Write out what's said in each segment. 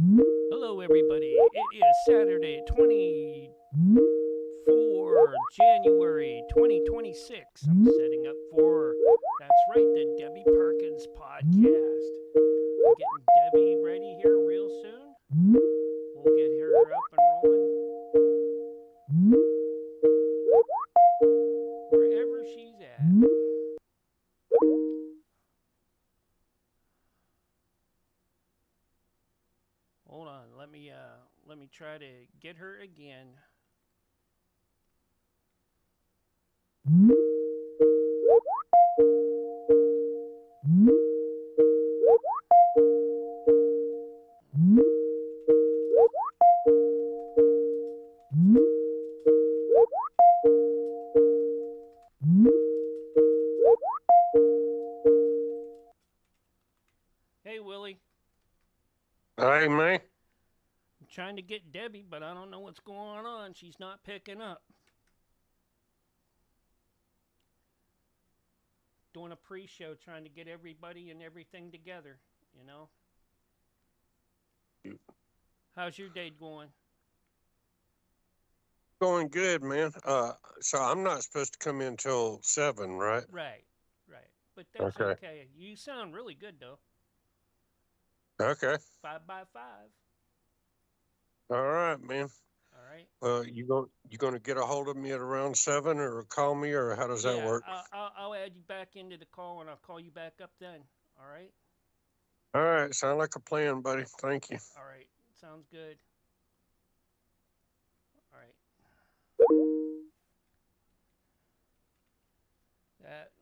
Hello, everybody. It is Saturday, 24 January 2026. I'm setting up for, that's right, the Debbie Perkins podcast. I'm getting Debbie ready here real soon. We'll get her up and rolling wherever she's at. Hold on, let me try to get her again. Hey, Willie. Hey, man. I'm trying to get Debbie, but I don't know what's going on. She's not picking up. Doing a pre-show, trying to get everybody and everything together, you know? How's your day going? Going good, man. So I'm not supposed to come in till 7, right? Right, right. But that's Okay. okay. You sound really good, though. Okay. 5x5. All right, man. All right. You gonna get a hold of me at around 7, or call me, or how does that Yeah, work? I'll add you back into the call and I'll call you back up then. All right. All right. Sound like a plan, buddy. Thank you. All right. Sounds good. All right. That.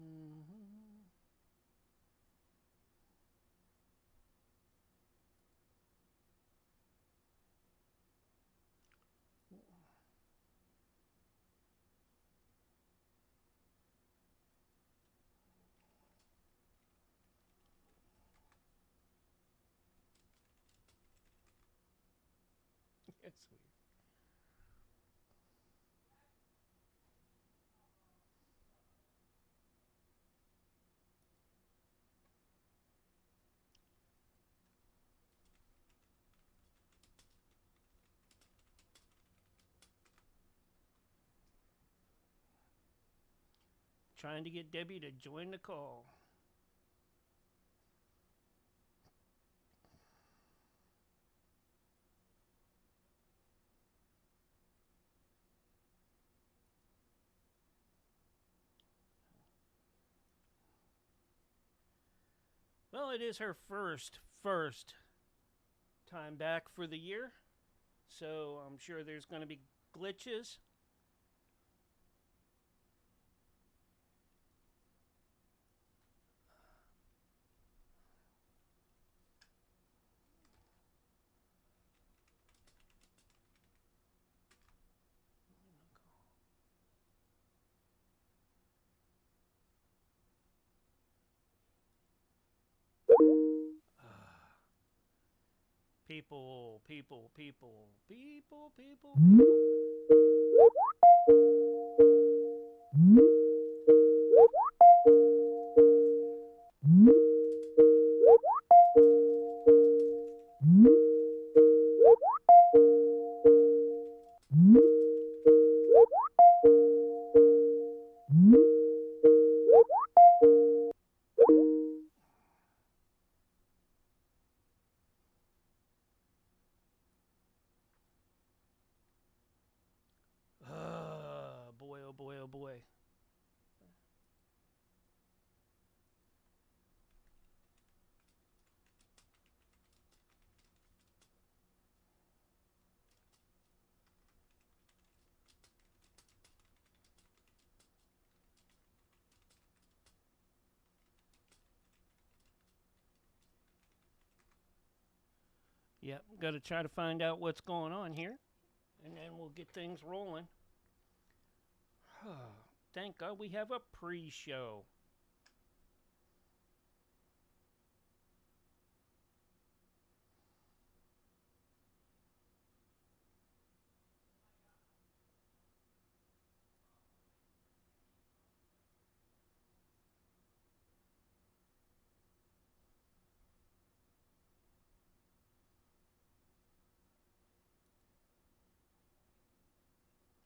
Mm-hmm. It's weird. Trying to get Debbie to join the call. Well, it is her first time back for the year, so I'm sure there's going to be glitches. People. Boy, oh boy, oh boy. Yep, got to try to find out what's going on here, and then we'll get things rolling. Thank God we have a pre-show.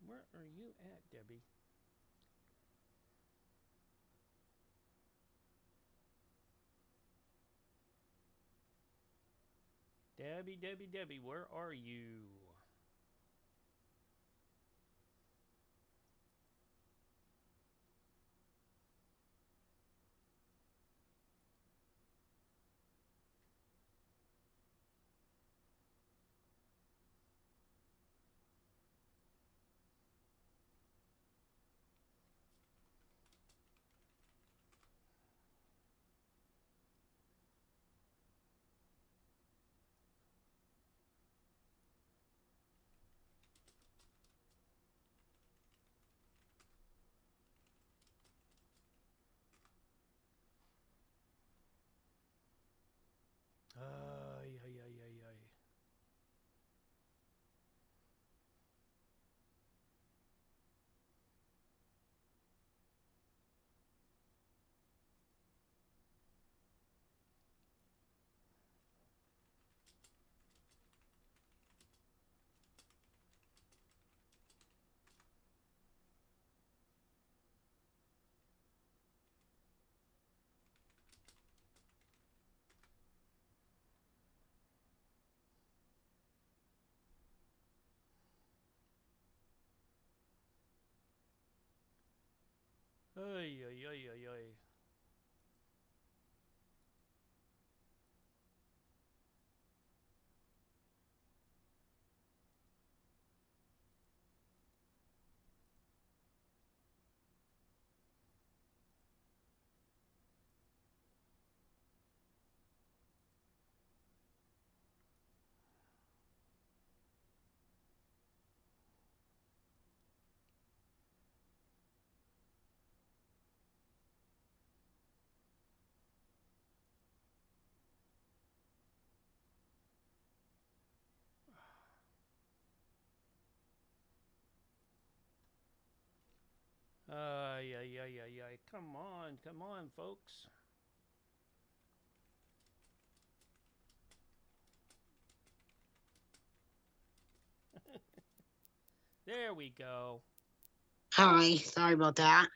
Where are you at, Debbie? Debbie, where are you? Ay, ay, ay, ay, ay. Ay, ay, ay, ay, ay. Ay, ay, ay, ay, ay. Come on, folks. There we go. Hi, sorry about that.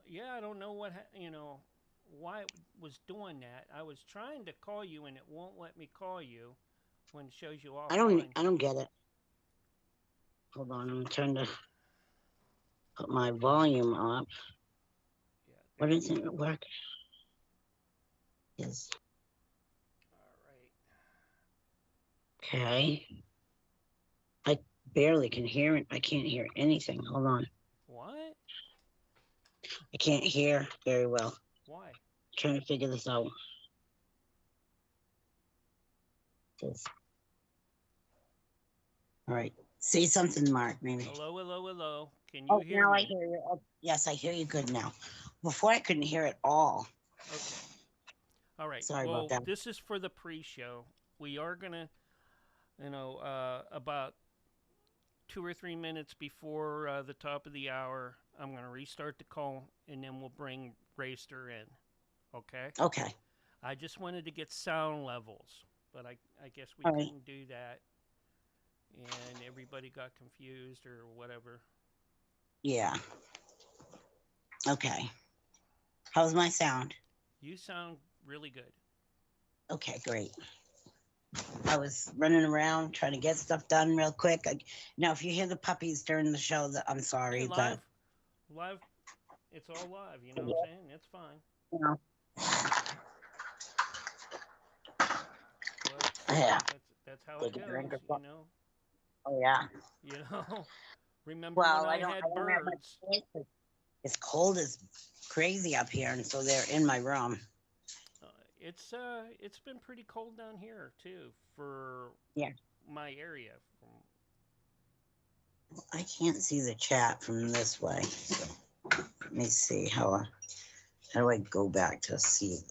Yeah, I don't know why it was doing that. I was trying to call you and it won't let me call you when it shows you offline. I don't get it. Hold on, I'm trying to put my volume up. Yeah. What isn't it working? Yes. All right. Okay. I barely can hear it. I can't hear anything. Hold on. What? I can't hear very well. Why? I'm trying to figure this out. This. All right. Say something, Mark, maybe. Hello, hello, hello. Can you hear now me? I hear you. Oh, yes, I hear you good now. Before I couldn't hear it all. Okay. All right. Sorry about that. This is for the pre-show. We are gonna, about 2 or 3 minutes before the top of the hour, I'm gonna restart the call, and then we'll bring Racer in. Okay. Okay. I just wanted to get sound levels, but I guess we All right. couldn't do that, and everybody got confused or whatever. Yeah. Okay. How's my sound? You sound really good. Okay, great. I was running around trying to get stuff done real quick. Now, if you hear the puppies during the show, I'm sorry. Hey, live. It's all live. You know what I'm saying? It's fine. But, yeah. That's how it goes. You know. Oh yeah. You know. Remember when I had birds? It's cold as crazy up here, and so they're in my room. it's been pretty cold down here too for Yeah. my area. I can't see the chat from this way. So let me see how do I go back to see?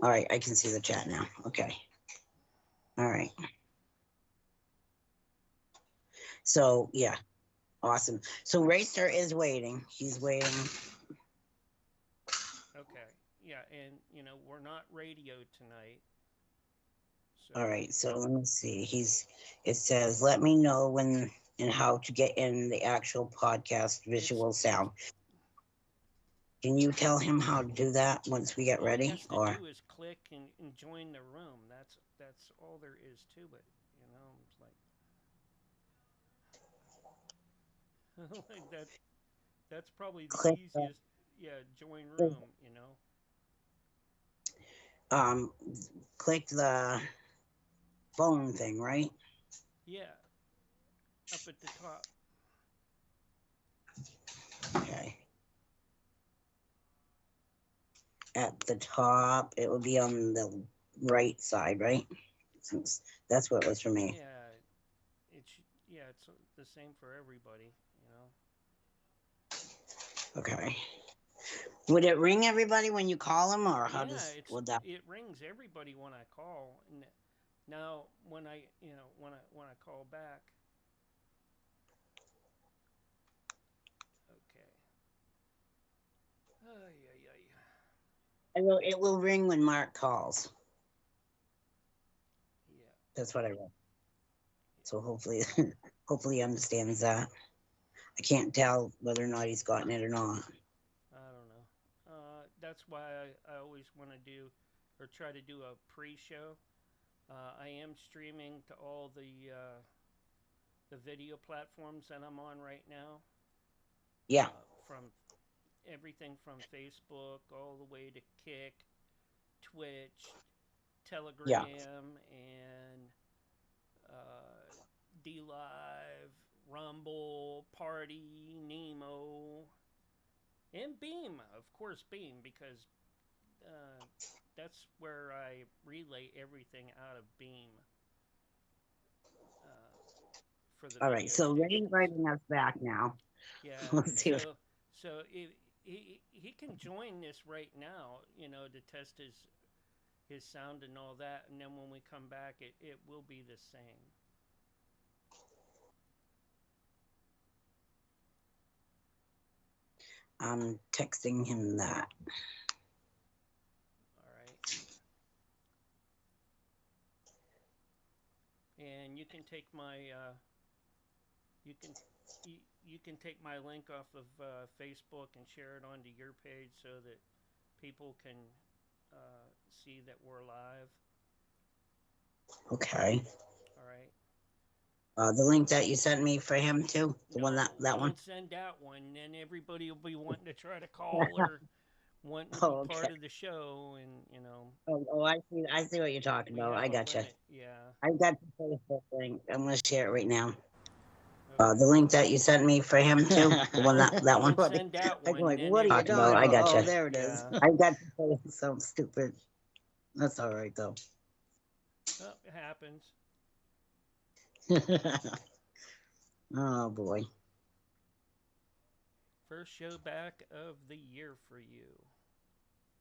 All right, I can see the chat now. Okay. All right. So yeah, awesome. So Racer is waiting. He's waiting. Okay. Yeah, and we're not radio tonight. So. All right, so let me see. It says, let me know when and how to get in the actual podcast visual sound. Can you tell him how to do that once we get ready? All he has to do is click and join the room. That's all there is to it. It's like like that's probably the click easiest. Join room. Click the phone thing, right? Yeah. Up at the top. Okay. At the top, it will be on the right side, right? Since that's what it was for me. Yeah. It's the same for everybody, Okay. Would it ring everybody when you call him, or how would that? It rings everybody when I call. And now when I call back. Okay. It will ring when Mark calls. Yeah. That's what I wrote. So hopefully he understands that. I can't tell whether or not he's gotten it or not. I don't know. That's why I always want to do or try to do a pre-show. I am streaming to all the video platforms that I'm on right now. Yeah. From everything from Facebook all the way to Kick, Twitch, Telegram, and DLive, Rumble, Party, Nemo, and Beam. Of course, Beam, because that's where I relay everything out of Beam. For the all right, so Ray's writing us back now. Yeah. Let's see. So he can join this right now, to test his sound and all that, and then when we come back, it will be the same. I'm texting him that. All right. And you can take my you can take my link off of Facebook and share it onto your page so that people can see that we're live. Okay. All right. The link that you sent me for him too, the one that one. Don't send that one, then everybody will be wanting to try to call or wanting to be part of the show, and Oh, I see what you're talking about. I gotcha. Yeah. I got the Facebook link. I'm gonna share it right now. Okay. The link that you sent me for him too, the one that one. Send that one. I'm like, what are you talking about? I gotcha. Oh, there it is. I got so stupid. That's all right though. Oh, it happens. Oh boy. First show back of the year for you.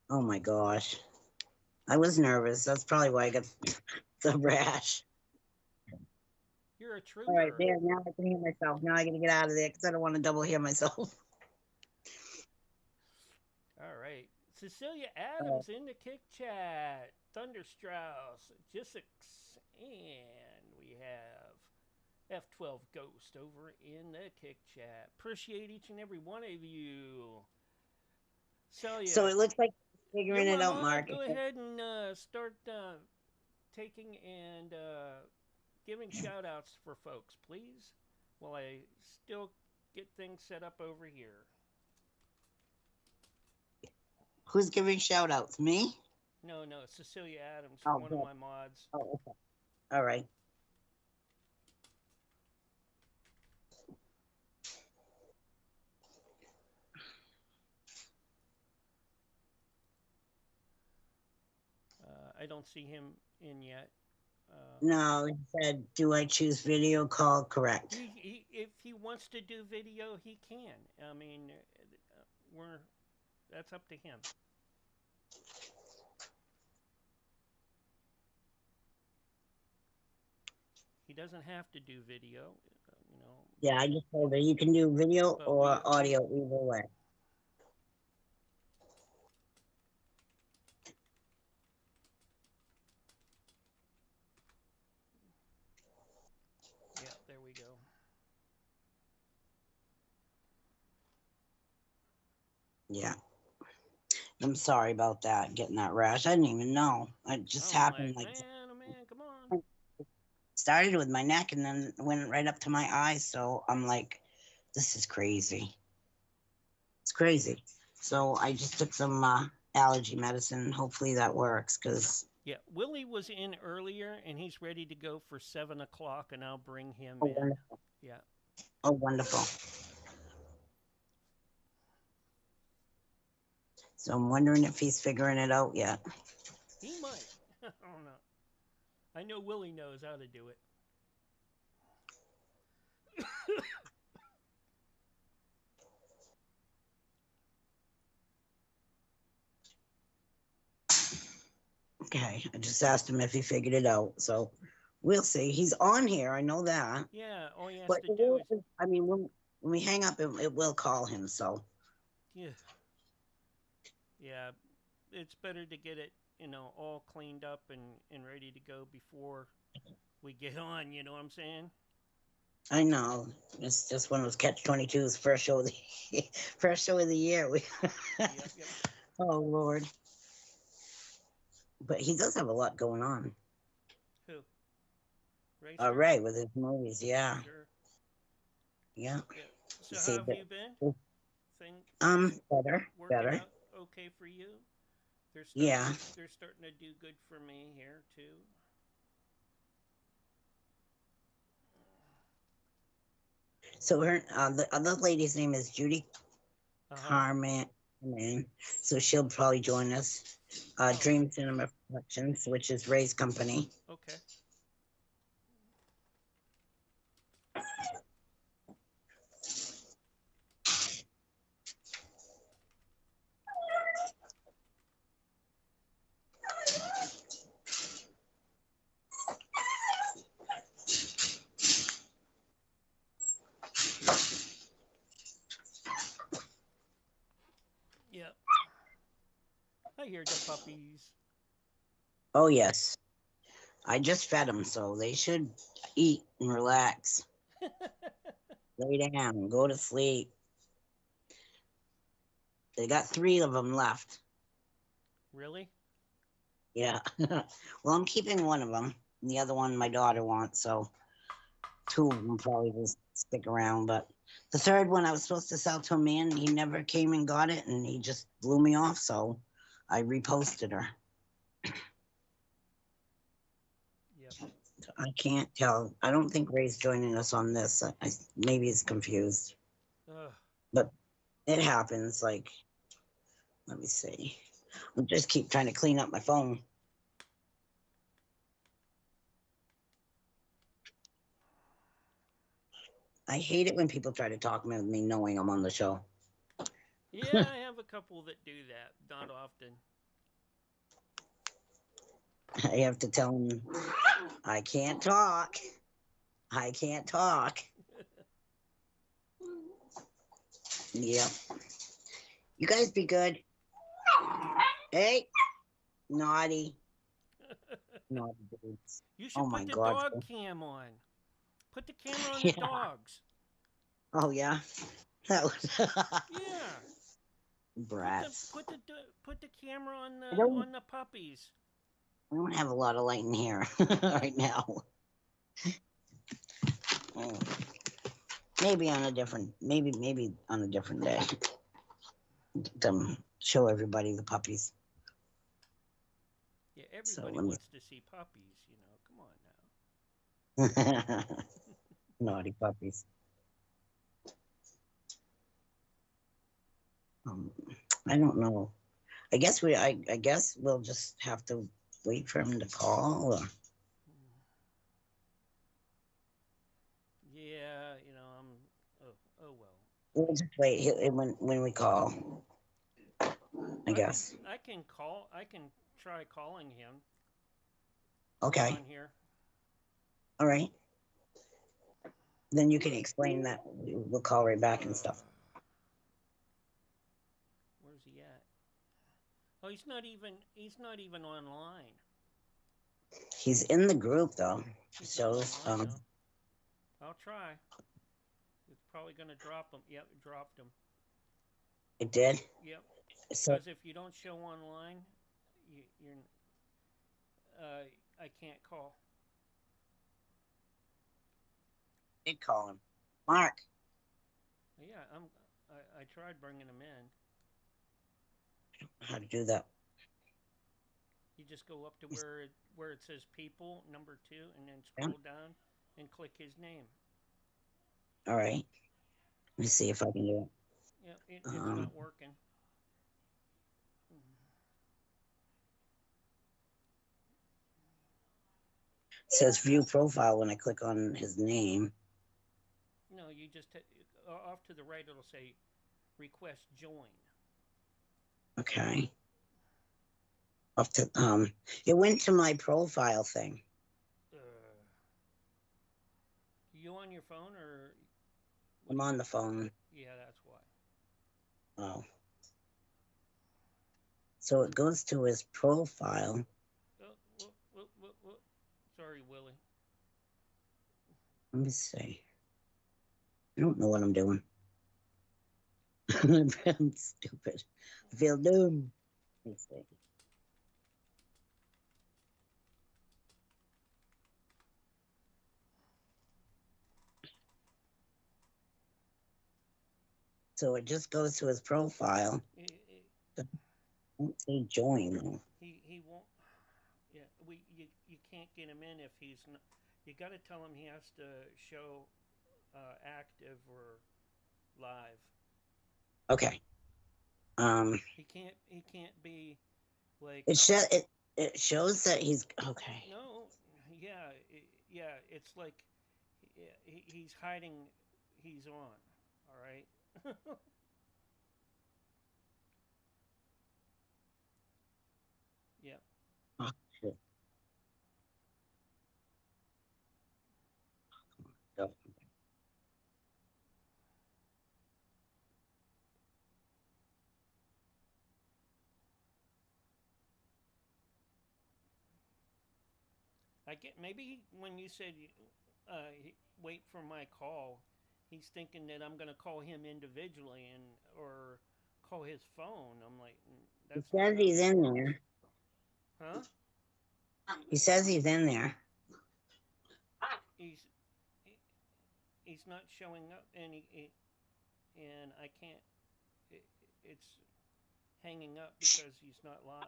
Oh my gosh. I was nervous. That's probably why I got the rash. You're a trooper. All right, there. Now I can hear myself. Now I got to get out of there because I don't want to double hear myself. All right. Cecilia Adams in the Kick Chat. Thunder Strauss, Jissix, and we have F12 Ghost over in the Kick Chat. Appreciate each and every one of you. Celia, so it looks like figuring it out, Mark. Go ahead and start taking and giving shout outs for folks, please, while I still get things set up over here. Who's giving shout outs? Me? No, Cecilia Adams, one of my mods. Oh, okay. All right. I don't see him in yet. No, he said, do I choose video call? Correct. If he wants to do video, he can. I mean, that's up to him. He doesn't have to do video, you know. Yeah, I just told her you can do video But or audio either way. Yeah, there we go. Yeah. I'm sorry about that, getting that rash. I didn't even know. It just happened like man, come on. Started with my neck and then went right up to my eyes. So I'm like, this is crazy. It's crazy. So I just took some allergy medicine. Hopefully that works because. Yeah, Willie was in earlier and he's ready to go for 7 o'clock, and I'll bring him in. Wonderful. Yeah. Oh, wonderful. So I'm wondering if he's figuring it out yet. He might. I don't know. I know Willie knows how to do it. Okay, I just asked him if he figured it out. So we'll see. He's on here. I know that. Yeah, all he has But to do is... I mean, when we hang up, it will call him. So. Yeah. Yeah, it's better to get it, all cleaned up and ready to go before we get on, you know what I'm saying? I know. It's just one of those catch-22's first show of the year. Yep. Oh, Lord. But he does have a lot going on. Who? Ray with his movies, yeah. Sure. Yeah. So how have you been? Better. Working out okay for you? They're starting to do good for me here too. So the other lady's name is Judy Carman. So she'll probably join us. Dream Cinema Productions, which is Ray's company. Okay. Yep. I hear the puppies. Oh, yes. I just fed them, so they should eat and relax. Lay down and go to sleep. They got 3 of them left. Really? Yeah. Well, I'm keeping one of them. The other one my daughter wants, so 2 of them probably just stick around. But the third one I was supposed to sell to a man. He never came and got it, and he just blew me off, so I reposted her. Yep. I can't tell. I don't think Ray's joining us on this. Maybe he's confused. But it happens. Like, let me see. I just keep trying to clean up my phone. I hate it when people try to talk with me knowing I'm on the show. Yeah, I have a couple that do that. Not often. I have to tell them, I can't talk. I can't talk. Yep. You guys be good. Hey, naughty. Naughty dudes. You should put the dog cam on. Put the camera on the dogs. Oh, yeah? Yeah. Brats. Put the camera on the puppies. We don't have a lot of light in here right now. Maybe on a different day. Show everybody the puppies. Yeah, everybody wants to see puppies, Come on now. Naughty puppies. I don't know. I guess we'll just have to wait for him to call? Or? Yeah, you know, oh well. We'll just wait when we call, I guess. I can call. I can try calling him. Okay. On here. All right. Then you can explain that. We'll call right back and stuff. Where's he at? Oh, he's not even online. He's in the group though. So I'll try. It's probably gonna drop him. Yep, it dropped him. It did? Yep. So, because if you don't show online, you're I can't call. Did call him. Mark. Yeah, I tried bringing him in. How to do that? You just go up to where it says people, number 2, and then scroll down and click his name. All right. Let me see if I can do it. Yeah, it's not working. It says view profile when I click on his name. No, you just off to the right. It'll say request join. Okay. Off to it went to my profile thing. You on your phone or? I'm on the phone. Yeah, that's why. Oh. So it goes to his profile. Oh, sorry, Willie. Let me see. I don't know what I'm doing. I'm stupid. I feel doomed. Let me see. So it just goes to his profile. Don't say join though. He won't. Yeah, you can't get him in if he's not. You got to tell him he has to show active or live. Okay. He can't be like. It shows that he's okay. No, yeah, it's like he's hiding. He's on. All right. Yeah. Oh, shit. Go. I get maybe when you said wait for my call, he's thinking that I'm gonna call him individually or call his phone. I'm like, that's. He says he's in there. Huh? He says he's in there. He's not showing up, and and I can't. It's hanging up because he's not live.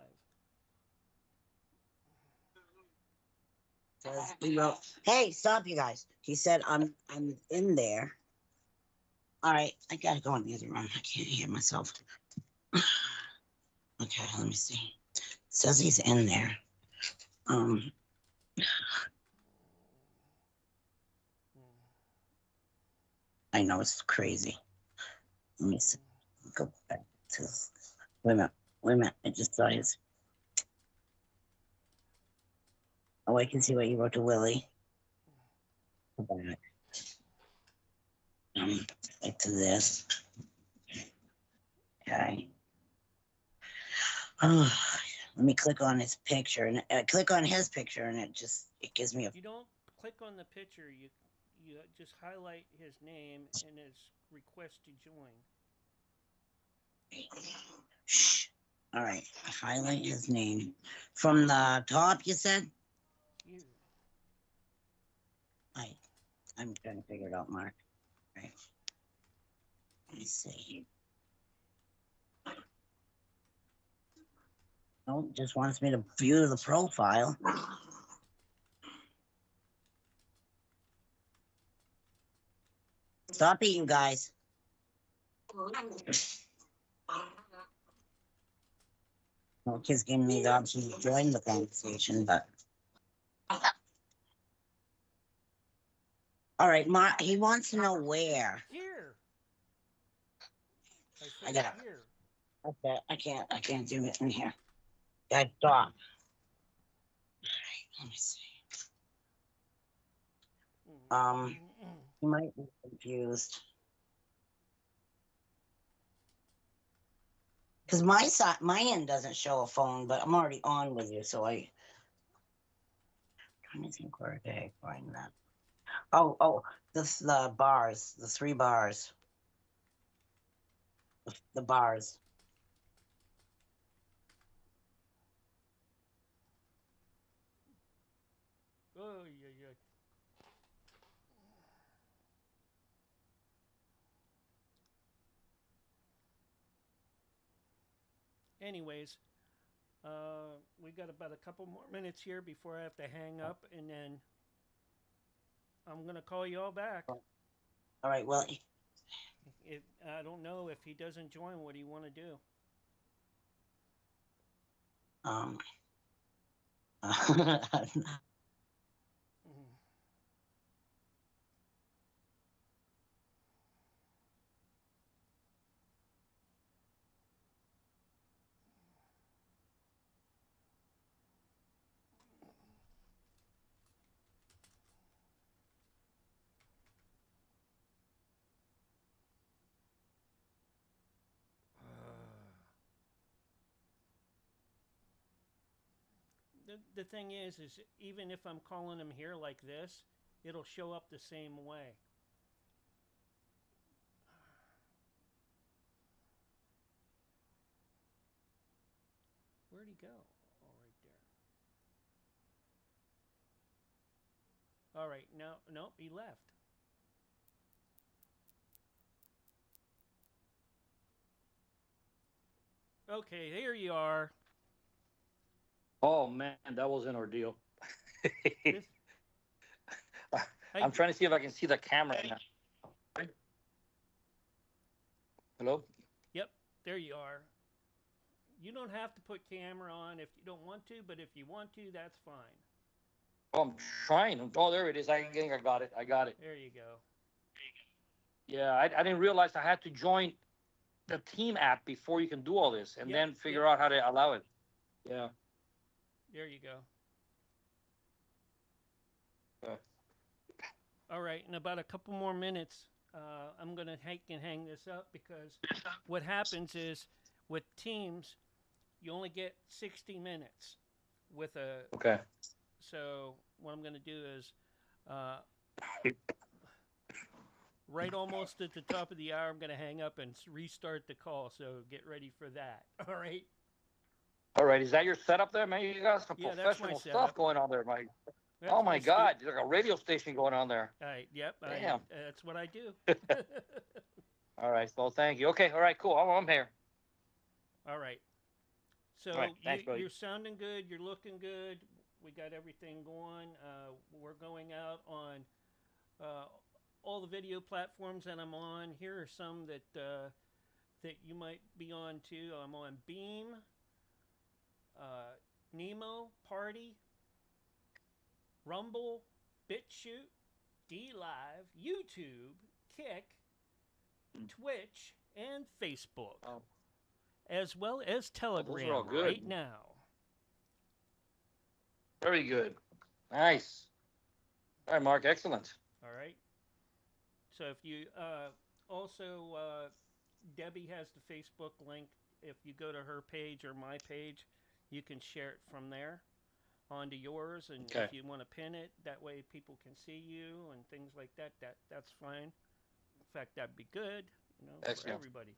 Hey, stop, you guys. He said I'm in there. All right, I gotta go in the other room. I can't hear myself. Okay, let me see. It says he's in there. I know it's crazy. Let me see. Go back to. Wait a minute. I just saw his. Oh, I can see what you wrote to Willie. Go back. Back to this. Okay. Oh, let me click on his picture and click on his picture, and it gives me a. You don't click on the picture. You just highlight his name and his request to join. Shh. All right. Highlight his name from the top. You said. You. I'm trying to figure it out, Mark. All right. Let me see. No, just wants me to view the profile. Stop it, you guys. Well, kids giving me the option to join the conversation, but all right, he wants to know where. Here. I I said got here. Okay, I can't do it in here. I stop. All right, let me see. You might be confused. Because my end doesn't show a phone, but I'm already on with you, so I'm trying to think where I find that. Oh, the bars, the 3 bars, the bars. Oh, yeah. Anyways, we got about a couple more minutes here before I have to hang up, and then I'm gonna call you all back. All right, well, I don't know if he doesn't join. What do you want to do? um, The thing is even if I'm calling him here like this, it'll show up the same way. Where'd he go? Oh, right there. All right, nope, he left. Okay, here you are. Oh man, that was an ordeal. This, I'm trying to see if I can see the camera now. Hello? Yep, there you are. You don't have to put camera on if you don't want to, but if you want to, that's fine. Oh, I'm trying. Oh, there it is. I think I got it. I got it. There you go. Yeah, I didn't realize I had to join the team app before you can do all this and then figure out how to allow it. Yeah. There you go. Okay. All right, in about a couple more minutes, I'm going to hang this up because what happens is with Teams, you only get 60 minutes with a. Okay. So what I'm going to do is right almost at the top of the hour, I'm going to hang up and restart the call. So get ready for that. All right. All right. Is that your setup there, man? You got some professional stuff going on there, Mike. Oh my God! There's like a radio station going on there. All right. Yep. Damn. That's what I do. All right. Well, thank you. Okay. All right. Cool. I'm here. All right. So all right, thanks, you're sounding good. You're looking good. We got everything going. We're going out on all the video platforms that I'm on. Here are some that you might be on too. I'm on Beam, Nemo, Party, Rumble, BitChute, DLive, YouTube, Kick, Twitch, and Facebook, as well as Telegram right now. Very good. Nice. All right, Mark. Excellent. All right. So if you also, Debbie has the Facebook link. If you go to her page or my page, you can share it from there onto yours. And if you want to pin it, that way people can see you and things like that. That's fine. In fact, that'd be good, for everybody.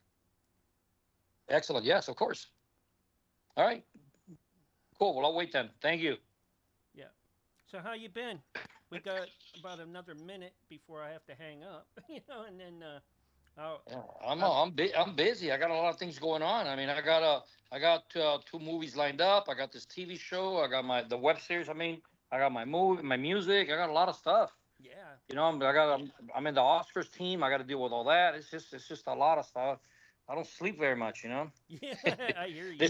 Excellent. Yes, of course. All right. Cool. Well, I'll wait then. Thank you. Yeah. So how you been? We got about another minute before I have to hang up, and then. I'm busy. I got a lot of things going on. I mean, I got 2 movies lined up. I got this TV show. I got the web series. I mean, I got my music. I got a lot of stuff. Yeah. I'm in the Oscars team. I got to deal with all that. It's just a lot of stuff. I don't sleep very much. Yeah, I hear you.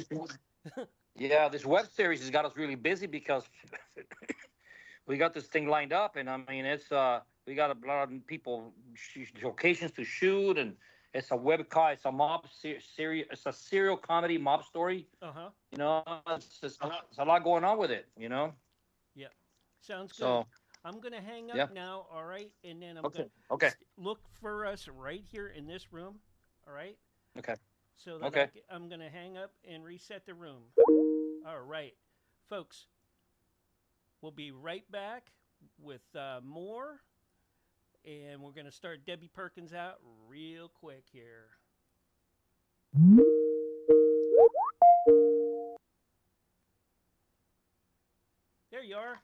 Yeah, this web series has got us really busy because we got this thing lined up, and I mean, it's we got a lot of people, locations to shoot, and it's a it's a mob series, it's a serial comedy mob story. Uh-huh. You know, it's a lot going on with it. You know, Yep. Sounds good. so I'm going to hang up yeah, now, all right? And then I'm okay, going okay, to look for us right here in this room, all right? okay, So that okay. I'm going to hang up and reset the room. All right. Folks, we'll be right back with more. And we're going to start Debbie Perkins out real quick here. There you are.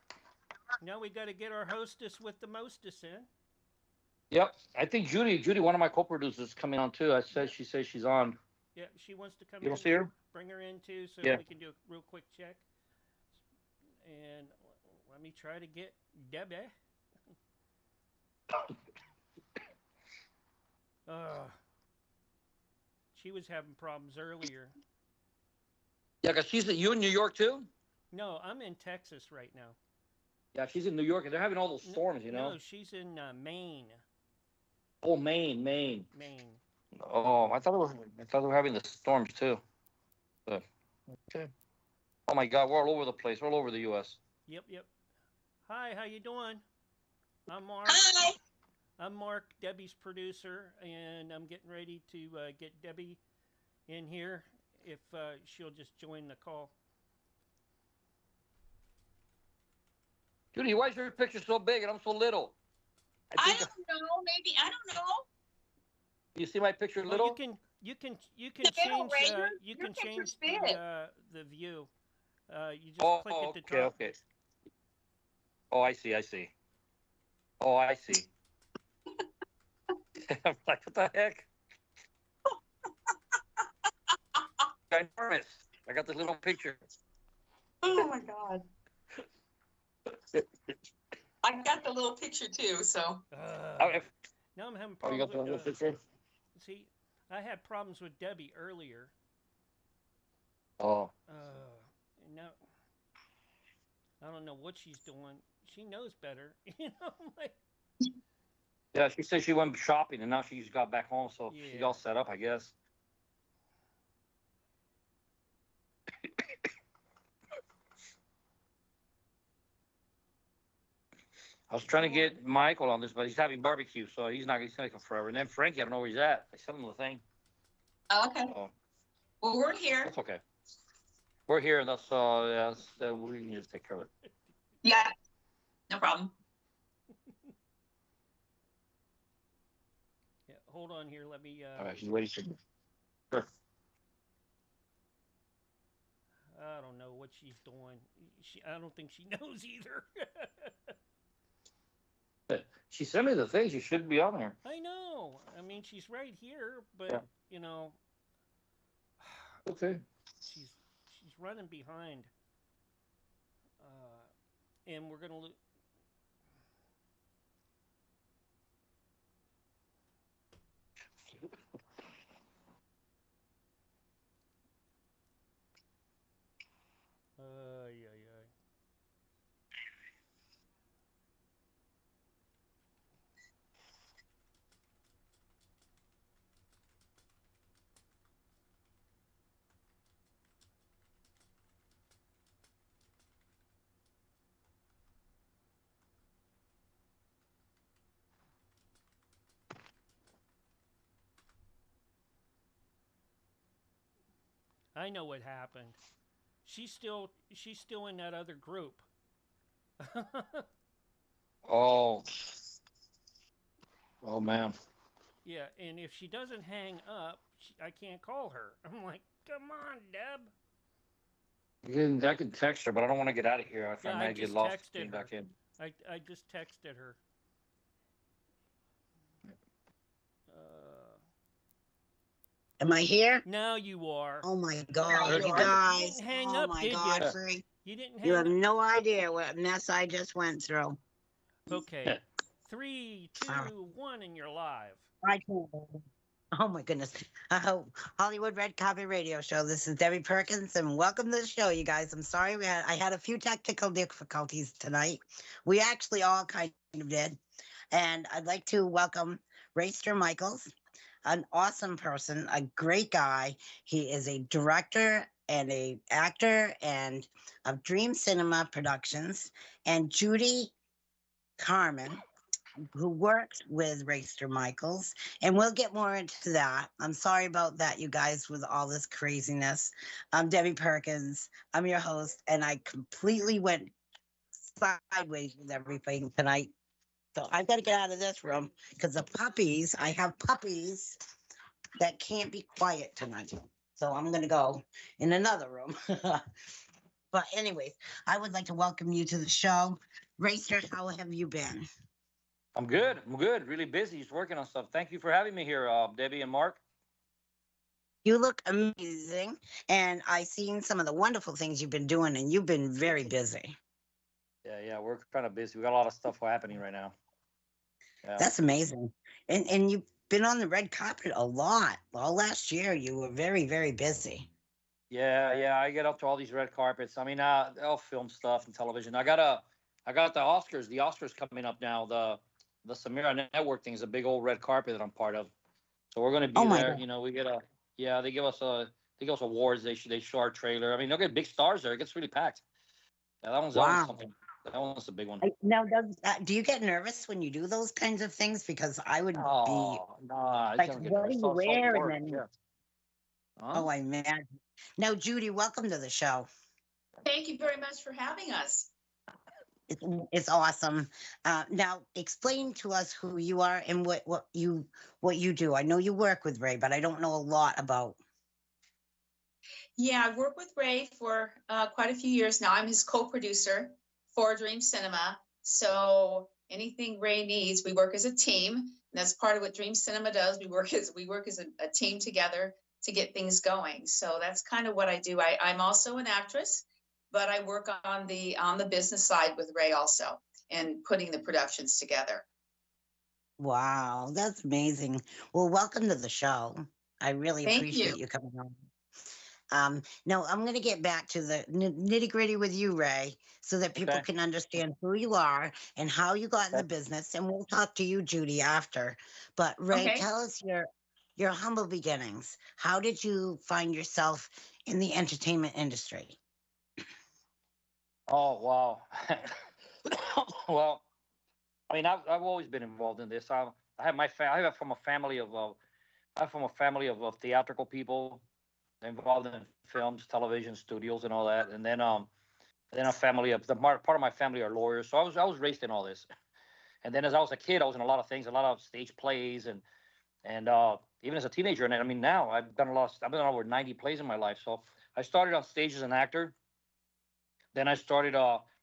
Now we got to get our hostess with the mostess in. Yep, I think Judy, one of my co-producers, is coming on too. She says she's on. Yeah, she wants to come You in. don't see her? Bring her in too, so Yeah. we can do a real quick check. And let me try to get Debbie. She was having problems earlier. Yeah, because you in New York too? No, I'm in Texas right now. Yeah, she's in New York, and they're having all those storms, you know? No, she's in Maine. Oh, Maine. Maine. Oh, I thought we were having the storms too. But, okay. Oh my God, we're all over the place. We're all over the U.S. Yep. Hi, how you doing? I'm Mark. Hi. I'm Mark, Debbie's producer, and I'm getting ready to get Debbie in here if she'll just join the call. Judy, why is your picture so big and I'm so little? I don't know. Maybe I don't know. You see my picture little? Well, you can Little, change Ray, you your can change picture's big. the view. You just click at the okay, top. okay. Oh, I see. Oh, I see. I'm like, what the heck? Ginormous. I got this little picture. Oh my God. I got the little picture too, so. Now I'm having Oh, you problems got the little with picture? see, I had problems with Debbie earlier. Oh. And now I don't know what she's doing. She knows better, you know. Like, Yeah, she said she went shopping and now she's got back home, so she's Yeah. all set up, I guess. I was trying to get Michael on this, but he's having barbecue, so he's gonna come forever. And then Frankie, I don't know where he's at. I sent him the thing. Okay. Oh, Well, we're here. that's okay. We're here, and that's we need to take care of it. Yeah. No problem. yeah, hold on here. Let me. All right, she's waiting for me. Sure. I don't know what she's doing. I don't think she knows either. She sent me the thing. She should be on there. I know. I mean, she's right here, but Yeah. you know, Okay. she's running behind, and we're gonna lose. Yeah. I know what happened. She's still in that other group. Oh. Oh man. Yeah, and if she doesn't hang up, I can't call her. I'm like, come on, Deb. I can text her, but I don't want to get out of here. I Yeah, I might get just lost texted getting her. back in. I just texted her. Am I here? Now you are. Oh my God, you you are. guys. You didn't hang Oh up, my did God, ya? Free. You didn't hang You have up. no idea what mess I just went through. Okay. 3, 2, 1, and you're live. I can't. Oh my goodness. Hollywood Red Carpet Radio Show. This is Debbie Perkins, and welcome to the show, you guys. I'm sorry I had a few technical difficulties tonight. We actually all kind of did. And I'd like to welcome Rayster Michaels, an awesome person, a great guy. He is a director and a actor and of Dream Cinema Productions, and Judy Carmen, who works with Rayster Michaels, and we'll get more into that. I'm sorry about that, you guys, with all this craziness. I'm Debbie Perkins. I'm your host, and I completely went sideways with everything tonight. So I've got to get out of this room because I have puppies that can't be quiet tonight. So I'm going to go in another room. But anyways, I would like to welcome you to the show. Rayster, how have you been? I'm good. I'm good. Really busy. Just working on stuff. Thank you for having me here, Debbie and Mark. You look amazing. And I've seen some of the wonderful things you've been doing, and you've been very busy. Yeah, we're kind of busy. We got a lot of stuff happening right now. Yeah. That's amazing. And you've been on the red carpet a lot. All last year, you were very, very busy. Yeah. I get up to all these red carpets. I mean, all film stuff and television. I got the Oscars. The Oscars coming up now. The Samira Network thing is a big old red carpet that I'm part of. So we're going to Oh be my there. God. You know, they give us awards. They show our trailer. I mean, they'll get big stars there. It gets really packed. Yeah, that one's Wow. something. That one's a big one. Now, do you get nervous when you do those kinds of things? Because I would be Oh, no, I like, don't get what do nervous. you It's all wear? And work. then, Yeah. Huh? oh, I imagine. Now, Judy, welcome to the show. Thank you very much for having us. It's awesome. Now, explain to us who you are and what you do. I know you work with Ray, but I don't know a lot about. Yeah, I've worked with Ray for quite a few years now. I'm his co-producer for Dream Cinema. So anything Ray needs, we work as a team. And that's part of what Dream Cinema does. We work as a team together to get things going. So that's kind of what I do. I'm also an actress, but I work on the business side with Ray also and putting the productions together. Wow, that's amazing. Well, welcome to the show. I really Thank appreciate you. you coming on. Now I'm going to get back to the nitty gritty with you, Ray, so that people Okay. can understand who you are and how you got in the Okay. business. And we'll talk to you, Judy, after. But Ray, Okay. tell us your humble beginnings. How did you find yourself in the entertainment industry? Oh, wow. Well, I mean, I've always been involved in this. I have I have from a family of theatrical people involved in films, television, studios, and all that. And then a family of part of my family are lawyers. So I was raised in all this. And then as I was a kid, I was in a lot of things, a lot of stage plays, and even as a teenager. And I mean, now I've done over 90 plays in my life. So I started on stage as an actor. Then I started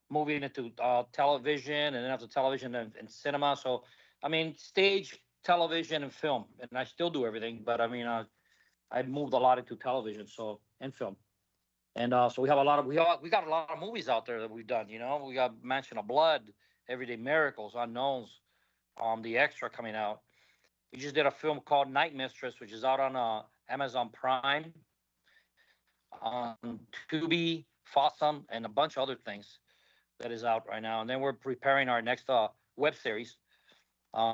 moving into television, and then after television and cinema. So I mean, stage, television, and film, and I still do everything. But I mean, I moved a lot into television, so and film. And so we have a lot of we got a lot of movies out there that we've done. You know, we got Mansion of Blood, Everyday Miracles, Unknowns, The Extra coming out. We just did a film called Night Mistress, which is out on Amazon Prime, on Tubi, Fossum, and a bunch of other things that is out right now. And then we're preparing our next web series, LA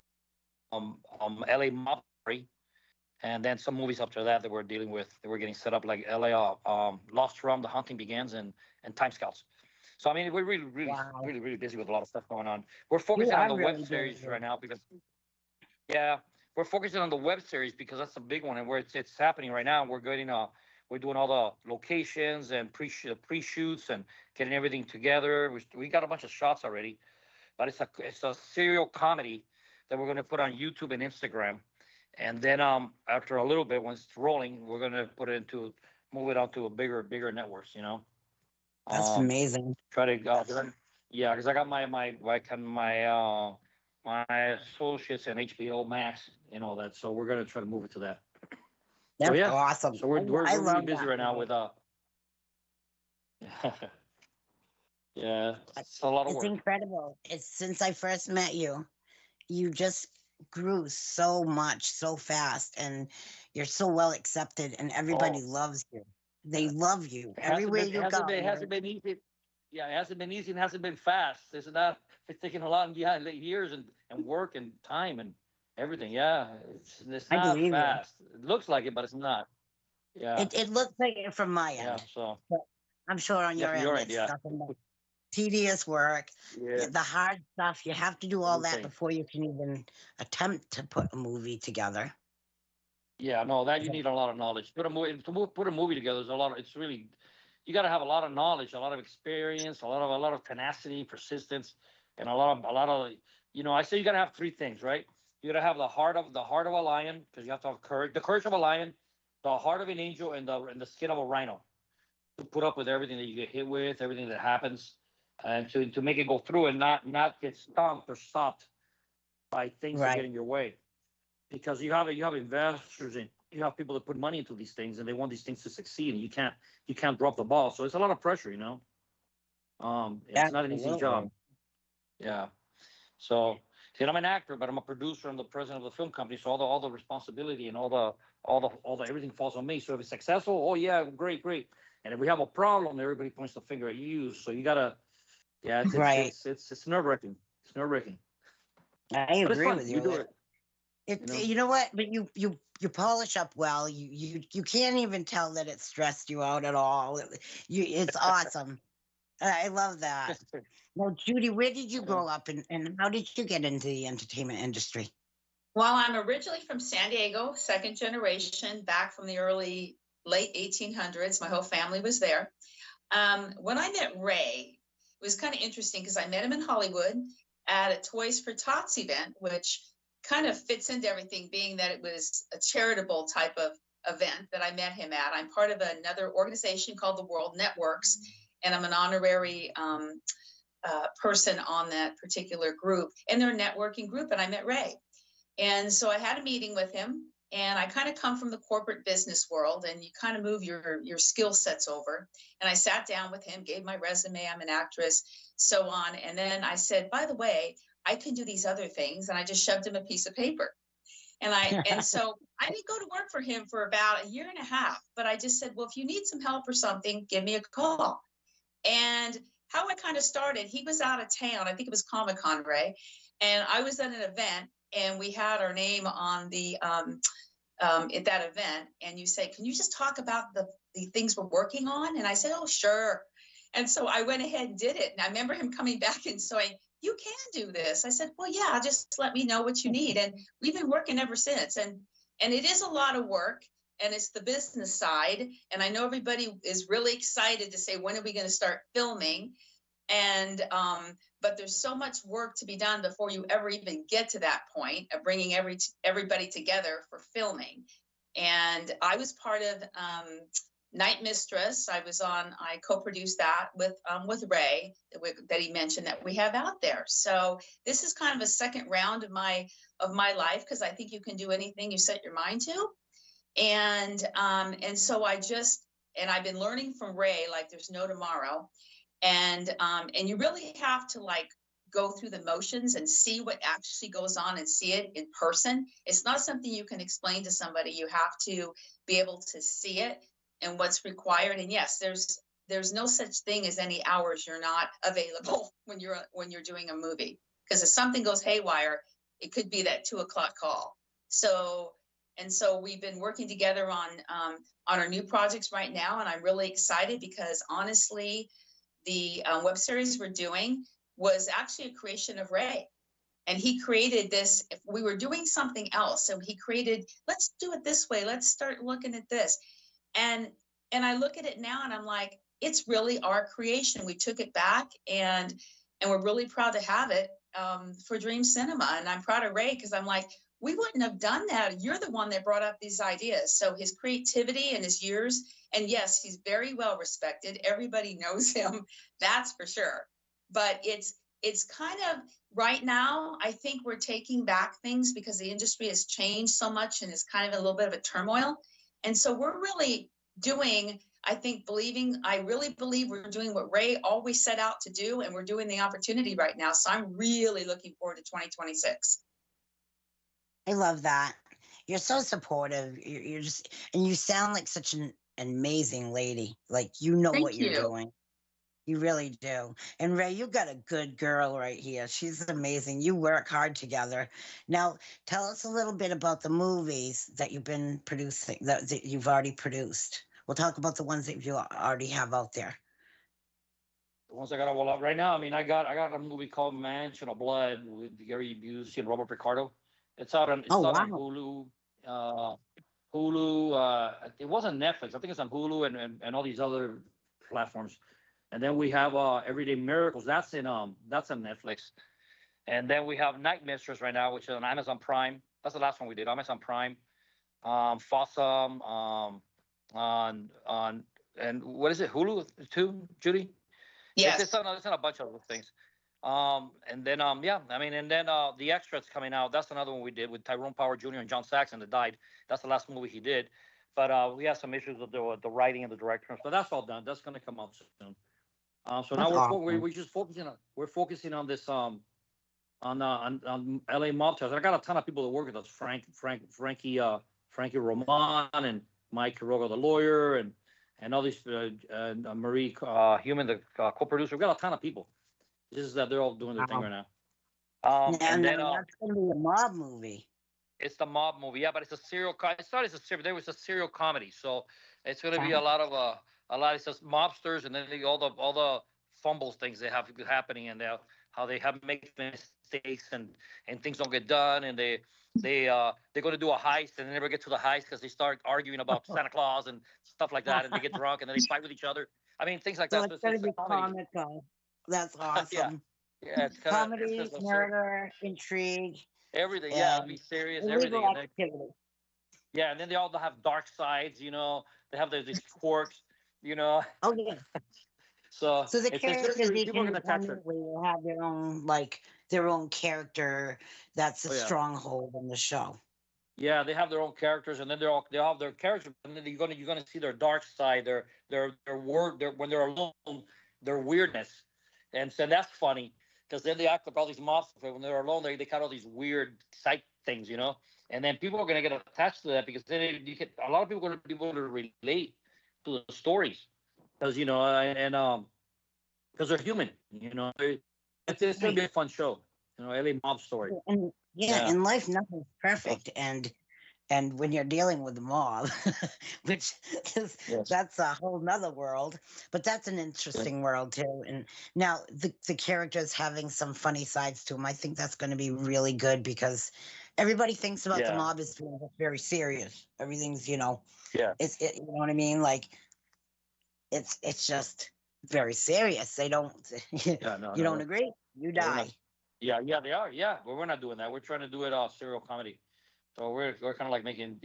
Mob Story, and then some movies after that we're dealing with that we're getting set up, like LA Lost Rum, The Hunting Begins, and Time Scouts. So I mean, we're Wow. really busy with a lot of stuff going on. We're You focusing on are the really web series busy. right now because we're focusing on the web series because that's a big one, and where it's happening right now. We're doing all the locations and pre-shoots and getting everything together. We got a bunch of shots already, but it's a serial comedy that we're going to put on YouTube and Instagram. And then after a little bit, once it's rolling, we're gonna move it out to a bigger networks. You know, That's amazing. try to go. Yeah, because I got my associates and HBO Max and all that, so we're gonna try to move it to that. So That's yeah, awesome. so we're I really love busy that. right now with yeah, it's a lot of It's work. incredible. It's since I first met you, you just grew so much, so fast, and you're so well accepted, and everybody Oh, loves you. They yeah. love you It hasn't everywhere been, it you hasn't go. been, it hasn't been easy. Yeah, it hasn't been easy and hasn't been fast. It's taken a lot of years and work and time and everything. Yeah, it's I not believe you. fast. It looks like it, but it's not. Yeah, It looks like it from my yeah. end, So but I'm sure on yeah, your from end your end, it's yeah, nothing but tedious work. yeah, The hard stuff, you have to do all that everything. before you can even attempt to put a movie together. Yeah, no, that you need a lot of knowledge. Put a movie together is a lot. It's really, you got to have a lot of knowledge, a lot of experience, a lot of tenacity, persistence, and a lot of. I say you got to have three things, right? You got to have the heart of a lion, because you have to have courage, the courage of a lion, the heart of an angel, and the skin of a rhino, to put up with everything that you get hit with, everything that happens, and to make it go through and not get stumped or stopped by things that get Right. in your way, because you have investors and you have people that put money into these things, and they want these things to succeed, and you can't drop the ball. So it's a lot of pressure. It's not an easy job. Absolutely. Yeah. So, see, I'm an actor, but I'm a producer. I'm the president of the film company, so all the responsibility and all the everything falls on me. So if it's successful, oh yeah, great, great. And if we have a problem, everybody points the finger at you. So you gotta, yeah, it's it's Right. it's it's, it's nerve wracking. It's nerve wracking, I but it's agree fun. with We you. do it. You know. You know what? But you polish up well. You can't even tell that it stressed you out at all. It's awesome. I love that. Now, Judy, where did you Yeah. grow up, and how did you get into the entertainment industry? Well, I'm originally from San Diego, second generation, back from the late 1800s. My whole family was there. When I met Ray, it was kind of interesting because I met him in Hollywood at a Toys for Tots event, which kind of fits into everything, being that it was a charitable type of event that I met him at. I'm part of another organization called the World Networks, and I'm an honorary person on that particular group, and their networking group. And I met Ray. And so I had a meeting with him, and I kind of come from the corporate business world, and you kind of move your skill sets over. And I sat down with him, gave my resume, I'm an actress, so on. And then I said, by the way, I can do these other things. And I just shoved him a piece of paper. And so I didn't go to work for him for about a year and a half, but I just said, well, if you need some help or something, give me a call. And how I kind of started, he was out of town. I think it was Comic-Con, Ray. And I was at an event, and we had our name on the at that event. And you say, can you just talk about the things we're working on? And I said, oh, sure. And so I went ahead and did it. And I remember him coming back and saying, you can do this. I said, well, yeah, just let me know what you need. And we've been working ever since. And it is a lot of work, and it's the business side. And I know everybody is really excited to say, when are we going to start filming? And but there's so much work to be done before you ever even get to that point of bringing everybody together for filming. And I was part of Night Mistress. I co-produced that with Ray, that he mentioned that we have out there. So this is kind of a second round of my life, because I think you can do anything you set your mind to. And so I've been learning from Ray like there's no tomorrow. And you really have to like go through the motions and see what actually goes on and see it in person. It's not something you can explain to somebody. You have to be able to see it and what's required. And yes, there's no such thing as any hours you're not available when you're doing a movie, because if something goes haywire, it could be that 2:00 call. So we've been working together on our new projects right now, and I'm really excited because honestly, the web series we're doing was actually a creation of Ray. And he created this. If we were doing something else, so he created, let's do it this way. Let's start looking at this. And I look at it now and I'm like, it's really our creation. We took it back, and we're really proud to have it for Dream Cinema. And I'm proud of Ray, because I'm like, we wouldn't have done that. You're the one that brought up these ideas. So his creativity and his years, and yes, he's very well respected. Everybody knows him, that's for sure. But it's kind of right now, I think we're taking back things because the industry has changed so much and is kind of a little bit of a turmoil. And so we're really doing, I really believe we're doing what Ray always set out to do, and we're doing the opportunity right now. So I'm really looking forward to 2026. I love that. You're so supportive. You're just, and you sound like such an amazing lady. Like you know what Thank you're you. doing. You really do. And Ray, you got a good girl right here. She's amazing. You work hard together. Now, tell us a little bit about the movies that you've been producing, that you've already produced. We'll talk about the ones that you already have out there. The ones I got to roll out right now. I mean, I got a movie called Mansion of Blood with Gary Busey and Robert Picardo. Oh, It's out on wow. Hulu. Uh, Hulu. It wasn't Netflix. I think it's on Hulu and all these other platforms. And then we have Everyday Miracles. That's on Netflix. And then we have Night Mistress right now, which is on Amazon Prime. That's the last one we did. Amazon Prime. Fossum. On and what is it? Hulu too, Judy? It's Yes. it's on, it's on a bunch of other things. And then yeah, I mean, and then the extras coming out. That's another one we did with Tyrone Power Jr. and John Saxon that died. That's the last movie he did. But we have some issues with the writing and the director. So that's all done. That's going to come out soon. So now That's awesome. we're just focusing on this on LA Mob Tales. I got a ton of people that work with us. Frankie Roman and Mike Quiroga, the lawyer, and all these Marie Human, the co-producer. We've got a ton of people. This is that they're all doing their thing Wow. right now. Now, And then that's going to be a mob movie. it's the mob movie, yeah, but it's a serial. It started as a serial. There was a serial comedy, so it's going to be Wow. a lot of just mobsters, and then all the fumbles things they have happening, and how they have make mistakes and things don't get done, and they're going to do a heist and they never get to the heist because they start arguing about Santa Claus and stuff like that, and they get drunk and then they fight with each other. I mean, things like So that. it's So going it's to a be comedy. comical. That's Yeah, awesome. yeah. It's kind of it's Comedy, just a murder, intrigue, everything. Yeah, it'll be and serious, illegal everything, and then activity. yeah, and then they all have dark sides. They have these quirks. You know, Oh, yeah. so So the it's going to characters be each people are going to attach it. independently will have their own, like, their own character. That's a Oh yeah. stronghold in the show. Yeah, they have their own characters, and then they all have their characters, and then you're gonna see their dark side, their word, their when they're alone, their weirdness, and so that's funny because then they act like all these monsters. When they're alone, they got all these weird sight things, and then people are gonna get attached to that because then a lot of people are gonna be able to relate to the stories because and because they're human, it's gonna Right. be a fun show, LA Mob Story. And yeah, Yeah. in life, nothing's perfect. And when you're dealing with the mob, which is Yes. that's a whole nother world, but that's an interesting world too. And now the characters having some funny sides to them, I think that's going to be really good because everybody thinks about the Yeah. mob as being very serious. Everything's, Yeah. you know what I mean? Like it's just very serious. They don't, Yeah. No. you don't No. agree, you Yeah, we're die. not. Yeah, they are. Yeah, but we're not doing that. We're trying to do it serial comedy. So we're kind of like making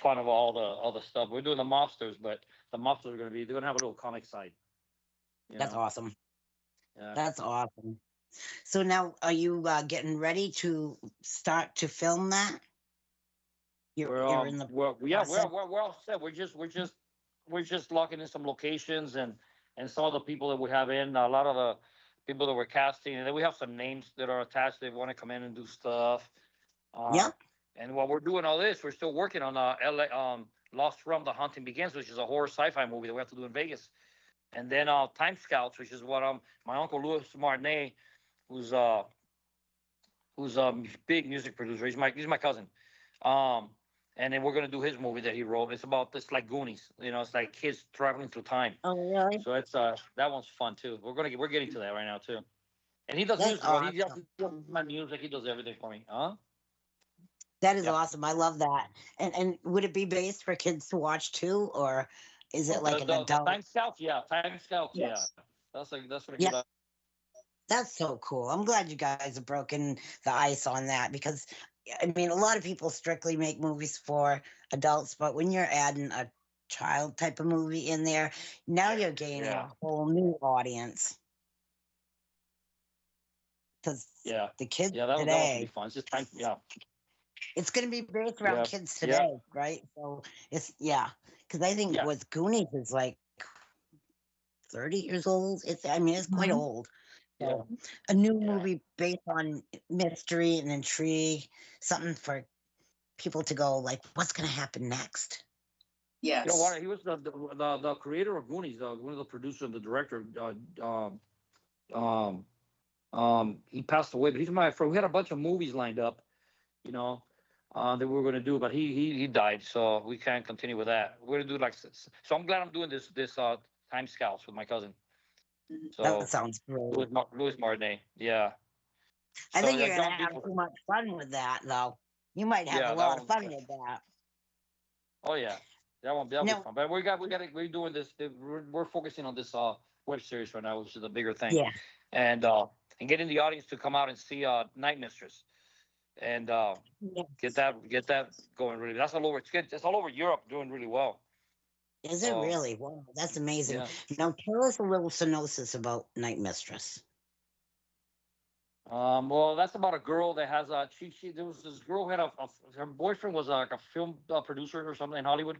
fun of all the stuff. We're doing the mobsters, but the mobsters are they're gonna have a little comic side. That's awesome. Yeah. That's awesome. So now, are you getting ready to start to film that? You're in the process? We're all set. We're just locking in some locations and some of the people that we have in. A lot of the people that we're casting, and then we have some names that are attached. They want to come in and do stuff. Yep. And while we're doing all this, we're still working on LA Lost Realm: The Hunting Begins, which is a horror sci-fi movie that we have to do in Vegas. And then Time Scouts, which is what my uncle Louis Martinet, who's a big music producer. He's my cousin. And then we're gonna do his movie that he wrote. It's about this like Goonies. It's like kids traveling through time. Oh, really? So it's that one's fun too. We're getting to that right now too. And he does That's music. awesome. He does my music. He does everything for me. Huh? That is Yeah. awesome. I love that. And would it be based for kids to watch too, or is it like an The adult? Time Scouts, yeah. Time Scouts, yeah. Yes. That's what I Yeah. give. That's so cool. I'm glad you guys have broken the ice on that because, I mean, a lot of people strictly make movies for adults, but when you're adding a child type of movie in there, now you're gaining Yeah. a whole new audience. Because Yeah. the kids Yeah, that one should today, be fun. It's just time. Yeah. it's going to be based around Yeah. kids Yeah. today, right? So yeah. Because I think Yeah. with Goonies is like 30 years old. It's quite old. So a new Yeah. movie based on mystery and intrigue, something for people to go like, what's going to happen next? You know Yes. what? He was the creator of Goonies, one of the producer and the director. He passed away, but he's my friend. We had a bunch of movies lined up, you know, that we were going to do, but he died, so we can't continue with that. We're gonna do like so. I'm glad I'm doing this time scouts with my cousin. Mhm. So That sounds great. Louis Martinet, yeah. I So think yeah, you're going John to have Beach. too much fun with that, though. You might have a Yeah, that lot of one. fun with that. Oh yeah, that'll be No, fun. But we're doing this. We're focusing on this web series right now, which is a bigger thing, yeah. and getting the audience to come out and see Night Mistress, and get Yes. that going really. That's all over. It's all over Europe, doing really well. Is it So really? Wow, that's amazing. yeah. Now tell us a little synopsis about Night Mistress. Well, that's about a girl that has a she. There was this girl who had her boyfriend was like a film producer or something in Hollywood,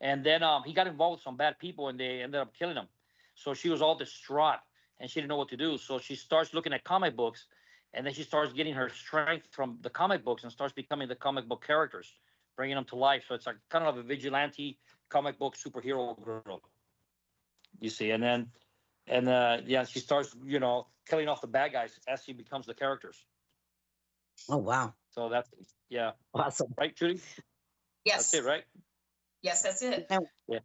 and then he got involved with some bad people and they ended up killing him. So she was all distraught and she didn't know what to do. So she starts looking at comic books, and then she starts getting her strength from the comic books and starts becoming the comic book characters, bringing them to life. So it's like kind of a vigilante comic book superhero girl, you see, and then yeah, she starts killing off the bad guys as she becomes the characters. Oh, wow. So that's yeah, Awesome. right, Judy. Yes. That's it, right? Yes, that's it. Now, Yeah.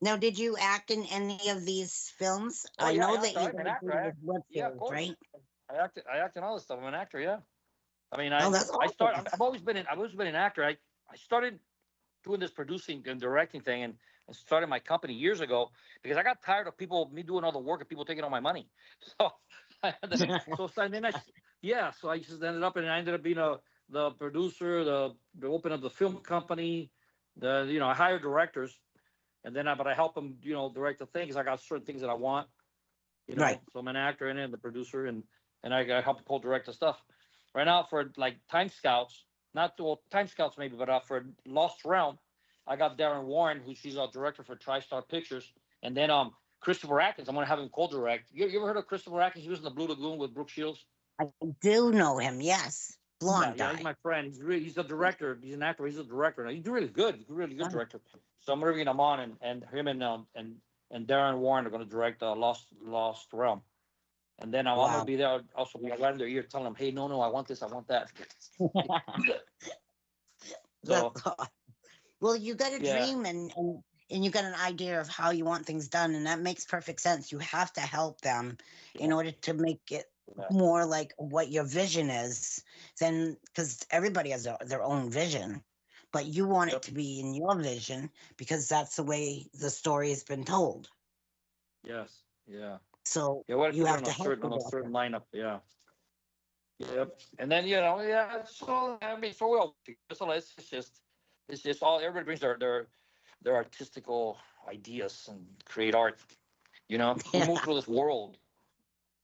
now, did you act in any of these films? Oh I yeah, know I that act. you're I'm an going to actor. do this web Yeah, of series, course. right? I act in all this stuff. I'm an actor. Yeah. I mean, Oh, that's awesome. I've always been an actor. I started doing this producing and directing thing, and started my company years ago because I got tired of me doing all the work and people taking all my money. So so I just ended up, and I ended up being the producer, the open of the film company, I hired directors, and then but I help them direct the things. I got certain things that I want, Right. So I'm an actor in it, and the producer, and I help co-direct the stuff. Right now for like Time Scouts, not Time Scouts maybe, but for Lost Realm, I got Darren Warren, who she's a director for TriStar Pictures, and then Christopher Atkins. I'm gonna have him co-direct. You ever heard of Christopher Atkins? He was in the Blue Lagoon with Brooke Shields. I do know him, yes. Blonde Yeah, guy. he's my friend. He's a director. He's an actor. He's a director. He's really good. He's a really good director. So I'm bringing him on, and him and Darren Warren are going to direct Lost Realm. And then I'm Wow. going to be there, also be right in their ear, telling them, "Hey, no, I want this, I want that." So That's awesome. Well, you got a yeah, dream and you got an idea of how you want things done, and that makes perfect sense. You have to help them in order to make it yeah, more like what your vision is, then because everybody has their own vision, but you want it yep, to be in your vision because that's the way the story has been told. yes, yeah. So Yeah, what you put it have to help on a people. certain lineup, yeah. Yep. And then yeah. So I mean, so we all so it's just all everybody brings their artistical ideas and create art. We move through this world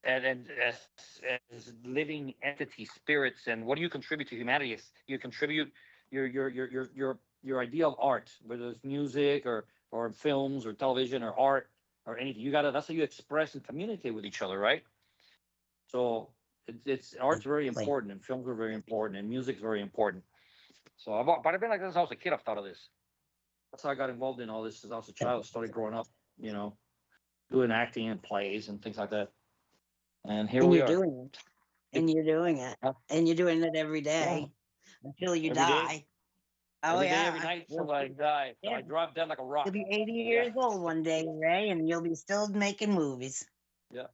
and as living entities, spirits, and what do you contribute to humanity? You contribute your idea of art, whether it's music or films or television or art or anything. That's how you express and communicate with each other, right? So it's art's very Like, important, and films are very important, and music's very important. So but I've been like this since I was a kid. I've thought of this. That's how I got involved in all this since I was a child. I started growing up, doing acting and plays and things like that. And here and we you're are. doing it, and you're doing it, Yeah. and you're doing it every Yeah. day until you Every day. die. Oh Every day, yeah. every night, till I die. So Yeah. I drop dead like a rock. You'll be 80 Yeah. years old one day, Ray, and you'll be still making movies. Yeah.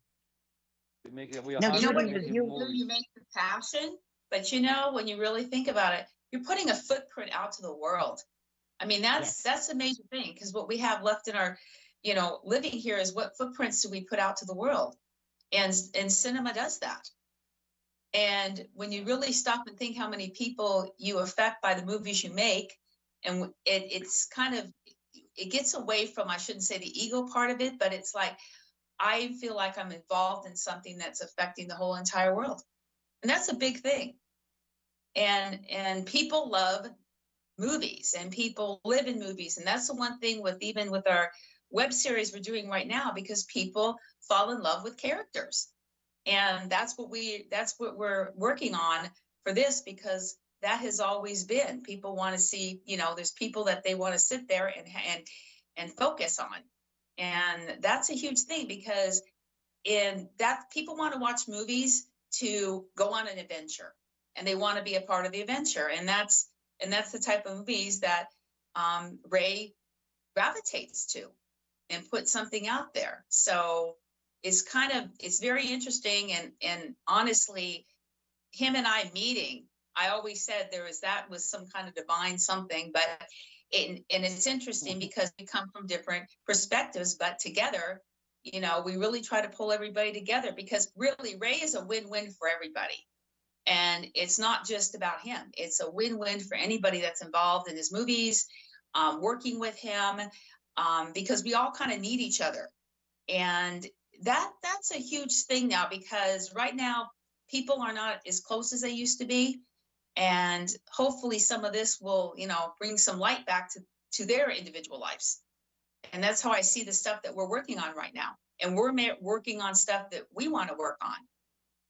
We No, You know what Judy, you with do? you, You make the passion, but when you really think about it, you're putting a footprint out to the world. I mean, yes, that's a major thing, because what we have left in our, living here is what footprints do we put out to the world, and cinema does that. And when you really stop and think how many people you affect by the movies you make, and it's kind of, it gets away from, I shouldn't say the ego part of it, but it's like, I feel like I'm involved in something that's affecting the whole entire world. And that's a big thing. And people love movies, and people live in movies. And that's the one thing even with our web series we're doing right now, because people fall in love with characters. And that's what we're working on for this, because that has always been, people want to see, there's people that they want to sit there and focus on. And that's a huge thing, because in that, people want to watch movies to go on an adventure, and they want to be a part of the adventure. And that's the type of movies that Ray gravitates to, and put something out there. So it's very interesting. And honestly, him and I meeting, I always said that was some kind of divine something, but it's interesting because we come from different perspectives, but together, we really try to pull everybody together, because really Ray is a win-win for everybody. And it's not just about him. It's a win-win for anybody that's involved in his movies, working with him, because we all kind of need each other. And that's a huge thing now, because right now people are not as close as they used to be. And hopefully some of this will, bring some light back to their individual lives. And that's how I see the stuff that we're working on right now. And we're working on stuff that we want to work on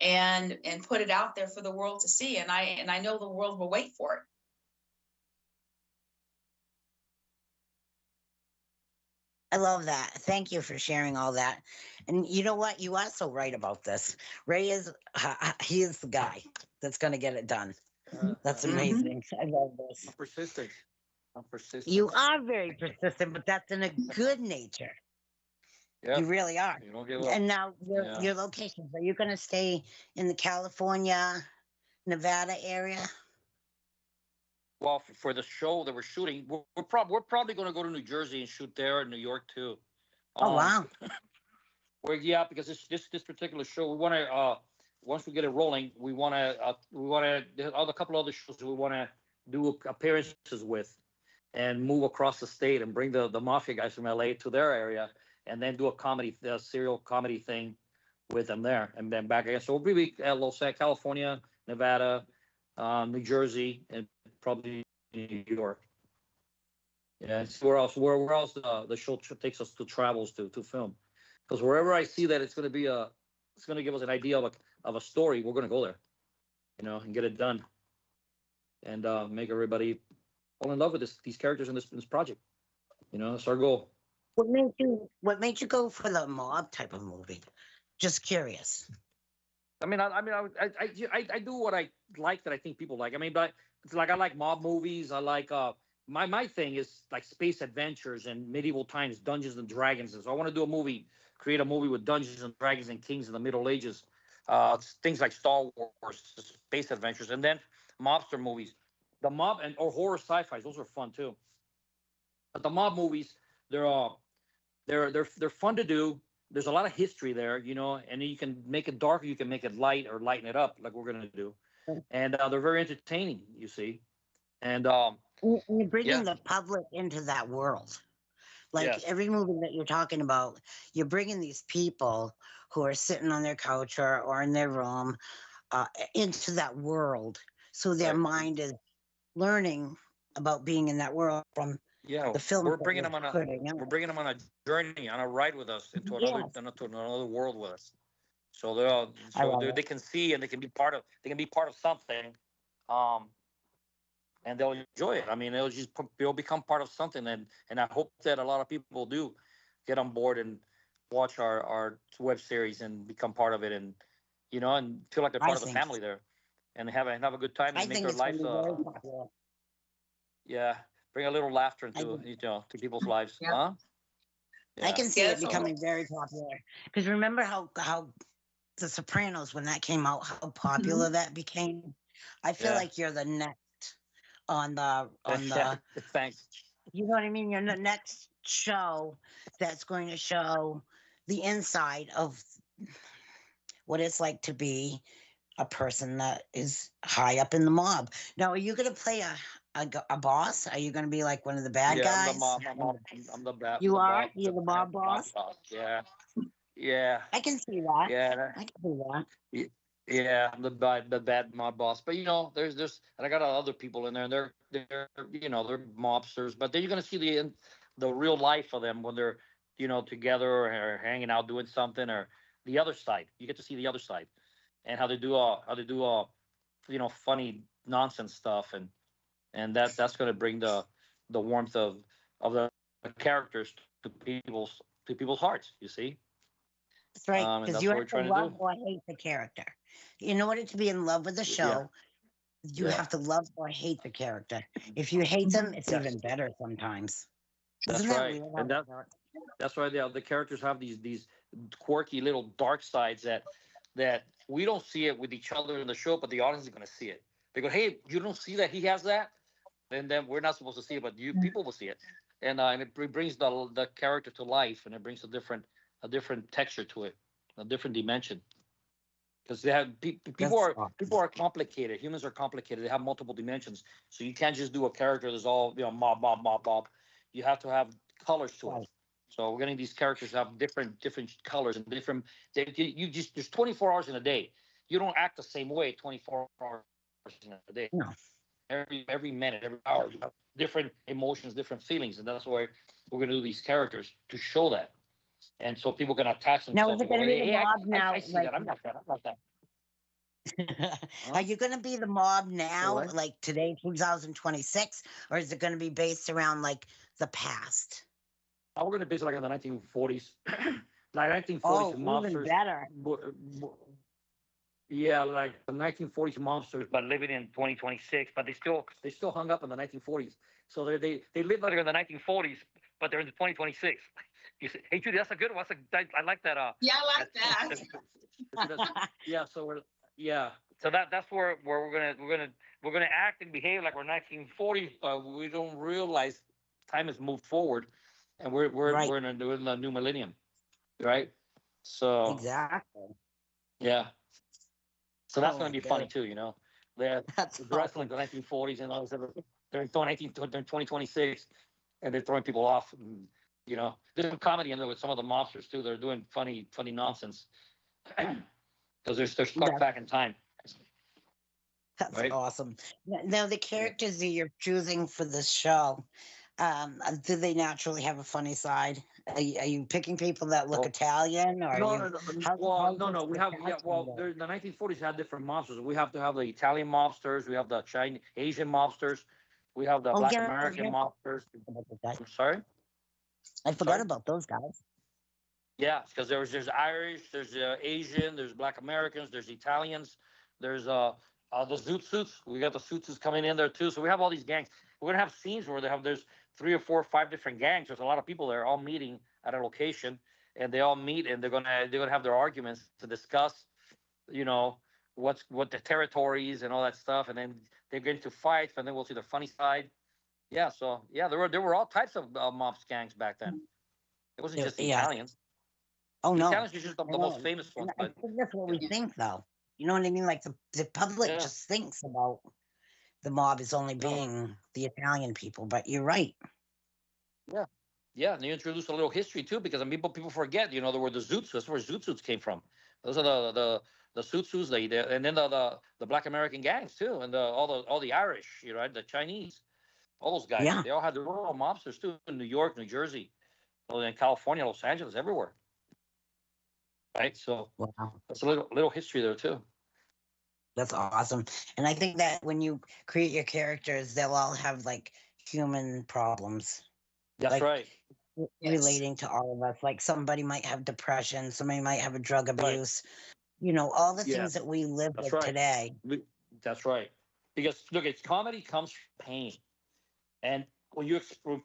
and put it out there for the world to see. And I know the world will wait for it. I love that. Thank you for sharing all that. And you know what? You are so right about this. Ray he is the guy that's going to get it done. That's amazing. I love this. I'm persistent. You are very persistent, but that's in a good nature. Yep. You really are. You don't give up. And now your locations, are you going to stay in the California, Nevada area? Well, for the show that we're shooting, we're probably going to go to New Jersey and shoot there, and New York too. Oh wow! Because this particular show, we want to once we get it rolling, we want to there's a couple other shows we want to do appearances with, and move across the state and bring the mafia guys from LA to their area, and then do a serial comedy thing with them there, and then back again. So we'll be at Los Angeles, California, Nevada, New Jersey, and probably New York. Yeah, it's where else the show takes us to travels to film, because wherever I see that it's going to give us an idea of a story, we're going to go there, and get it done, and make everybody fall in love with these characters in this project. That's our goal. What made you go for the mob type of movie? Just curious. I do what I like, that I think people like. But it's like I like mob movies. I like my thing is like space adventures and medieval times, Dungeons and Dragons. And so I want to do create a movie with Dungeons and Dragons and kings in the Middle Ages. Things like Star Wars, space adventures, and then mobster movies. The mob or horror sci-fis, those are fun too. But the mob movies, they're fun to do. There's a lot of history there, and you can make it dark, or you can make it light, or lighten it up like we're going to do. And they're very entertaining, you see. And you're bringing the public into that world. Like every movie that you're talking about, you're bringing these people who are sitting on their couch or in their room into that world. So their mind is learning about being in that world from the film. We're bringing them on a journey, on a ride with us into another world with us. So they can see, and they can be part of something, and they'll enjoy it. They'll become part of something, and I hope that a lot of people do get on board and watch our web series and become part of it, and and feel like they're part of the family there, and have a good time and make their life. Bring a little laughter into to people's lives. Yeah. Huh? Yeah. I can see it becoming very popular, because remember how The Sopranos, when that came out, how popular that became. I feel like you're the next on the thanks. You know what I mean? You're the next show that's going to show the inside of what it's like to be a person that is high up in the mob. Now, are you going to play a boss? Are you going to be like one of the bad guys? I'm the bad. You are? You're the mob boss? Yeah. I can see that. Yeah. I can see that. Yeah, I'm the bad mob boss. But there's and I got other people in there, and they're they're mobsters. But then you're gonna see the real life of them when they're together or hanging out doing something, or the other side. You get to see the other side, and how they do funny nonsense stuff, and that's going to bring the warmth of the characters to people's hearts. You see, That's right, and because that's you what have we're to trying to love do. or hate the character. In order to be in love with the Yeah, show, you yeah, have to love or hate the character. If you hate them, it's yes, even better sometimes. that's Isn't that right, weird how and that works? that's why the characters have these quirky little dark sides that we don't see it with each other in the show, but the audience is going to see it. They go, "Hey, you don't see that he has that?" Then we're not supposed to see it, but you people will see it, and it brings the character to life, and it brings a different texture to it, a different dimension. Because they have That's people awesome. are complicated. Humans are complicated. They have multiple dimensions, so you can't just do a character that's all mob. You have to have colors to it. Right. So we're getting these characters to have different colors and different. You just there's 24 hours in a day. You don't act the same way 24 hours in a day. No. Every minute, every hour, you have different emotions, different feelings, and that's why we're going to do these characters to show that, and so people can attach Now, is themselves it and go, going to be the hey, mob I now? see Like, that. I'm not that. I'm not that. are Huh? you going to be the mob Say now, what? like today, 2026, or is it going to be based around like the past? We're going to base it like in the 1940s, like 1940s Oh, even mobsters. better. Yeah, like the 1940s monsters, but living in 2026. But they still hung up in the 1940s. So they live like in the 1940s, but they're in the 2026. You say, hey Judy, that's a good one. I like that. Yeah, I like that. Yeah. So yeah. So that's where we're gonna act and behave like we're 1940s, but we don't realize time has moved forward, and Right. we're in a new millennium, right? So Exactly. yeah. So that's Oh going my to be funny goodness. too, you know. They're That's dressed like awesome. the 1940s and all this other. They're in 2026, and they're throwing people off. And, you know, there's some comedy in there with some of the monsters too. They're doing funny nonsense because they're stuck That's, back in time, that's right? awesome. Now, the Yeah. characters that you're choosing for this show, do they naturally have a funny side? Are you picking people that look Well, Italian, or are no, you, no, no. Well, how's no, this no. We the have casting work? the 1940s had different monsters. We have to have the Italian mobsters. We have the Chinese, Asian mobsters. We have the Oh Black yeah, American yeah. mobsters. About those guys. I'm sorry. I I'm forgot sorry. about those guys. Yeah, because there's Irish, there's Asian, there's Black Americans, there's Italians, there's the Zoot Suits. We got the Zoot Suits coming in there too. So we have all these gangs. We're gonna have scenes where there's 3 or 4 or 5 different gangs. There's a lot of people there all meeting at a location, and they all meet and they're gonna have their arguments to discuss, you know, what the territories and all that stuff, and then they get into fights, and then we'll see the funny side. Yeah, so yeah, there were all types of mobs gangs back then. It wasn't just the Yeah. Italians. Oh The no. Italians are just I the most know. famous And ones, I but think that's what yeah, we think, though. You know what I mean? Like the public yeah, just thinks about the mob as only no, being the Italian people, but you're right. yeah, yeah. And you introduce a little history too, because people forget, you know, where the Zoot Suits. That's where Zoot Suits came from. Those are the Zoot Suits, and then the Black American gangs too, and all the Irish, you know, right? The Chinese, all those guys. Yeah. They all had their own mobsters too in New York, New Jersey, in California, Los Angeles, everywhere, right? So Wow. that's a little history there too. That's awesome. And I think that when you create your characters, they'll all have like human problems, That's like right. Yes. relating to all of us. Like somebody might have depression, somebody might have a drug Right. abuse, all the Yeah. things that we live That's with right. today. That's right. Because look, it's comedy comes from pain, and when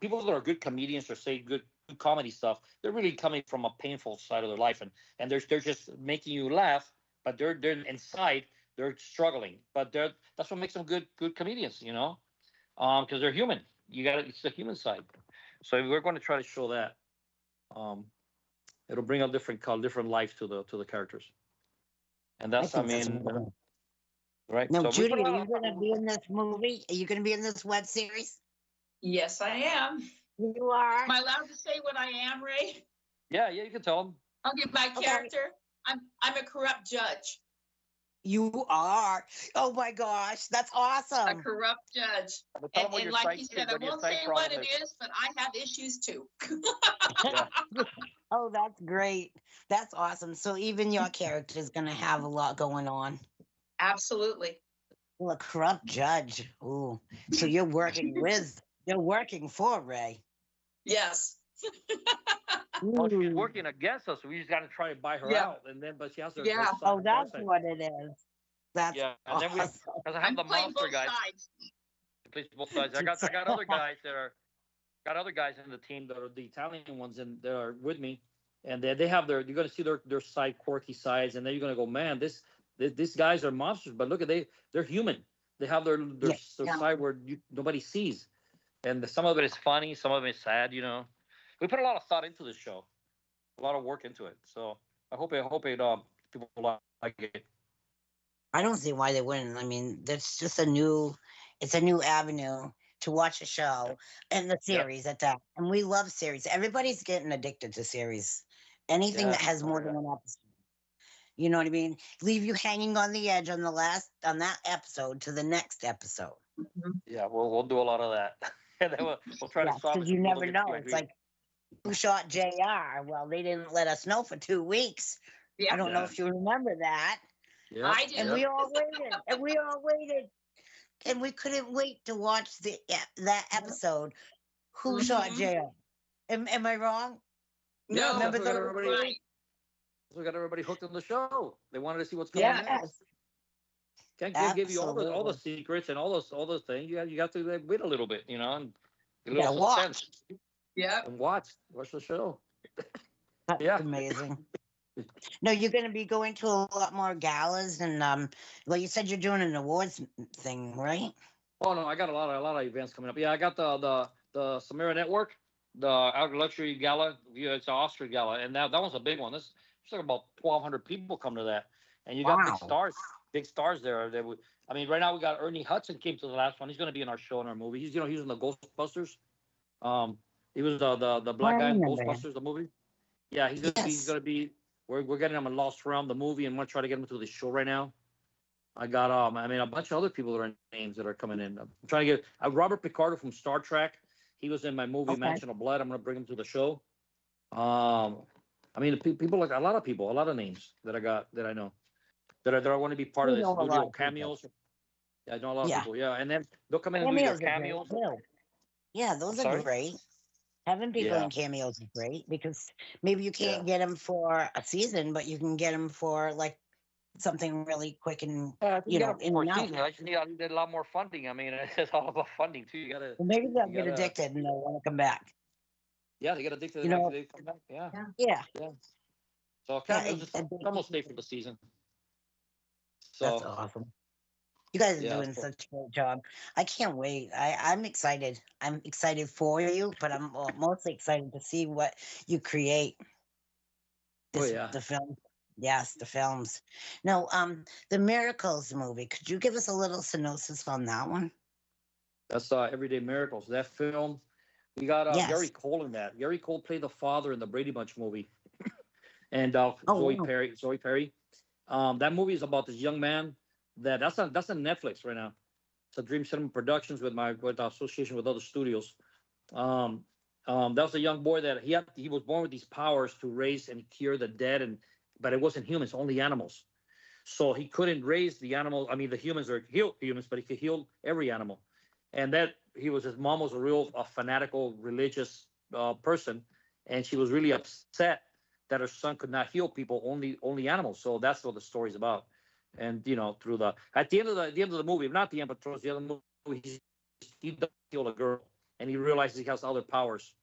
people that are good comedians or say good comedy stuff, they're really coming from a painful side of their life, and they're just making you laugh, but they're inside they're struggling. But that's what makes them good comedians, you know, because they're human. It's the human side. So we're going to try to show that. Um, it'll bring a different life to the characters, and I that's I think that's mean, wonderful. right. Now, So we put Judy, a are lot you going to be in this movie? Are you going to be in this web series? Yes, I am. You are. Am I allowed to say what I am, Ray? Yeah, you can tell them. I'll give my Okay. character. I'm a corrupt judge. You are. Oh my gosh, that's A awesome. corrupt judge. But tell them what And your like side he chick, said, I what your won't side say problem what it is. is, but I have issues too. Yeah. Oh, that's great. That's awesome. So even your character is going to have a lot going on. Absolutely. Well, a corrupt judge. Ooh. So you're working for Ray. Yes. Well, she's Ooh. working against us. We just got to try to buy her Yeah. out, and then but she has her, Yeah. Oh, dark that's side. what it is. That's Yeah, and then we awesome. because I have I'm the playing monster both guys. sides. Plays both sides. I got other guys that are got other guys in the team that are the Italian ones and that are with me, and they have their you're gonna see their side quirky sides, and then you're gonna go, man, these guys are monsters, but look at they're human. They have their Yeah. side where nobody sees, and some of it is funny, some of it is sad. We put a lot of thought into this show, a lot of work into it. So I hope it people like it. I don't see why they wouldn't. I mean, that's just it's a new avenue to watch a show and the Yeah, series at that. And we love series. Everybody's getting addicted to series. Anything that yeah, has more than one episode. You know what I mean? Leave you hanging on the edge on on that episode to the next episode. Mhm. yeah. We'll do a lot of that, and then we'll try to Yeah, solve because it. So you people never don't get too know. It's angry. like who shot JR? Well, they didn't let us know for 2 weeks. Yeah. I don't know Yeah, if you remember that. yeah, I do. And yeah. we all waited. And we all waited. And we couldn't wait to watch that episode. Who shot Mhm. JR? Am I wrong? Yeah, No, that's Remember what got those you're everybody. days? right. That's what got everybody hooked on the show. They wanted to see what's coming Yes, next. Can't give you all the absolutely. secrets and all those things. You got to wait a little bit, and a You little gotta watch. suspense Yep. and watch the show. That's Yeah. amazing. No, you're going to be going to a lot more galas and well, you said you're doing an awards thing, right? Oh no, I got a lot of events coming up. Yeah, I got the Samira Network, the Outer Luxury Gala. Yeah, it's an Oscar gala, and that one's a big one. There's like about 1,200 people come to that, and you got Wow. big stars there. I mean, right now we got Ernie Hudson came to the last one. He's going to be in our show in our movie. He's in the Ghostbusters. He was the I black guy in remember him. Ghostbusters, the movie. Yeah, he's Yes. gonna be. We're getting him in Lost Realm, the movie, and we're trying to get him to the show right now. I got a bunch of other people that are names that are coming in. I'm trying to get Robert Picardo from Star Trek. He was in my movie Okay. Mansion of Blood. I'm gonna bring him to the show. People like a lot of people, a lot of names that I got that I know that I want to be part We of this know a lot studio of people. cameos. Yeah, I know a lot of Yeah. people. Yeah, and then they'll come in and do your Cameos are great cameos. too. Yeah, I'm those are sorry. great. Having people Yeah, in cameos is great because maybe you yeah. can't get them for a season, but you can get them for like something really quick and Yeah, I think you got in for and a out. season. I just need a lot more funding. I mean, it's all about funding too. Well, maybe they'll You get gotta, addicted and they'll want to come back. yeah, they get addicted. You know, They come back. Yeah, Yeah. yeah, yeah. So yeah. cameos just almost stay for the season. That's So awesome. You guys are yeah, doing such a great job. I can't wait. I'm excited. I'm excited for you, but I'm mostly excited to see what you create. oh yeah, The film. Yes, the films. No, the Miracles movie. Could you give us a little synopsis on that one? that's Everyday Miracles. That film. We got Gary Yes. Cole in that. Gary Cole played the father in the Brady Bunch movie, and Oh, wow. Zoe Perry. That movie is about this young man that's on Netflix right now. It's a Dream Cinema Productions with association with other studios. Um, that was a young boy that he was born with these powers to raise and cure the dead, but it wasn't humans, only animals. So he couldn't raise the animal. I mean, the humans are heal humans, but he could heal every animal. And that his mom was a fanatical religious person, and she was really upset that her son could not heal people, only animals. So that's what the story's about. And through at the end of the movie, not the end, but towards the end of the movie, he does heal a girl, and he realizes he has other powers.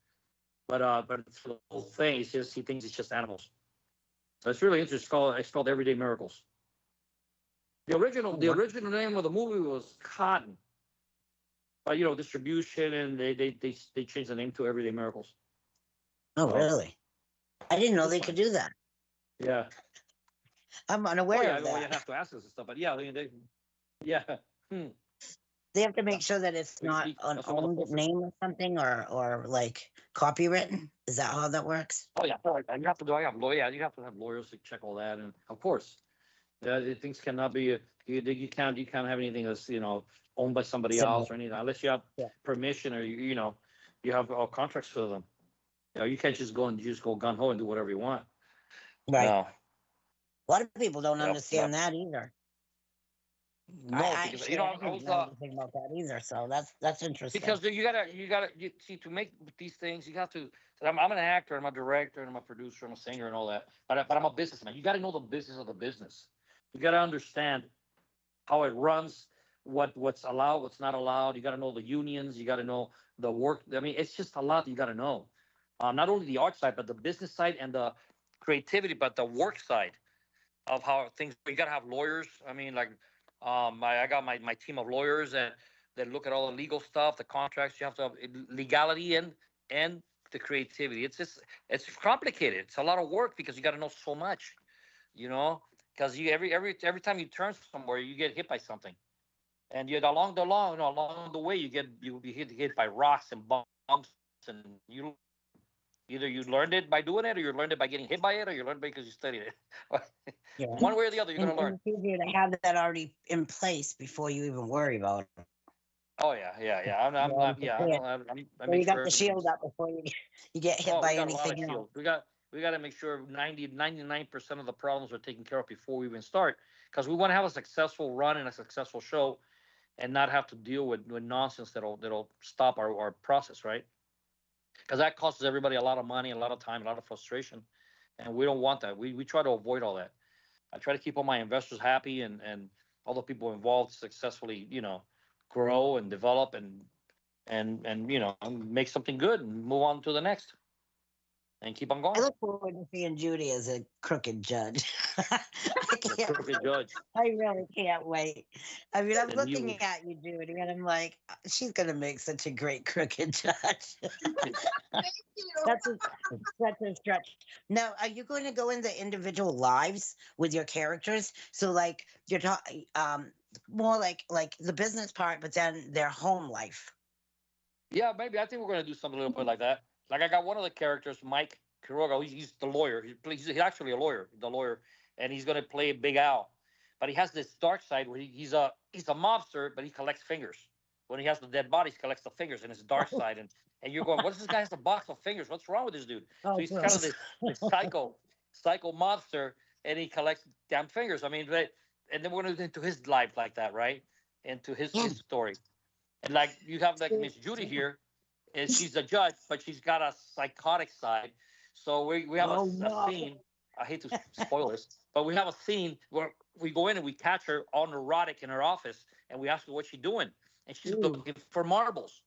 But it's the whole thing. He thinks it's just animals. So it's really interesting. It's called Everyday Miracles. The Oh, the wow. original name of the movie was Cotton. But distribution, and they changed the name to Everyday Miracles. Oh, So really? I didn't know it's they could fun. do that. Yeah. I'm Oh unaware yeah. of Well, you that. have to ask us and stuff, but yeah, yeah. Hmm. They have to make sure that it's not an That's one of the owned posters. name or something, or like copywritten. Is that how that works? Oh yeah. You have to do. You have to have lawyers to check all that, and of course, things cannot be. You can't have anything that's owned by somebody else Similar. or anything unless you have Yeah. permission or you have contracts for them. You know, you can't just go and you just go gun ho and do whatever you want. Right. No. A lot of people don't Yep. understand that either. No, I because actually, I I didn't was know anything about that either. So that's interesting. because you see, to make these things, you have to. I'm an actor, I'm a director, and I'm a producer, I'm a singer, and all that. But I'm a businessman. You got to know the business of the business. You got to understand how it runs, what's allowed, what's not allowed. You got to know the unions. You got to know the work. I mean, it's just a lot you got to know. Not only the art side, but the business side and the creativity, but the work side of how things. You got to have lawyers. I mean, like, I got my team of lawyers and that look at all the legal stuff, the contracts. You have to have legality and the creativity. It's complicated. It's a lot of work because you got to know so much. You know, because you every time you turn somewhere, you get hit by something, and you along the way, you be hit by rocks and bumps, and you either you learned it by doing it, or you learned it by getting hit by it, or you learned it because you studied it. Yeah. One way or the other, you're And, gonna learn. and it's easier to have that already in place before you even worry about it. Oh yeah. I So make you got sure the shield everything's. up before you get hit Oh, by we got a lot of anything else. shields. We got to make sure 99% of the problems are taken care of before we even start, because we want to have a successful run and a successful show, and not have to deal with nonsense that'll stop our process, right? Because that costs everybody a lot of money, a lot of time, a lot of frustration, and we don't want that. We try to avoid all that. I try to keep all my investors happy and all the people involved successfully, grow and develop and make something good and move on to the next and keep on I going. look forward to seeing Judy as a crooked judge. I The can't crooked wait. judge. I really can't wait. I mean, I'm And looking at you, Judy, and I'm like, she's gonna make such a great crooked judge. Thank you. That's such a stretch. Now, are you going to go into individual lives with your characters? So, like, you're talking, more like the business part, but then their home life. Yeah, maybe I think we're gonna do something a little bit like that. Like I got one of the characters, Mike Quiroga. He's the lawyer. He's actually a lawyer, the lawyer, and he's gonna play Big Al. But he has this dark side where he's a mobster, but he collects fingers. When he has the dead bodies, he collects the fingers in his dark side, and you're going, what's this guy has a box of fingers? What's wrong with this dude? So Oh, he's good. kind of this psycho mobster, and he collects damn fingers. I mean, and then we're gonna get into his life like that, right? Into his story. And like you have like Miss Judy here, and she's a judge, but she's got a psychotic side. So we have Oh, a no. scene. I hate to spoil this, but we have a scene where we go in and we catch her all neurotic in her office, and we ask her what she's doing, and she's Ooh. looking for marbles.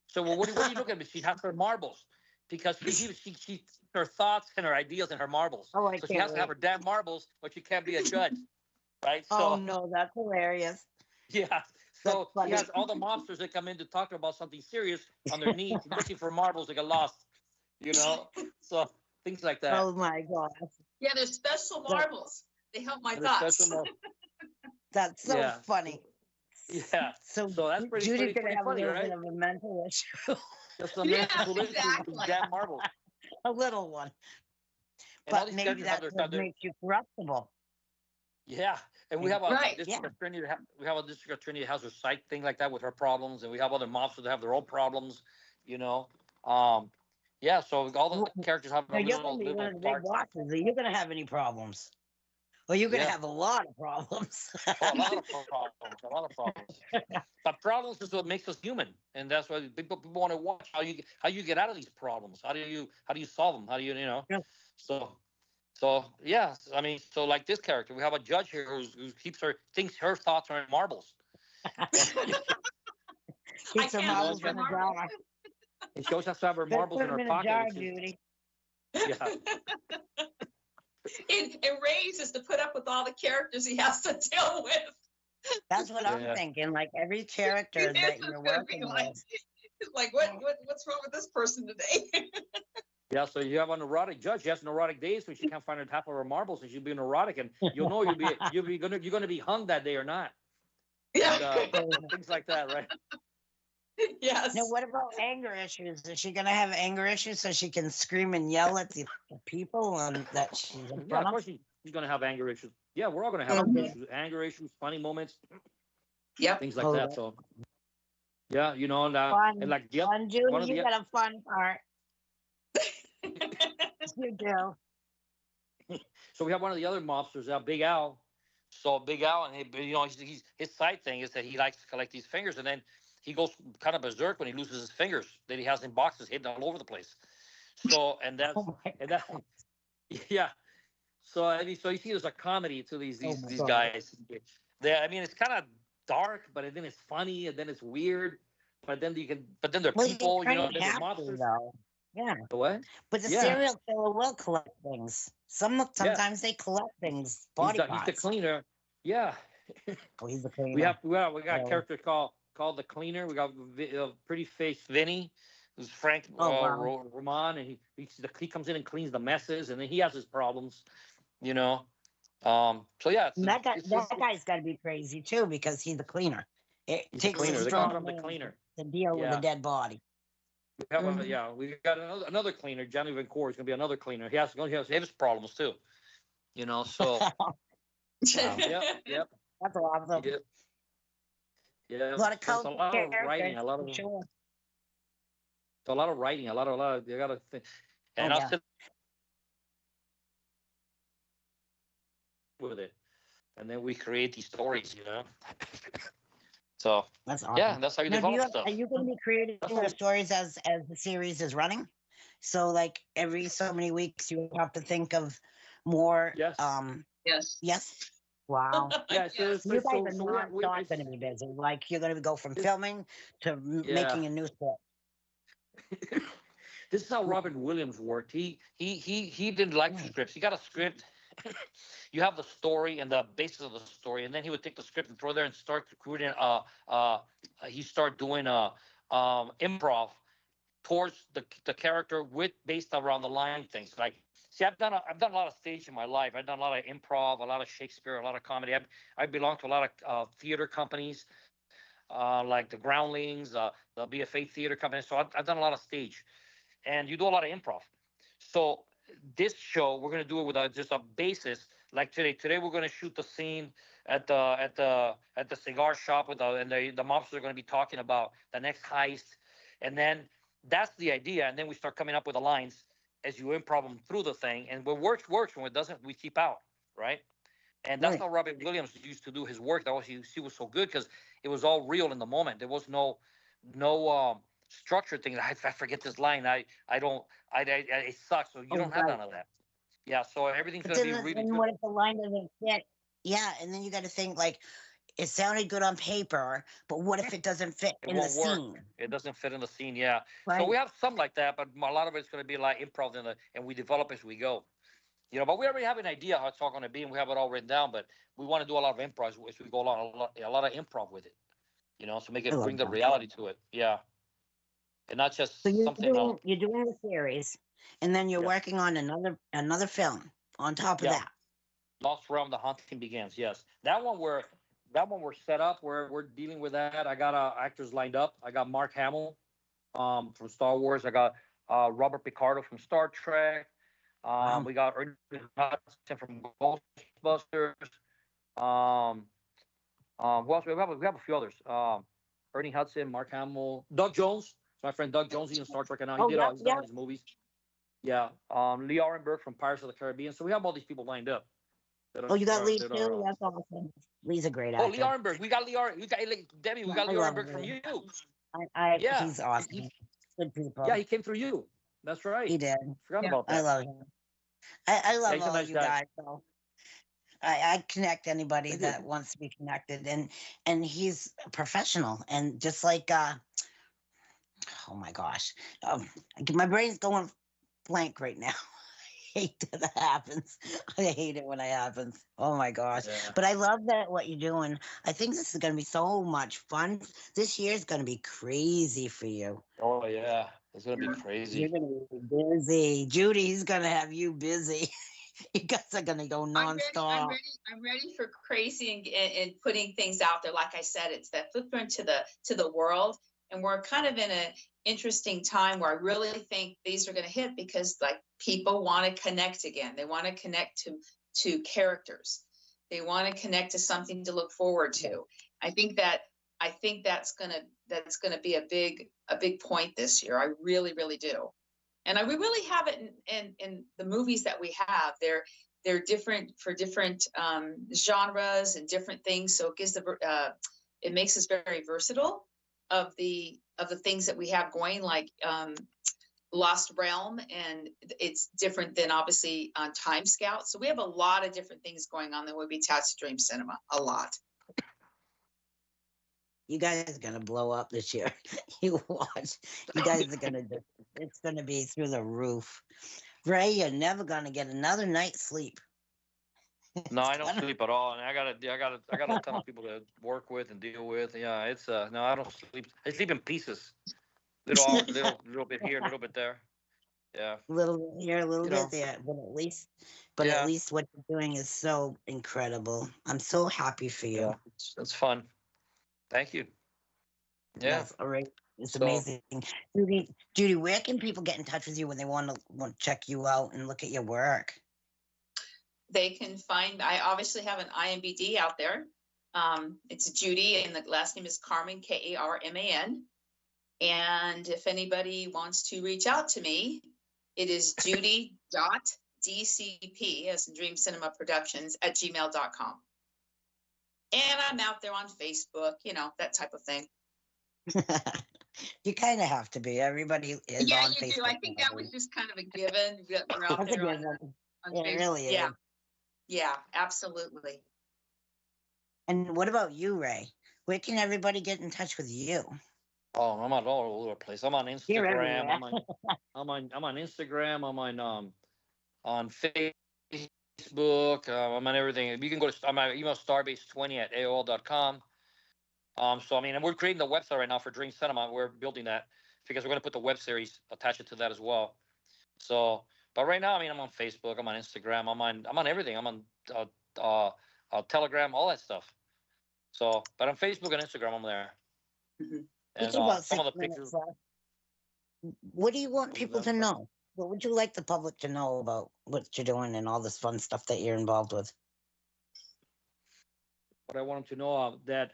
So well, what are you looking at? She has her marbles because she her thoughts and her ideas and her marbles. Oh, I So she can't has to have wait. her damn marbles, but she can't be a judge, right? Oh, So no, that's hilarious. yeah. That's So funny. she has all the mobsters that come in to talk to her about something serious on their knees, looking for marbles. They get lost, So things like that. Oh, my gosh. Yeah, they're special marbles. They help my And the thoughts. special mar- That's so Yeah. funny. Yeah. So, So that's pretty Judy's going to pretty have a funny, little right? bit of a mental issue, Just a Yeah, mental issue with exactly. these damn marbles. a little one. And all But these maybe characters have that's their what makes you corruptible. yeah. And we have a Right. district attorney. We have a district attorney that has her psych thing like that with her problems, and we have other mobsters that have their own problems. You know. Yeah. So all the characters have No, a you're going little to be one little of the big dark side. bosses. Are you going to have any problems? Or you're going to Yeah. have a lot of problems. Oh, a lot of problems. A lot of problems. But problems is what makes us human, and that's why people want to watch how you get out of these problems. How do you solve them? How do Yeah. So yeah. I mean, so like this character, we have a judge here who thinks her thoughts are in marbles, Keep some can't marbles hold in a my jar. and she always has to have her Better marbles put in them her in a pocket. jar, And she's, Judy. yeah. It raises to put up with all the characters he has to deal with. That's what I'm Yeah. thinking. Like every character It's that gonna you're be working like, with. it's like what's wrong with this person today? Yeah, so you have a neurotic judge. She has neurotic days when she can't find her half of her marbles, and she'll be neurotic, and you'll know you're gonna be hung that day or not. Yeah. And, things like that, right? Yes. Now, what about anger issues? Is she going to have anger issues so she can scream and yell at the people and that she's in Yeah, front of of? course she's gonna have anger issues. Yeah, we're all gonna have Okay. anger issues, funny moments, Yep. things like Oh, that. So yeah, and Fun, like fun, Judy. one of You the got a fun part. You do. So we have one of the other mobsters out, Big Al. So Big Al, and his side thing is that he likes to collect these fingers, and then he goes kind of berserk when he loses his fingers that he has in boxes hidden all over the place. So Oh my and that yeah. So I mean, so you see, there's a comedy to these Oh these my these God. guys. I mean, it's kind of dark, but then it's funny, and then it's weird. But then they're Well, you people, kind of then they're have to, mobsters. though. Yeah. The what? But the Yeah, serial killer will collect things. yeah. Sometimes they collect things, He's body he's the parts. cleaner. Yeah. Oh, he's a We cleaner. have we got a Really? character called the cleaner. We got pretty face Vinny, who's Frank Oh, wow. Roman, and he comes in and cleans the messes, and then he has his problems, you know. So yeah, And that it's just guy's got to be crazy too because he's the cleaner. It he's the takes a cleaner. They call strong him the man cleaner. to deal with a Yeah. dead body. Mhm. We got another cleaner. Johnny Van Core is gonna be another cleaner. He has his problems too, you know. So yep. That's awesome. Yep. Yeah, A lot of so it's a colorful lot of writing, characters, for sure. a lot of writing, a lot of you gotta think, and Oh, I'll yeah. sit with it, and then we create these stories, So That's yeah, awesome. that's how you Now, develop stuff. are you going to be creating That's how the stories as the series is running? So, like every so many weeks, you have to think of more. Yes. Yes. Yes. Wow. Yeah, so, You guys are so we not going to be busy. Like you're going to go from This- filming to yeah. making a new script. This is how Robin Williams worked. He didn't like Right. scripts. He got a script. You have the story and the basis of the story, and then he would take the script and throw there and start creating. He started doing improv towards the character based around the line things. Like, see, I've done a lot of stage in my life. I've done a lot of improv, a lot of Shakespeare, a lot of comedy. I belong to a lot of theater companies, like the Groundlings, the BFA theater company. So I've done a lot of stage, and you do a lot of improv. So this show, we're gonna do it with just a basis. Like today. Today we're gonna shoot the scene at the cigar shop and the mobsters are gonna be talking about the next heist, and then that's the idea. And then we start coming up with the lines as you improv them through the thing. And what works. When it doesn't, we keep out, right? And that's Right. how Robin Williams used to do his work. That was he was so good because it was all real in the moment. There was no structured thing. I forget this line. I don't. It sucks. So you Oh, don't have right. none of that. Yeah. So everything's But gonna then, be really and good. what if the line doesn't fit? Yeah, and then you got to think like it sounded good on paper, but what if it doesn't fit It in the won't work. scene? It doesn't fit in the scene. Yeah. Right. So we have some like that, but a lot of it's gonna be like improv and we develop as we go. But we already have an idea how it's all going to be, and we have it all written down. But we want to do a lot of improv as we go along, a lot of improv with it. So make I it love bring the that. reality to it. Yeah, and not just So something else. you're doing the series, and then you're Yeah. working on another film on top of Yeah. that. Lost Realm, The Haunting Begins. Yes, that one we're set up. We're dealing with that. I got actors lined up. I got Mark Hamill, from Star Wars. I got Robert Picardo from Star Trek. Wow. We got Ernie Hudson from Ghostbusters. Who else? We have a few others. Ernie Hudson, Mark Hamill, Doug Jones. My friend Doug Jones. He's in Star Trek now. Oh, He's done yeah. all these movies. Yeah. Lee Arenberg from Pirates of the Caribbean. So we have all these people lined up. Oh, you got Lee too. That's awesome. Lee's a great actor. Oh, Lee Arenberg. We got Debbie. We got I Lee love Arenberg from Lee. you. Yeah. He's awesome. Good people. Yeah, he came through you. That's right. He did. Forgot Yeah. about that. I love him. I love he's a all nice you guy. guys. So I connect anybody Thank you. that wants to be connected, and he's a professional, and just like oh my gosh, my brain's going blank right now. I hate that it happens. I hate it when it happens. Oh my gosh. Yeah. But I love that what you're doing. I think this is going to be so much fun. This year is going to be crazy for you. Oh yeah, it's gonna be crazy. You're going to be busy. Judy's going to have you busy. You guys are going to go nonstop. I'm ready for crazy and putting things out there. Like I said, it's that footprint to the world, and we're kind of in an interesting time where I really think these are going to hit because like people want to connect again. They want to connect to characters. They want to connect to something to look forward to. I think that's gonna be a big point this year. I really, really do. And we really have it in the movies that we have. They're different for different genres and different things. So it gives it makes us very versatile of the things that we have going, like Lost Realm, and it's different than obviously on Time Scout. So we have a lot of different things going on that would be attached to Dream Cinema. A lot. You guys are gonna blow up this year. You watch. You guys are gonna do. It's gonna be through the roof. Ray, you're never gonna get another night's sleep. No, I don't sleep at all, and I got a ton of people to work with and deal with. Yeah, it's no, I don't sleep. I sleep in pieces, little bit here, a little bit there. Yeah, A little bit here, a little You bit know. there, Yeah. at least what you're doing is so incredible. I'm so happy for you. yeah, it's fun. Thank you. Yeah. That's all right. It's So- amazing. Judy, where can people get in touch with you when they want to check you out and look at your work? They can find, I obviously have an IMBD out there. It's Judy, and the last name is Carman, Karman. And if anybody wants to reach out to me, it is judy.dcp, as in Dream Cinema Productions, @gmail.com. And I'm out there on Facebook, that type of thing. You kind of have to be. Everybody is Yeah, on you Facebook. do. I think that was just kind of a given. We're out That's a there good one. on It Facebook. really is. Yeah. Yeah, absolutely. And what about you, Ray? Where can everybody get in touch with you? Oh, I'm all over the place. I'm on You're Instagram. everywhere. I'm on Instagram. I'm on Facebook. I'm on everything. You can go to my email starbase20@aol.com. So I mean, and we're creating the website right now for Dream Cinema. We're building that because we're going to put the web series attached to that as well. So, but right now, I mean, I'm on Facebook. I'm on Instagram. I'm on everything. I'm on Telegram, all that stuff. So, but on Facebook and Instagram, I'm there. Mhm. And It's about some of the 6 minutes pictures. left. What do you want What was people that? to know? What would you like the public to know about what you're doing and all this fun stuff that you're involved with? But I want them to know that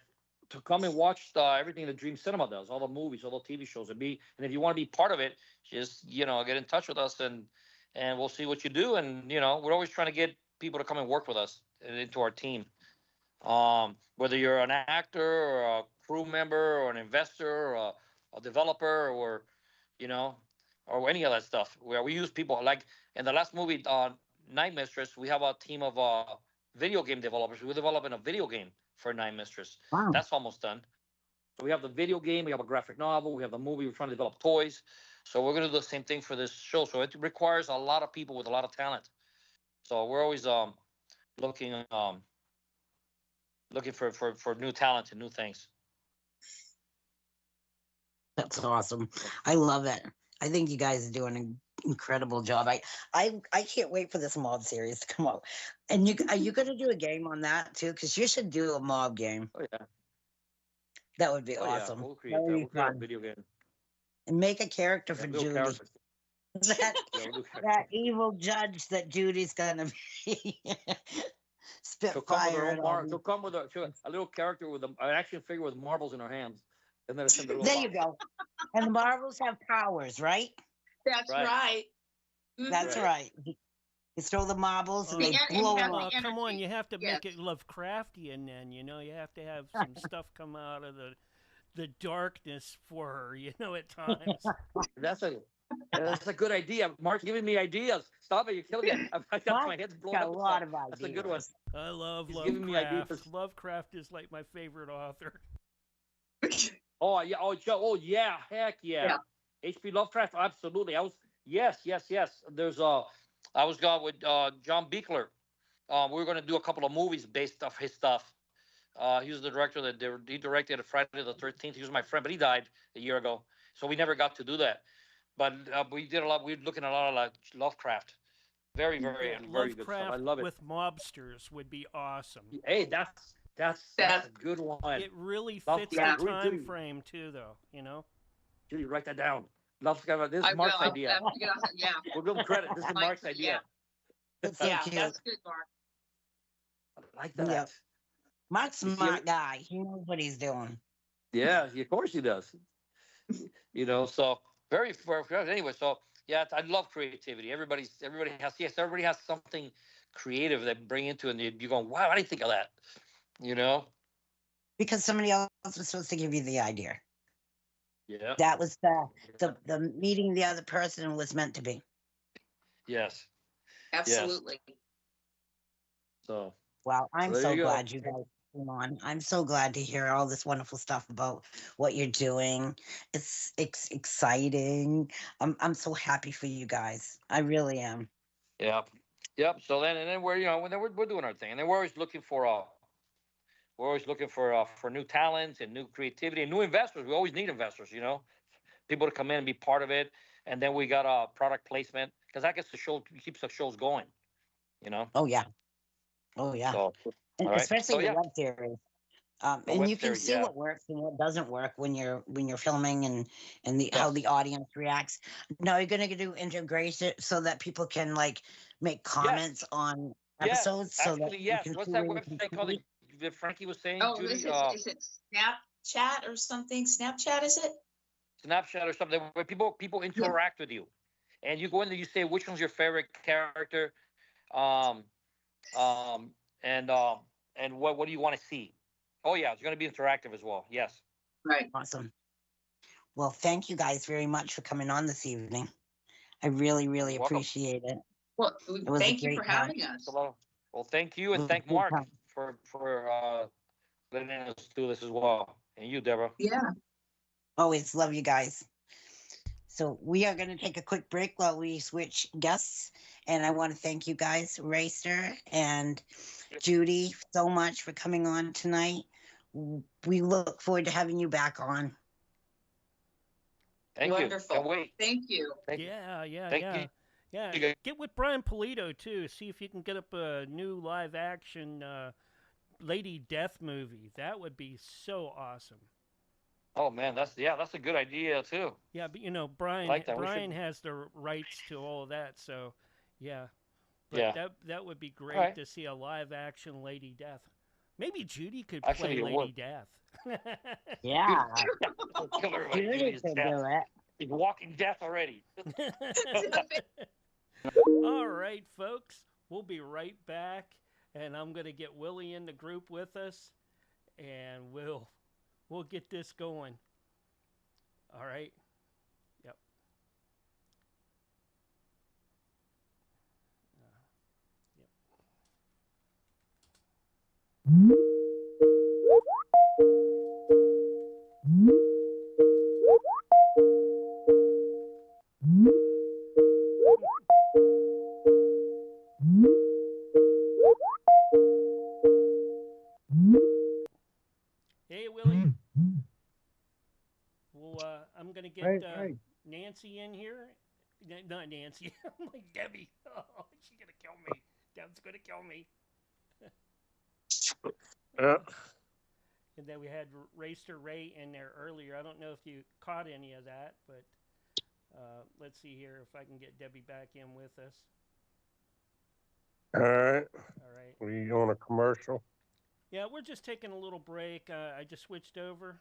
to come and watch everything that Dream Cinema does, all the movies, all the TV shows, and if you want to be part of it, just get in touch with us and we'll see what you do. And we're always trying to get people to come and work with us and into our team. Whether you're an actor or a crew member or an investor or a developer or or any of that stuff, where we use people like in the last movie, Night Mistress, we have a team of video game developers. We're developing a video game for Night Mistress. Wow. That's almost done. So we have the video game, we have a graphic novel, we have the movie. We're trying to develop toys. So we're going to do the same thing for this show. So it requires a lot of people with a lot of talent. So we're always looking for new talent and new things. That's awesome. I love it. I think you guys are doing an incredible job. I can't wait for this mob series to come out. And are you going to do a game on that too? Because you should do a mob game. Oh yeah. That would be Oh awesome. yeah. We'll create That would that. be We'll create a fun. video game. And make a character Yeah, for little Judy. characters. That, Yeah, we'll do characters. that evil judge that Judy's gonna be. Spit She'll come with her fire own and all mar. these- She'll come with a little character with an action figure with marbles in her hands, and then it's in the little There you box. go. And the marbles have powers, right? That's Right. right. Mhm. That's Right. right. You throw the marbles and Oh, they and blow have up. the Come on, energy. you have to Yes. make it Lovecraftian then, you have to have some stuff come out of the darkness for her, at times. That's a good idea. Mark's giving me ideas. Stop it! You're killing it. My head's blowing Got up. a with lot stuff. of ideas. That's a good one. I love He's giving me Lovecraft. ideas. Lovecraft is like my favorite author. Oh yeah. Oh Joe. Oh yeah. Heck yeah. H.P. Lovecraft. Absolutely. Yes. There's I was going with John Beekler. We were going to do a couple of movies based off his stuff. He was the director he directed Friday the 13th. He was my friend, but he died a year ago, so we never got to do that. But we did a lot. We were looking at a lot of like Lovecraft. Very good stuff. I love it. With mobsters would be awesome. Hey, that's a good one. It really Love- fits yeah, the Judy. time frame too, though. Judy, write that down. Lovecraft. This I is Mark's will. idea. Yeah. We'll give him credit. This is Mark's idea. That's so Yeah, cute. that's good, Mark. I like that. Yep. Mark's a You see smart it? guy. He knows what he's doing. Yeah, of course he does. So anyway, so Yeah, I love creativity. Everybody has something creative they bring into it, and you're going, wow, I didn't think of that. You know? Because somebody else was supposed to give you the idea. Yeah. That was the meeting the other person was meant to be. Yes. Absolutely. So. Well, I'm There so you go. glad you guys came on. I'm so glad to hear all this wonderful stuff about what you're doing. It's exciting. I'm so happy for you guys. I really am. Yep. Yep. So then we're we're doing our thing, and then we're always looking for new talents and new creativity and new investors. We always need investors, people to come in and be part of it. And then we got a product placement because that keeps the shows going, Oh yeah. Oh yeah. So, And all right. especially So the yeah, web series. the And web you can series. see Yeah. what works and what doesn't work when you're filming and how Yes. the audience reacts. Now you're gonna do integration so that people can like make comments Yes. on Yes. episodes so that Actually, you yes. can What's see that where you can website called see. that Frankie was saying, Oh, Judy? is it Snapchat or something? Snapchat, is it? Snapchat or something where people Yeah. interact with you, and you go in there, you say which one's your favorite character, um, um, and what do you want to see? Oh yeah, it's going to be interactive as well. Yes. Right. Awesome. Well, thank you guys very much for coming on this evening. I really, really You're welcome. appreciate it. Well, It was a thank you for great time. having us. Well, thank you, It and was a thank good Mark time. for letting us do this as well, and you, Deborah. Yeah. Always love you guys. So we are going to take a quick break while we switch guests. And I want to thank you guys, Racer and Judy, so much for coming on tonight. We look forward to having you back on. Thank Wonderful. you. Can't wait. Thank you. Yeah. Thank you. Yeah, get with Brian Polito too. See if you can get up a new live action Lady Death movie. That would be so awesome. Oh man, that's a good idea too. Yeah, but Brian like that. Brian has the rights to all of that, so yeah. But Yeah. that would be great Right. to see a live action Lady Death. Maybe Judy could Actually, play it Lady would. Death. Yeah. Kill everybody. Judy Judy's could death. do it. He's walking death already. All right, folks. We'll be right back, and I'm gonna get Willie in the group with us, and we'll get this going. All right. Yep. Yep. Hey, Willie. Well, I'm gonna get Nancy in here. Not Nancy. I'm like Debbie. Oh, she's gonna kill me. Deb's gonna kill me. And then we had Racer Ray in there earlier. I don't know if you caught any of that, but let's see here if I can get Debbie back in with us. All right. All right. We on a commercial? Yeah, we're just taking a little break. I just switched over.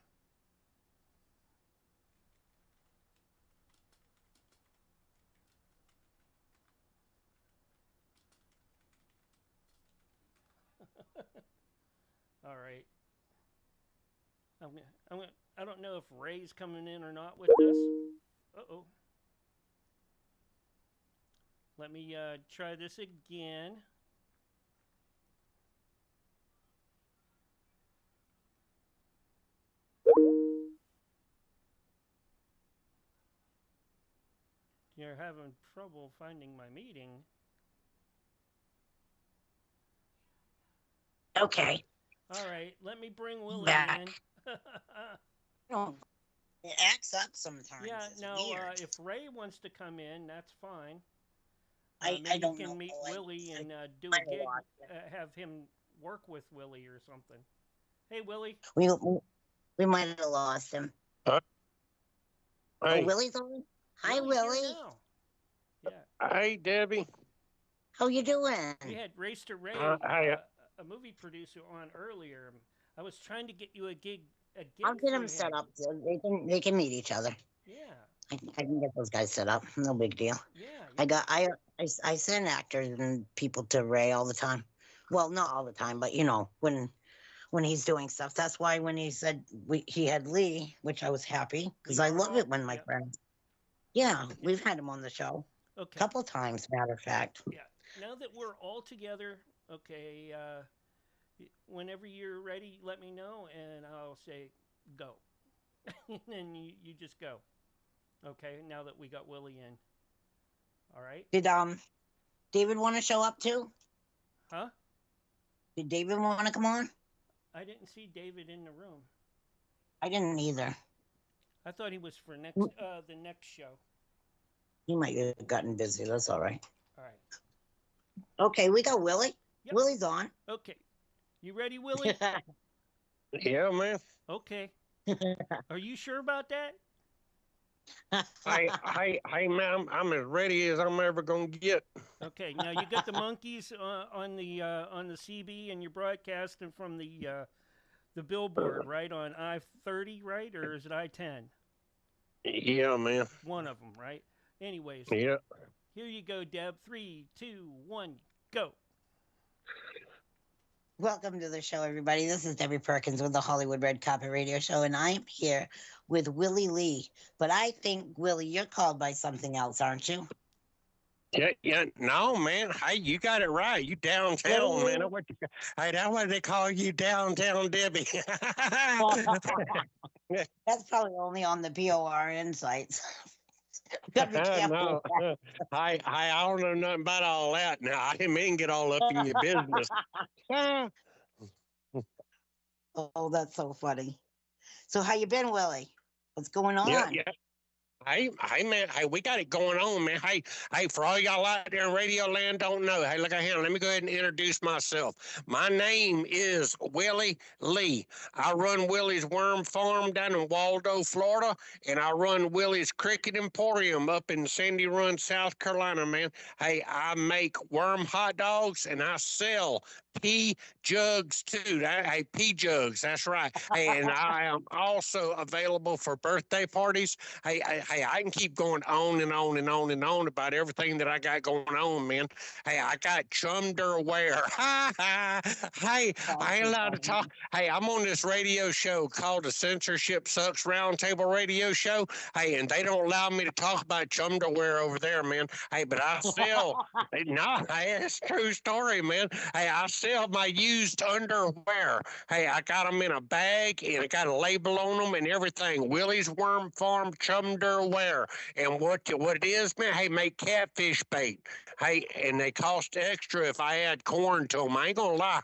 All right. I don't know if Ray's coming in or not with us. Uh-oh. Let me try this again. You're having trouble finding my meeting. Okay. All right, let me bring Willie Back. in. Oh, it acts up sometimes. Yeah, It's no, weird. if Ray wants to come in, that's fine. I Maybe don't you know. can meet Willie and do might a gig, watch have him work with Willie or something. Hey, Willie. We might have lost him. Hey, Oh, Willie's on? Hi, Willie's here Willie. now. Yeah. hey, Debbie. How you doing? We had Racer Ray, Hi. a movie producer, on earlier. I was trying to get you a gig. I'll get for them set up. So they can meet each other. Yeah. I can get those guys set up. No big deal. Yeah. I send actors and people to Ray all the time. Well, not all the time, but when he's doing stuff. That's why when he said he had Lee, which I was happy because I love it when my friends. Yeah, we've had him on the show a couple times, matter of fact. Yeah. Now that we're all together, okay, whenever you're ready, let me know and I'll say go. And then you just go. Okay, now that we got Willie in. All right. Did David want to show up too? Huh? Did David want to come on? I didn't see David in the room. I didn't either. I thought he was for the next show. He might have gotten busy. That's all right. All right. Okay, we got Willie. Yep. Willie's on. Okay. You ready, Willie? Yeah, man. Okay. Are you sure about that? Hey, man, I'm as ready as I'm ever gonna get. Okay. Now you got the monkeys on the CB, and you're broadcasting from the billboard, right, on I-30, right, or is it I-10? Yeah, man. One of them, right? Anyways. Yeah. Here you go, Deb. 3, 2, 1, go. Welcome to the show, everybody. This is Debbie Perkins with the Hollywood Red Carpet Radio Show, and I'm here with Willie Lee. But I think, Willie, you're called by something else, aren't you? Yeah, no, man. Hey, you got it right. You downtown, man. Hey, that's what they call you, downtown Debbie. That's probably only on the PORN sites. Gotta be careful. No. I don't know nothing about all that. Now, I didn't mean get all up in your business. Oh, that's so funny. So how you been, Willie? What's going on? Yeah. Hey, man. Hey, we got it going on, man. Hey, for all y'all out there in Radio Land don't know, hey, look at him. Let me go ahead and introduce myself. My name is Willie Lee. I run Willie's Worm Farm down in Waldo, Florida, and I run Willie's Cricket Emporium up in Sandy Run, South Carolina, man. Hey, I make worm hot dogs, and I sell pea jugs too. Hey, pea jugs, that's right. Hey, and I am also available for birthday parties. Hey, I can keep going on and on and on and on about everything that I got going on, man. Hey, I got chumderware. Hey, I ain't allowed to talk. Hey, I'm on this radio show called the Censorship Sucks Roundtable Radio Show. Hey, and they don't allow me to talk about chumderware over there, man. Hey, but I sell. No, hey, it's a true story, man. Hey, I sell my used underwear. Hey, I got them in a bag and I got a label on them and everything. Willie's Worm Farm chumderware. And what it is, man, hey, make catfish bait. Hey, and they cost extra if I add corn to them. I ain't gonna lie.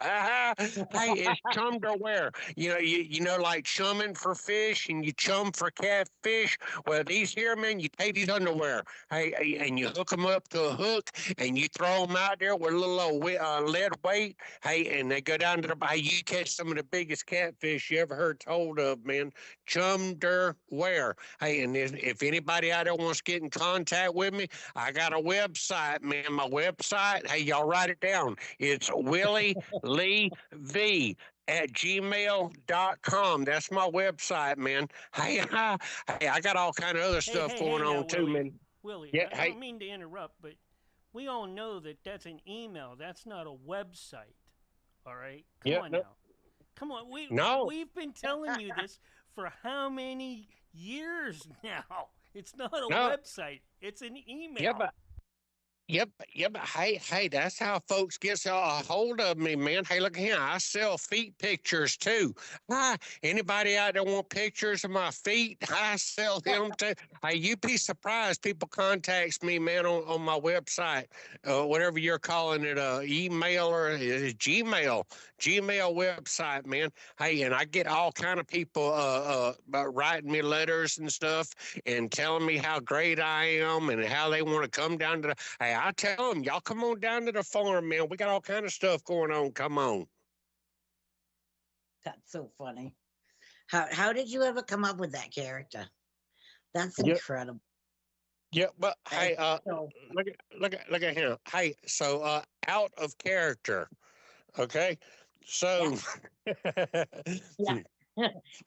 Hey, it's chumderware. You know, like chumming for fish and you chum for catfish. Well, these here, man, you take these underwear, hey, and you hook them up to a hook and you throw them out there with a little lead weight. Hey, and they go down to the, hey, you catch some of the biggest catfish you ever heard told of, man. Chumderware. Hey, and if anybody out there wants to get in contact with me, I got a website, man. My website, hey, y'all write it down. It's Willie Lee V at gmail.com. That's my website, man. Hey, I got all kind of other stuff going on too, Willie, man. Willie, yeah, I don't mean to interrupt, but we all know that that's an email. That's not a website. All right? Come on now. Come on. We've been telling you this for how many years now? It's not a website. It's an email. Yep. Hey, that's how folks get a hold of me, man. Hey, look here. I sell feet pictures too. Anybody out there want pictures of my feet? I sell them too. Hey, you'd be surprised. People contacts me, man, on my website, whatever you're calling it, email or Gmail website, man. Hey, and I get all kind of people writing me letters and stuff and telling me how great I am and how they want to come down to the. Hey, I tell them, y'all come on down to the farm, man. We got all kind of stuff going on. Come on. That's so funny. How did you ever come up with that character? That's incredible. Yeah, but hey, look at him. Hey, so out of character. Okay. So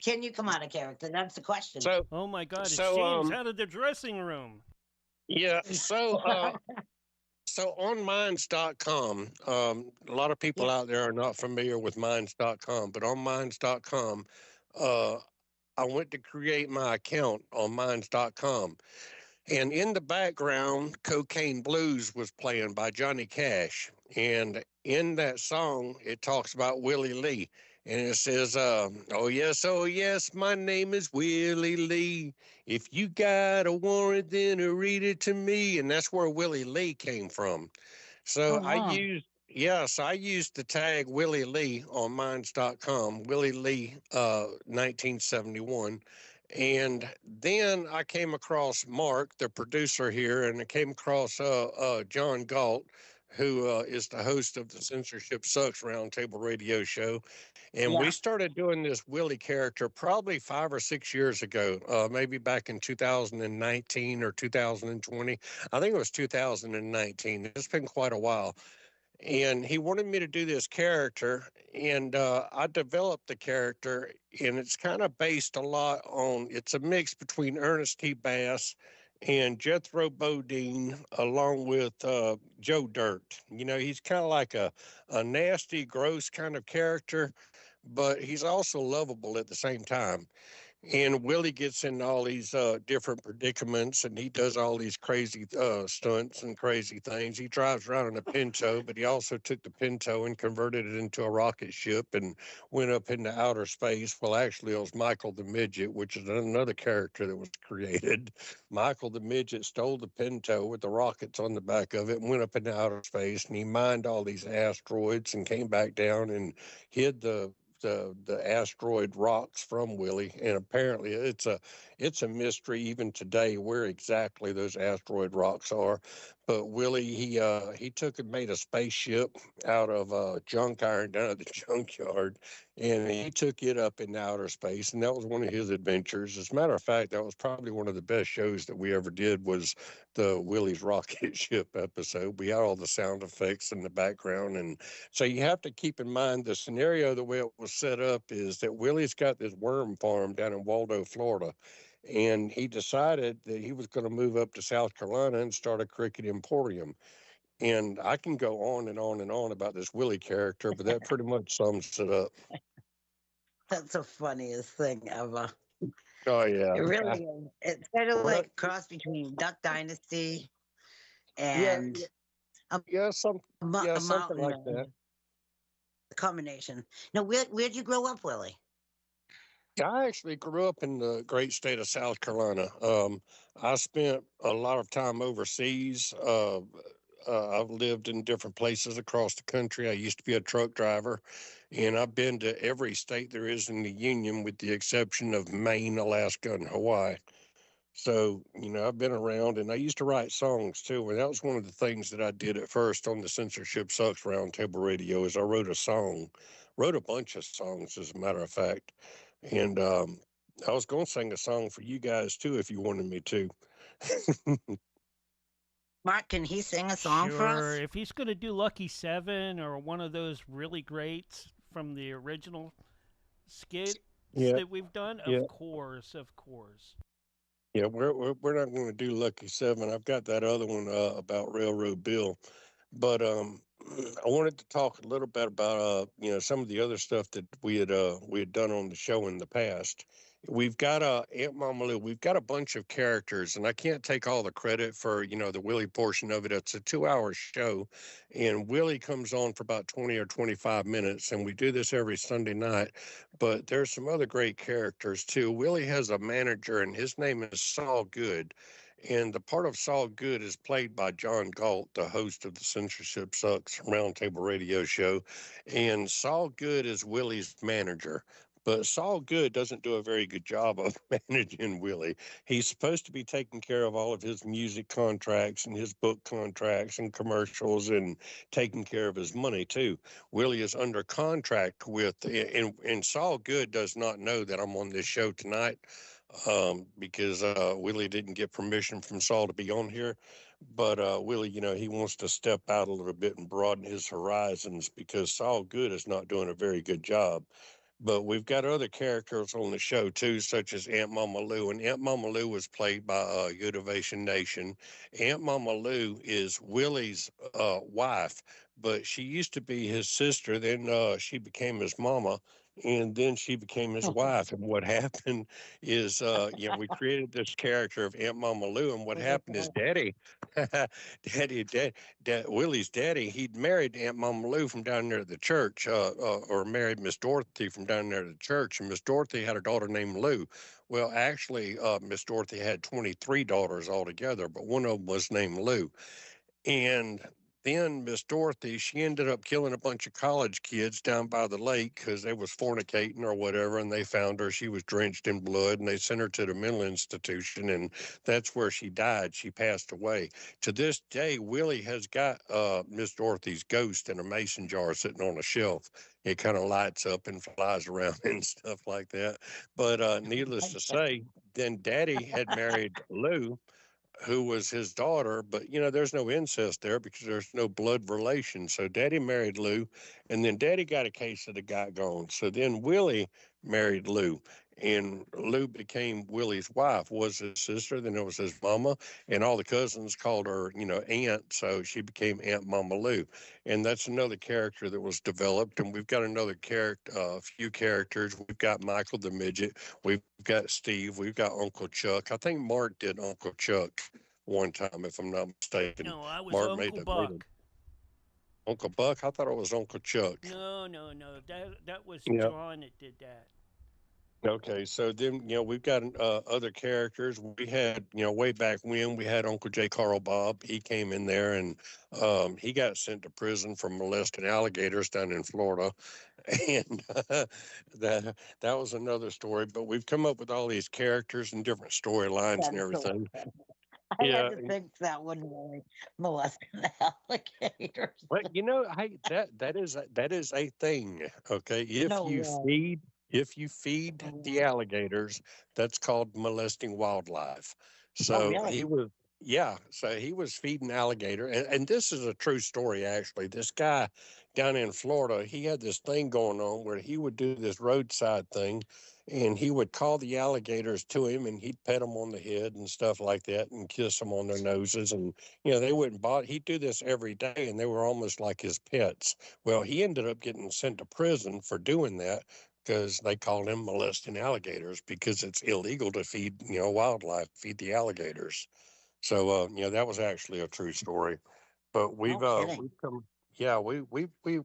Can you come out of character? That's the question. So, Oh my God! It's so, James out of the dressing room. yeah. So on minds.com, a lot of people Yeah. out there are not familiar with minds.com, but on minds.com, uh, I went to create my account on minds.com. And in the background, Cocaine Blues was playing by Johnny Cash. And in that song, it talks about Willie Lee. And it says, oh, yes, my name is Willie Lee. If you got a warrant, then read it to me. And that's where Willie Lee came from. So Oh, wow. I used the tag Willie Lee on minds.com, Willie Lee 1971. And then I came across Mark, the producer here, and I came across John Galt, who is the host of the Censorship Sucks Roundtable radio show. And we Yeah. started doing this Willie character probably 5 or 6 years ago, maybe back in 2019 or 2020. I think it was 2019. It's been quite a while. And he wanted me to do this character, and I developed the character, and it's kind of based a lot on, it's a mix between Ernest T. Bass and Jethro Bodine, along with Joe Dirt. You know, he's kind of like a nasty, gross kind of character, but he's also lovable at the same time. And Willie gets in all these different predicaments, and he does all these crazy stunts and crazy things. He drives around in a Pinto, but he also took the Pinto and converted it into a rocket ship and went up into outer space. Well, actually, it was Michael the Midget, which is another character that was created. Michael the Midget stole the Pinto with the rockets on the back of it and went up into outer space, and he mined all these asteroids and came back down and hid the asteroid rocks from Willie, and apparently it's a mystery even today where exactly those asteroid rocks are. But Willie, he took and made a spaceship out of junk iron down at the junkyard, and he took it up in outer space, and that was one of his adventures. As a matter of fact, that was probably one of the best shows that we ever did, was the Willie's rocket ship episode. We had all the sound effects in the background, and so you have to keep in mind the scenario. The way it was set up is that Willie's got this worm farm down in Waldo, Florida, and he decided that he was going to move up to South Carolina and start a cricket emporium. And I can go on and on and on about this Willie character, but that pretty much sums it up. That's the funniest thing ever. Oh yeah, It really is. It's kind of like a cross between Duck Dynasty and yeah, something a like mountain that. combination. Now, where'd you grow up, Willie? I actually grew up in the great state of South Carolina. I spent a lot of time overseas. I've lived in different places across the country. I used to be a truck driver, and I've been to every state there is in the Union with the exception of Maine, Alaska, and Hawaii. So, you know, I've been around, and I used to write songs too. And that was one of the things that I did at first on the Censorship Sucks Roundtable Radio is I wrote a bunch of songs, as a matter of fact. And I was going to sing a song for you guys too, if you wanted me to. Mark, can he sing a song for Sure. us? If he's going to do Lucky 7 or one of those really greats from the original skits Yeah, that we've done, yeah. of course, of course. Yeah, we're not going to do Lucky 7. I've got that other one about Railroad Bill, but I wanted to talk a little bit about you know, some of the other stuff that we had done on the show in the past. We've got Aunt Mama Lou. We've got a bunch of characters, and I can't take all the credit for, you know, the Willie portion of it. It's a 2-hour show, and Willie comes on for about 20 or 25 minutes, and we do this every Sunday night. But there's some other great characters too. Willie has a manager, and his name is Saul Good. And the part of Saul Good is played by John Galt, the host of the Censorship Sucks Roundtable radio show. And Saul Good is Willie's manager. But Saul Good doesn't do a very good job of managing Willie. He's supposed to be taking care of all of his music contracts and his book contracts and commercials and taking care of his money too. Willie is under contract with, and Saul Good does not know that I'm on this show tonight because Willie didn't get permission from Saul to be on here. But Willie, you know, he wants to step out a little bit and broaden his horizons because Saul Good is not doing a very good job. But we've got other characters on the show too, such as Aunt Mama Lou. And Aunt Mama Lou was played by Univation Nation. Aunt Mama Lou is Willie's wife, but she used to be his sister. Then she became his mama, and then she became his wife. And what happened is, we created this character of Aunt Mama Lou. And what happened is, Daddy, Willie's daddy, he'd married Aunt Mama Lou from down there at the church, or married Miss Dorothy from down there at the church. And Miss Dorothy had a daughter named Lou. Well, actually, Miss Dorothy had 23 daughters altogether, but one of them was named Lou. And then Miss Dorothy, she ended up killing a bunch of college kids down by the lake because they was fornicating or whatever, and they found her. She was drenched in blood, and they sent her to the mental institution, and that's where she died. She passed away. To this day, Willie has got Miss Dorothy's ghost in a mason jar sitting on a shelf. It kind of lights up and flies around and stuff like that. But needless to say, then Daddy had married Lou, who was his daughter, but there's no incest there because there's no blood relation. So Daddy married Lou, and then Daddy got a case of the guy gone. So then Willie married Lou, and Lou became Willie's wife, was his sister, then it was his mama, and all the cousins called her, Aunt, so she became Aunt Mama Lou. And that's another character that was developed, and we've got another character, a few characters. We've got Michael the Midget, we've got Steve, we've got Uncle Chuck. I think Mark did Uncle Chuck one time, if I'm not mistaken. No, I was Mark Uncle Buck. Uncle Buck? I thought it was Uncle Chuck. No. That was Yeah. John that did that. Okay, so then we've got other characters. We had way back when we had Uncle J. Carl Bob. He came in there and he got sent to prison for molesting alligators down in Florida, and that was another story. But we've come up with all these characters and different storylines and everything. I had to think that wouldn't really molest the alligators. But hey, that is a thing. Okay, if you feed the alligators, that's called molesting wildlife. So really? he was feeding alligator, and this is a true story actually. This guy down in Florida, he had this thing going on where he would do this roadside thing, and he would call the alligators to him, and he'd pet them on the head and stuff like that, and kiss them on their noses, and they wouldn't bother. He'd do this every day, and they were almost like his pets. Well, he ended up getting sent to prison for doing that because they called him molesting alligators because it's illegal to feed feed the alligators. So that was actually a true story. But we've come,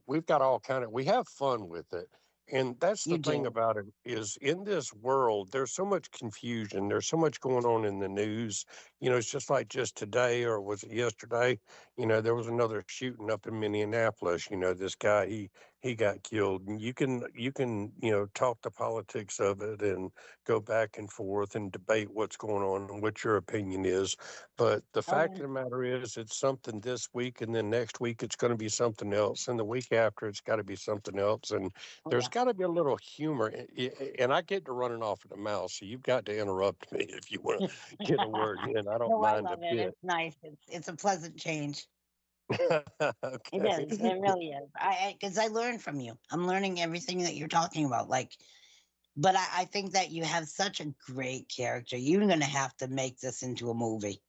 we've got all kind of, we have fun with it. And that's the thing about it is, in this world, there's so much confusion. There's so much going on in the news. It's just like just today, or was it yesterday? There was another shooting up in Minneapolis. This guy, he got killed. And you can talk the politics of it and go back and forth and debate what's going on and what your opinion is. But the fact of the matter is, it's something this week, and then next week it's going to be something else, and the week after it's got to be something else. And there's got to be a little humor. And I get to running off at the mouth, so you've got to interrupt me if you want to get a word in. I don't mind I love it. It's nice. It's a pleasant change. Okay. It is. It really is. Because I learn from you. I'm learning everything that you're talking about. But I think that you have such a great character. You're going to have to make this into a movie.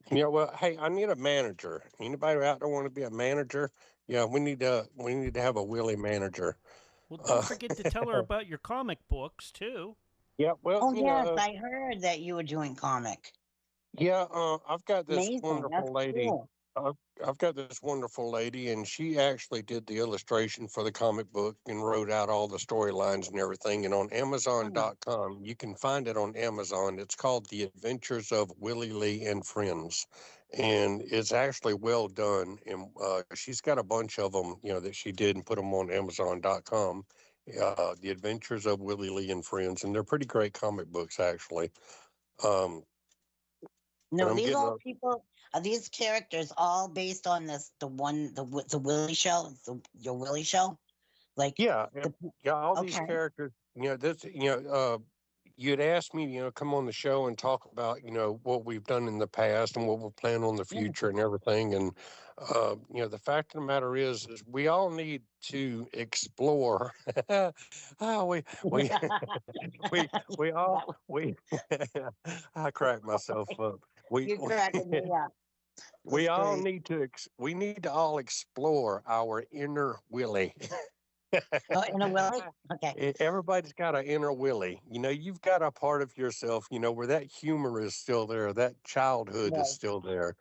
Well, hey, I need a manager. Anybody out there want to be a manager? Yeah, we need to have a Willie manager. Well, don't forget to tell her about your comic books too. Yeah, well, yes, I heard that you were doing comic. Yeah, I've got this wonderful lady. Cool. I've got this wonderful lady, and she actually did the illustration for the comic book and wrote out all the storylines and everything. And on Amazon.com, you can find it on Amazon. It's called The Adventures of Willie Lee and Friends, and it's actually well done. And she's got a bunch of them, that she did and put them on Amazon.com. The Adventures of Willie Lee and Friends, and they're pretty great comic books, actually. No, these all people. Are these characters all based on the Willie show, your Willie show? All these characters. you'd asked me, come on the show and talk about, what we've done in the past and what we'll plan on the future and everything. And, the fact of the matter is we all need to explore. Oh, we, we all, we, I crack myself up. You're cracking me up. We all need to, we need to all explore our inner Willie. Oh, inner Willie? Okay. Everybody's got an inner Willie. You've got a part of yourself, where that humor is still there, that childhood is still there.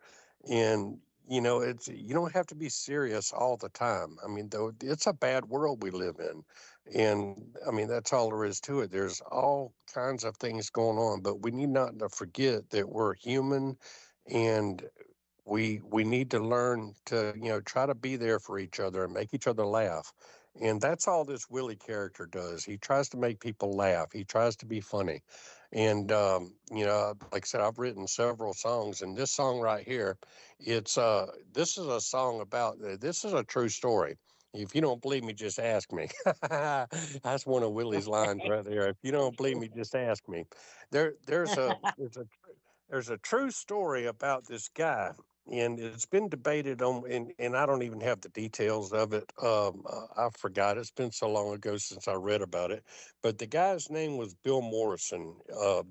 And, it's, you don't have to be serious all the time. I mean, though, it's a bad world we live in. And I mean, that's all there is to it. There's all kinds of things going on, but we need not to forget that we're human, and we need to learn to try to be there for each other and make each other laugh. And that's all this Willie character does. He tries to make people laugh. He tries to be funny. And like I said, I've written several songs, and this song right here, it's this is a song about this is a true story. If you don't believe me, just ask me. That's one of Willie's lines right there. If you don't believe me, just ask me. There's a true story about this guy, and it's been debated on, and I don't even have the details of it. I forgot. It's been so long ago since I read about it. But the guy's name was Bill Morrison,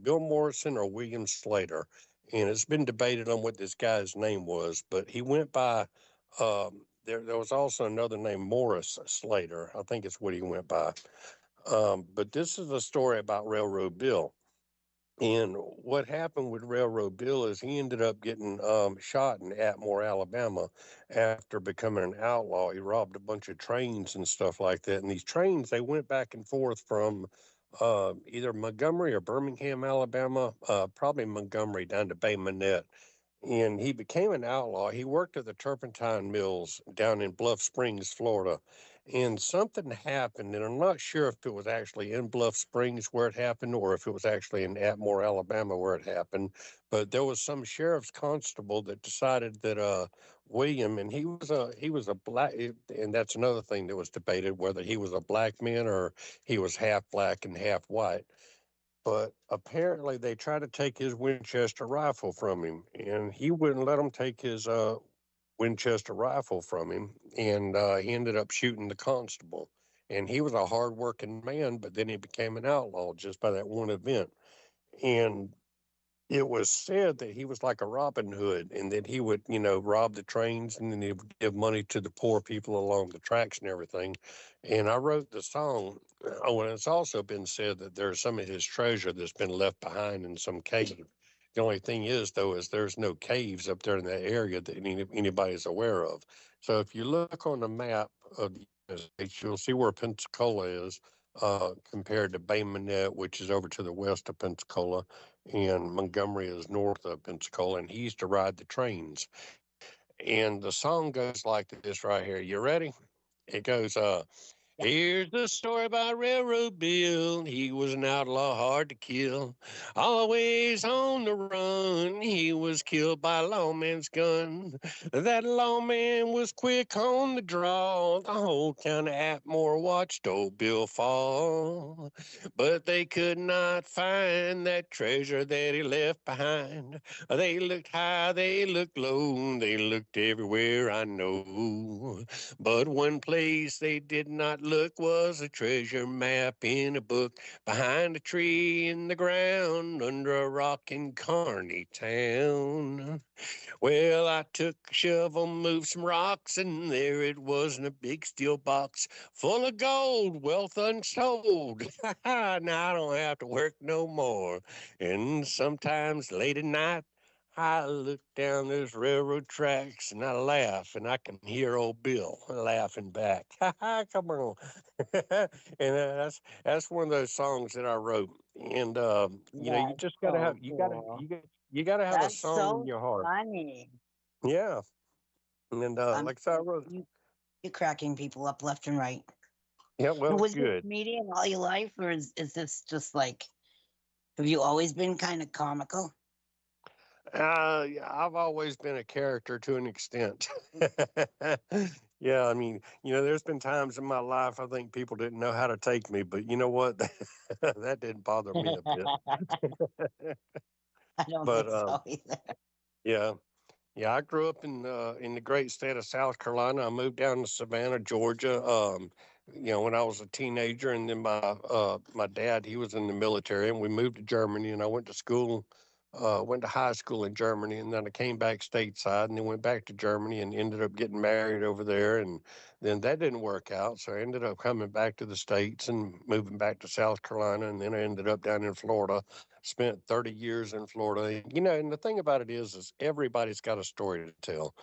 Bill Morrison or William Slater, and it's been debated on what this guy's name was. But he went by. There was also another name, Morris Slater. I think it's what he went by. But this is a story about Railroad Bill. And what happened with Railroad Bill is he ended up getting shot in Atmore, Alabama, after becoming an outlaw. He robbed a bunch of trains and stuff like that. And these trains, they went back and forth from either Montgomery or Birmingham, Alabama, probably Montgomery down to Bay Minette. And he became an outlaw. He worked at the turpentine mills down in Bluff Springs, Florida. And something happened, and I'm not sure if it was actually in Bluff Springs where it happened or if it was actually in Atmore, Alabama where it happened. But there was some sheriff's constable that decided that William, and he was a black, and that's another thing that was debated, whether he was a black man or he was half black and half white. But apparently they tried to take his Winchester rifle from him, and he wouldn't let them take his Winchester rifle from him, and he ended up shooting the constable. And he was a hard-working man, but then he became an outlaw just by that one event. And it was said that he was like a Robin Hood, and that he would, rob the trains, and then he would give money to the poor people along the tracks and everything. And I wrote the song. Oh, and it's also been said that there's some of his treasure that's been left behind in some cave. The only thing is, though, is there's no caves up there in that area that anybody's aware of. So if you look on the map of the United States, you'll see where Pensacola is compared to Bay Minette, which is over to the west of Pensacola, and Montgomery is north of Pensacola, and he used to ride the trains. And the song goes like this right here. You ready? It goes, here's the story about Railroad Bill. He was an outlaw, hard to kill. Always on the run. He was killed by a lawman's gun. That lawman was quick on the draw. The whole town of Atmore watched old Bill fall. But they could not find that treasure that he left behind. They looked high, they looked low. They looked everywhere, I know. But one place they did not look was a treasure map in a book behind a tree in the ground under a rock in Kearney Town. Well, I took a shovel, moved some rocks, and there it was in a big steel box full of gold, wealth untold. Now I don't have to work no more. And sometimes late at night, I look down those railroad tracks and I laugh, and I can hear old Bill laughing back. Come on. And that's one of those songs that I wrote. And you just gotta have you gotta have a song in your heart. Funny. Yeah. And like I said, I wrote. You're cracking people up left and right. Yeah, well, was you a good. comedian all your life, or is this just like, have you always been kind of comical? I've always been a character to an extent. Yeah, I mean, there's been times in my life I think people didn't know how to take me, but you know what? That didn't bother me a bit. I don't But think so either. yeah, yeah, I grew up in the great state of South Carolina. I moved down to Savannah, Georgia. When I was a teenager, and then my dad, he was in the military, and we moved to Germany, and I went to school, went to high school in Germany, and then I came back stateside, and then went back to Germany, and ended up getting married over there, and then that didn't work out, so I ended up coming back to the states and moving back to South Carolina, and then I ended up down in Florida. Spent 30 years in Florida. And the thing about it is everybody's got a story to tell.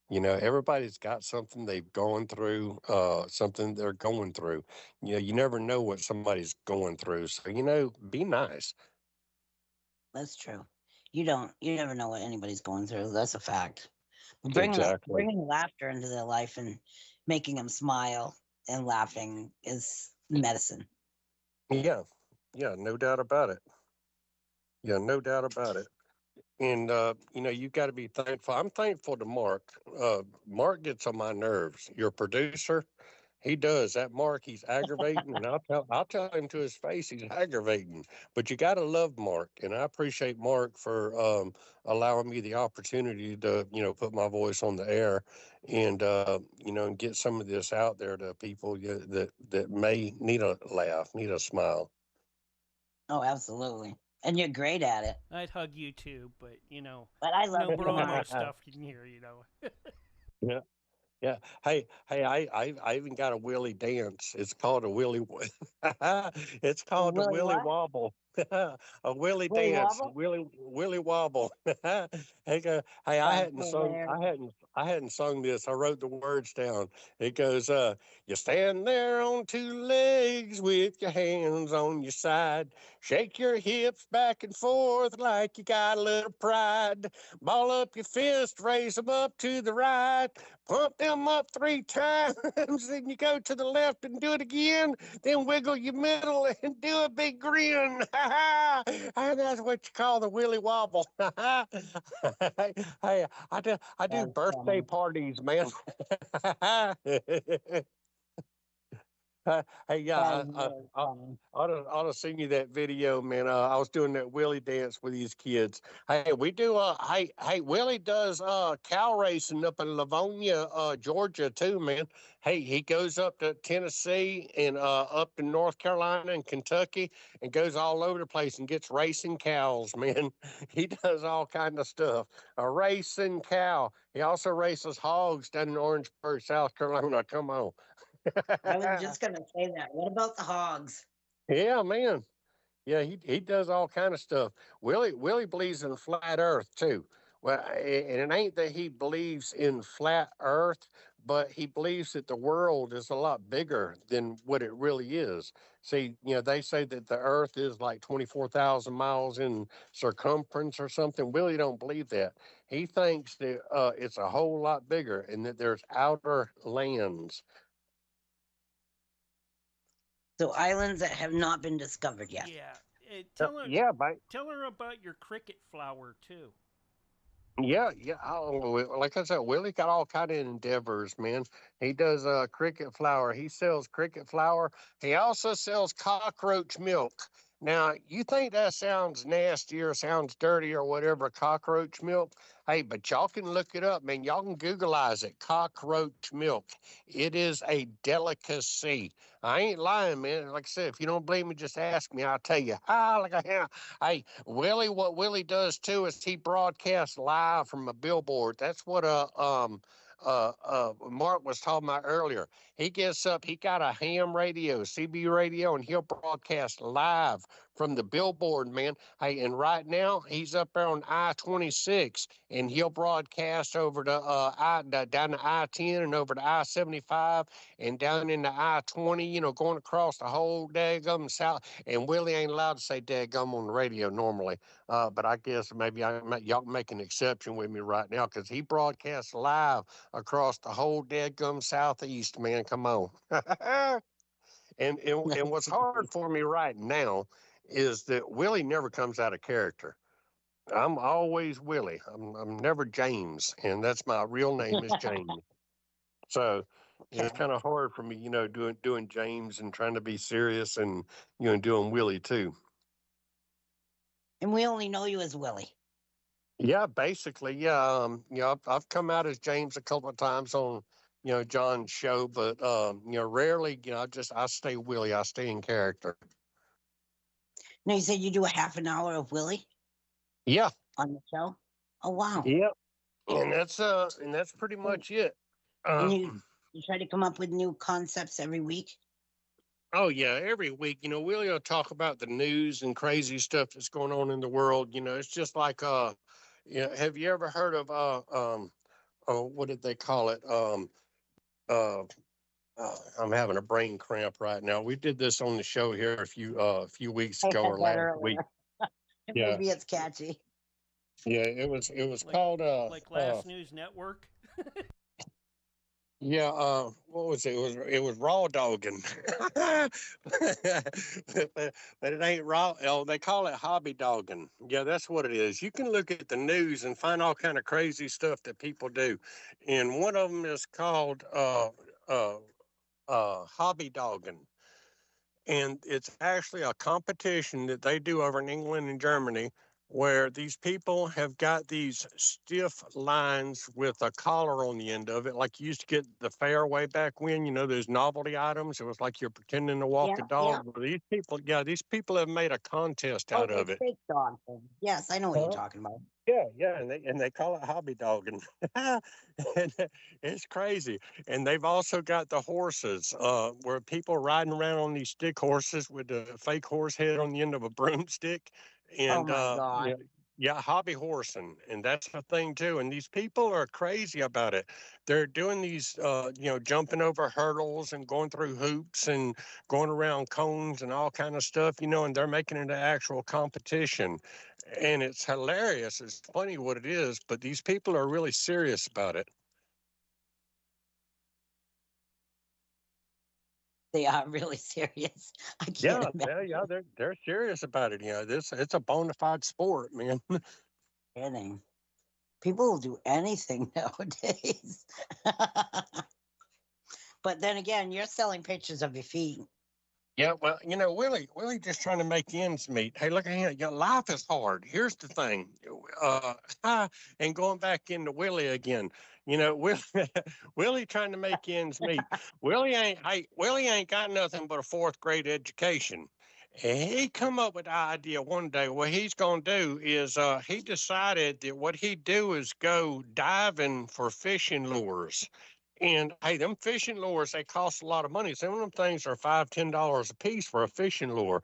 Everybody's got something they've gone through, something they're going through. You never know what somebody's going through. So, be nice. That's true. You never know what anybody's going through. That's a fact. Exactly. Bringing laughter into their life and making them smile and laughing is medicine. Yeah. Yeah. No doubt about it. Yeah. No doubt about it. And, you got to be thankful. I'm thankful to Mark. Mark gets on my nerves. Your producer, he does. That Mark, he's aggravating, and I'll tell him to his face he's aggravating. But you got to love Mark, and I appreciate Mark for allowing me the opportunity to put my voice on the air, and and get some of this out there to people that may need a laugh, need a smile. Oh, absolutely. And you're great at it. I'd hug you too, but But I love no you, bromo Mark. stuff in here. Yeah. Yeah. Hey, I even got a willy dance. It's called a willy. It's called the Willie willy what? wobble. A willy Willie dance. Wobble? Willy wobble. Hey, That's hilarious. I hadn't sung this. I wrote the words down. It goes, you stand there on two legs with your hands on your side. Shake your hips back and forth like you got a little pride. Ball up your fist, raise them up to the right. Pump them up 3 times, then you go to the left and do it again. Then wiggle your middle and do a big grin. And that's what you call the willy wobble. Hey, I do That's birthday funny. parties, man. Hey, yeah, That is really funny. ought to send you that video, man. I was doing that Willie dance with these kids. Hey, we do. Hey, Willie does cow racing up in Livonia, Georgia, too, man. Hey, he goes up to Tennessee and up to North Carolina and Kentucky and goes all over the place and gets racing cows, man. He does all kind of stuff. A racing cow. He also races hogs down in Orangeburg, South Carolina. Come on. I was just gonna say that. What about the hogs? Yeah, man. Yeah, he does all kind of stuff. Willie believes in flat Earth too. Well, and it ain't that he believes in flat Earth, but he believes that the world is a lot bigger than what it really is. See, they say that the Earth is like 24,000 miles in circumference or something. Willie don't believe that. He thinks that it's a whole lot bigger and that there's outer lands. So islands that have not been discovered yet. Yeah. Yeah, but Tell her about your cricket flower too. yeah, yeah. Like I said, Willie got all kind of endeavors, man. He does cricket flour. He sells cricket flour. He also sells cockroach milk. Now, you think that sounds nasty or sounds dirty or whatever, cockroach milk? Hey, but y'all can look it up, man. Y'all can Googleize it. Cockroach milk. It is a delicacy. I ain't lying, man. Like I said, if you don't believe me, just ask me. I'll tell you. Like hey, Willie, what Willie does too is he broadcasts live from a billboard. That's what Mark was talking about earlier. He gets up, he got a ham radio, CB radio, and he'll broadcast live from the billboard, man. Hey, and right now he's up there on I-26, and he'll broadcast over to down to I-10 and over to I-75 and down into I-20. Going across the whole daggum south. And Willie ain't allowed to say daggum on the radio normally, but I guess maybe y'all can make an exception with me right now because he broadcasts live across the whole dead southeast, man. Come on. and what's hard for me right now is that Willie never comes out of character. I'm always Willie. I'm never James, and that's my real name is James. So, It's Okay. kind of hard for me, doing James and trying to be serious and doing Willie too. And we only know you as Willie. Yeah, basically, yeah. I've come out as James a couple of times on John's show, but rarely. I stay Willie. I stay in character. Now you said you do a half an hour of Willie Yeah, on the show. Oh wow! yeah, and that's pretty And, much it. and Uh, you try to come up with new concepts every week. oh yeah, every week, Willie will talk about the news and crazy stuff that's going on in the world. It's just like have you ever heard of what did they call it? Uh, I'm having a brain cramp right now. We did this on the show here a few weeks I ago had or that last week. earlier. Yeah, Maybe it's catchy. yeah. It was Like called like Last News Network. yeah, what was it? It was raw dogging. but, but it ain't raw. Oh, they call it hobby dogging. Yeah, that's what it is. You can look at the news and find all kind of crazy stuff that people do, and one of them is called uh hobby dogging. And it's actually a competition that they do over in England and Germany where these people have got these stiff lines with a collar on the end of it, like you used to get the fair way back when, those novelty items. It was like you're pretending to walk Yeah, a yeah. dog. Well, these people have made a contest Oh, out the of it. fake dog thing. Yes, I know what you're Huh? talking about. Yeah, yeah, and they call it hobby dogging. And it's crazy. And they've also got the horses, where people riding around on these stick horses with the fake horse head on the end of a broomstick, Oh and my God. yeah, hobby horsing, and that's a thing too. And these people are crazy about it. They're doing these, jumping over hurdles and going through hoops and going around cones and all kind of stuff, and they're making it an actual competition, and it's hilarious. It's funny what it is, but these people are really serious about it. They are really serious. I can't Yeah, yeah, yeah. imagine. They're serious about it. This it's a bona fide sport, man. Kidding. People will do anything nowadays. But then again, you're selling pictures of your feet. Yeah, well, Willie just trying to make ends meet. Hey, look at him. Life is hard. Here's the thing. Uh, and going back into Willie again, Willie, Willie trying to make ends meet. Willie ain't got nothing but a fourth grade education. And he come up with the idea one day. What he's gonna do is he decided that what he'd do is go diving for fishing lures. And hey, them fishing lures, they cost a lot of money. Some of them things are $5, $10 a piece for a fishing lure.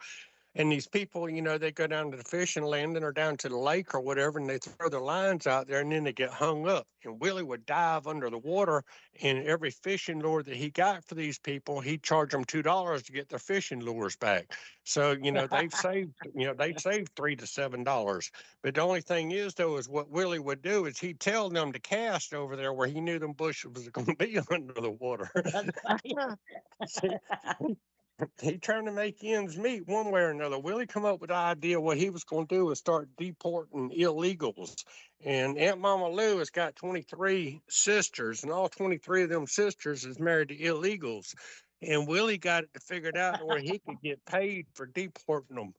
And these people, they go down to the fishing landing or down to the lake or whatever, and they throw their lines out there and then they get hung up. And Willie would dive under the water, and every fishing lure that he got for these people, he'd charge them $2 to get their fishing lures back. So, they've saved $3 to $7. But the only thing is though, is what Willie would do is he'd tell them to cast over there where he knew them bushes was gonna be under the water. That's funny. See, he trying to make ends meet one way or another. Willie come up with the idea what he was going to do is start deporting illegals. And Aunt Mama Lou has got 23 sisters, and all 23 of them sisters is married to illegals. And Willie got it figured out where he could get paid for deporting them.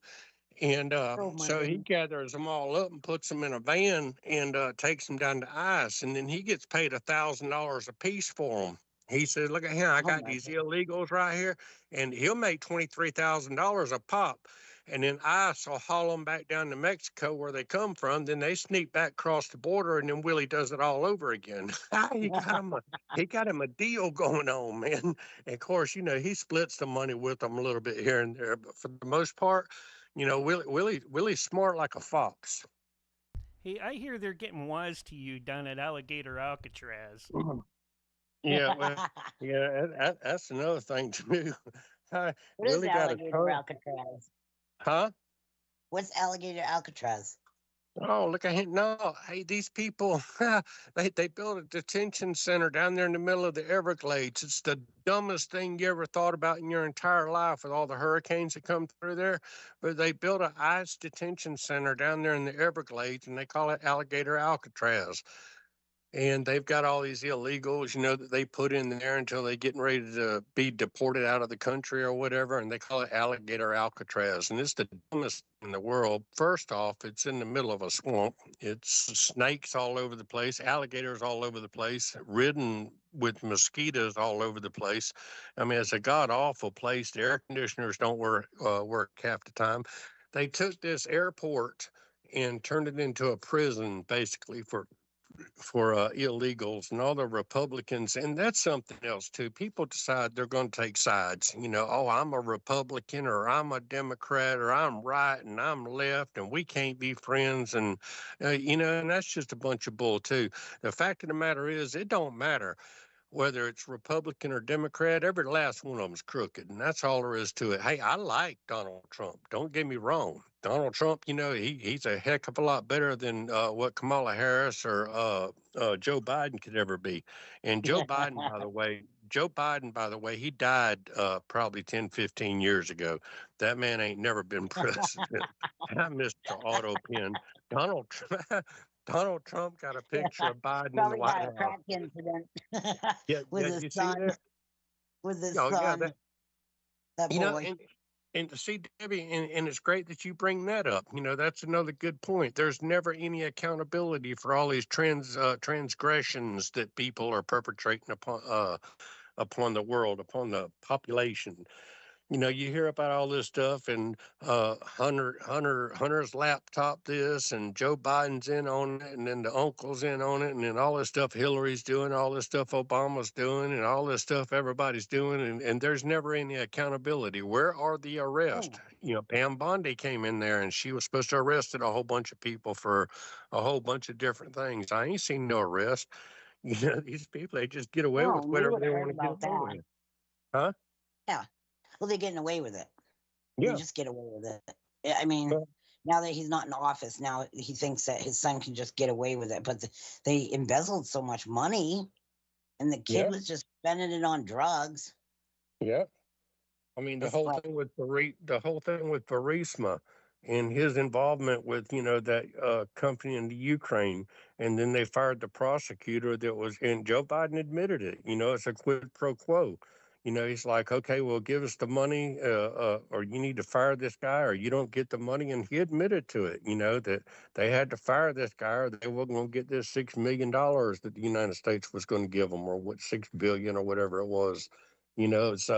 And Oh my so he goodness. gathers them all up and puts them in a van and takes them down to ICE. And then he gets paid $1,000 a piece for them. He says, "Look at him! I Oh got my these goodness. illegals right here," and he'll make $23,000 a pop. And then ICE will haul them back down to Mexico where they come from. Then they sneak back across the border, and then Willie does it all over again. he got him a deal going on, man. And of course, he splits the money with them a little bit here and there, but for the most part, Willie's smart like a fox. Hey, I hear they're getting wise to you down at Alligator Alcatraz. Yeah, well, yeah, that's another thing too. What is Willie got a alligator ton, Alcatraz? huh? What's alligator Alcatraz? Oh, look at him! No, hey, these people, they built a detention center down there in the middle of the Everglades. It's the dumbest thing you ever thought about in your entire life with all the hurricanes that come through there. But they built an ice detention center down there in the Everglades, and they call it Alligator Alcatraz. And they've got all these illegals, that they put in there until they're getting ready to be deported out of the country or whatever. And they call it alligator Alcatraz. And it's the dumbest in the world. First off, it's in the middle of a swamp. It's snakes all over the place, alligators all over the place, ridden with mosquitoes all over the place. I mean, it's a god awful place. The air conditioners don't work half the time. They took this airport and turned it into a prison, basically, for illegals and all the Republicans. And that's something else too. People decide they're going to take sides. Oh, I'm a Republican or I'm a Democrat or I'm right and I'm left and we can't be friends. And, and that's just a bunch of bull too. The fact of the matter is it don't matter whether it's Republican or Democrat, every last one of them's crooked. And that's all there is to it. Hey, I like Donald Trump. Don't get me wrong. Donald Trump, he's a heck of a lot better than what Kamala Harris or Joe Biden could ever be. And Joe Biden, by the way, he died probably 10, 15 years ago. That man ain't never been president. I missed the auto pin. Donald Trump got a picture of Biden in the Probably White had a House. crack incident with his You see son. that? With his Oh, yeah, son. That boy. and to see Debbie, and it's great that you bring that up. That's another good point. There's never any accountability for all these transgressions that people are perpetrating upon the world, upon the population. You hear about all this stuff, and Hunter's laptop this, and Joe Biden's in on it, and then the uncle's in on it, and then all this stuff Hillary's doing, all this stuff Obama's doing, and all this stuff everybody's doing, and there's never any accountability. Where are the arrests? Pam Bondi came in there, and she was supposed to arrest a whole bunch of people for a whole bunch of different things. I ain't seen no arrest. These people, they just get away with We whatever would they have want heard to get about away that. with. Huh? Yeah. Well, they're getting away with it. Yeah. They just get away with it. I mean, now that he's not in office, now he thinks that his son can just get away with it. But they embezzled so much money, and the kid was just spending it on drugs. Yeah. I mean, the whole thing with Burisma and his involvement with, that company in the Ukraine, and then they fired the prosecutor that was, and Joe Biden admitted it. It's a quid pro quo. He's like, okay, well, give us the money, or you need to fire this guy, or you don't get the money. And he admitted to it, that they had to fire this guy, or they weren't going to get this $6 million that the United States was going to give them, or what, $6 billion or whatever it was. It's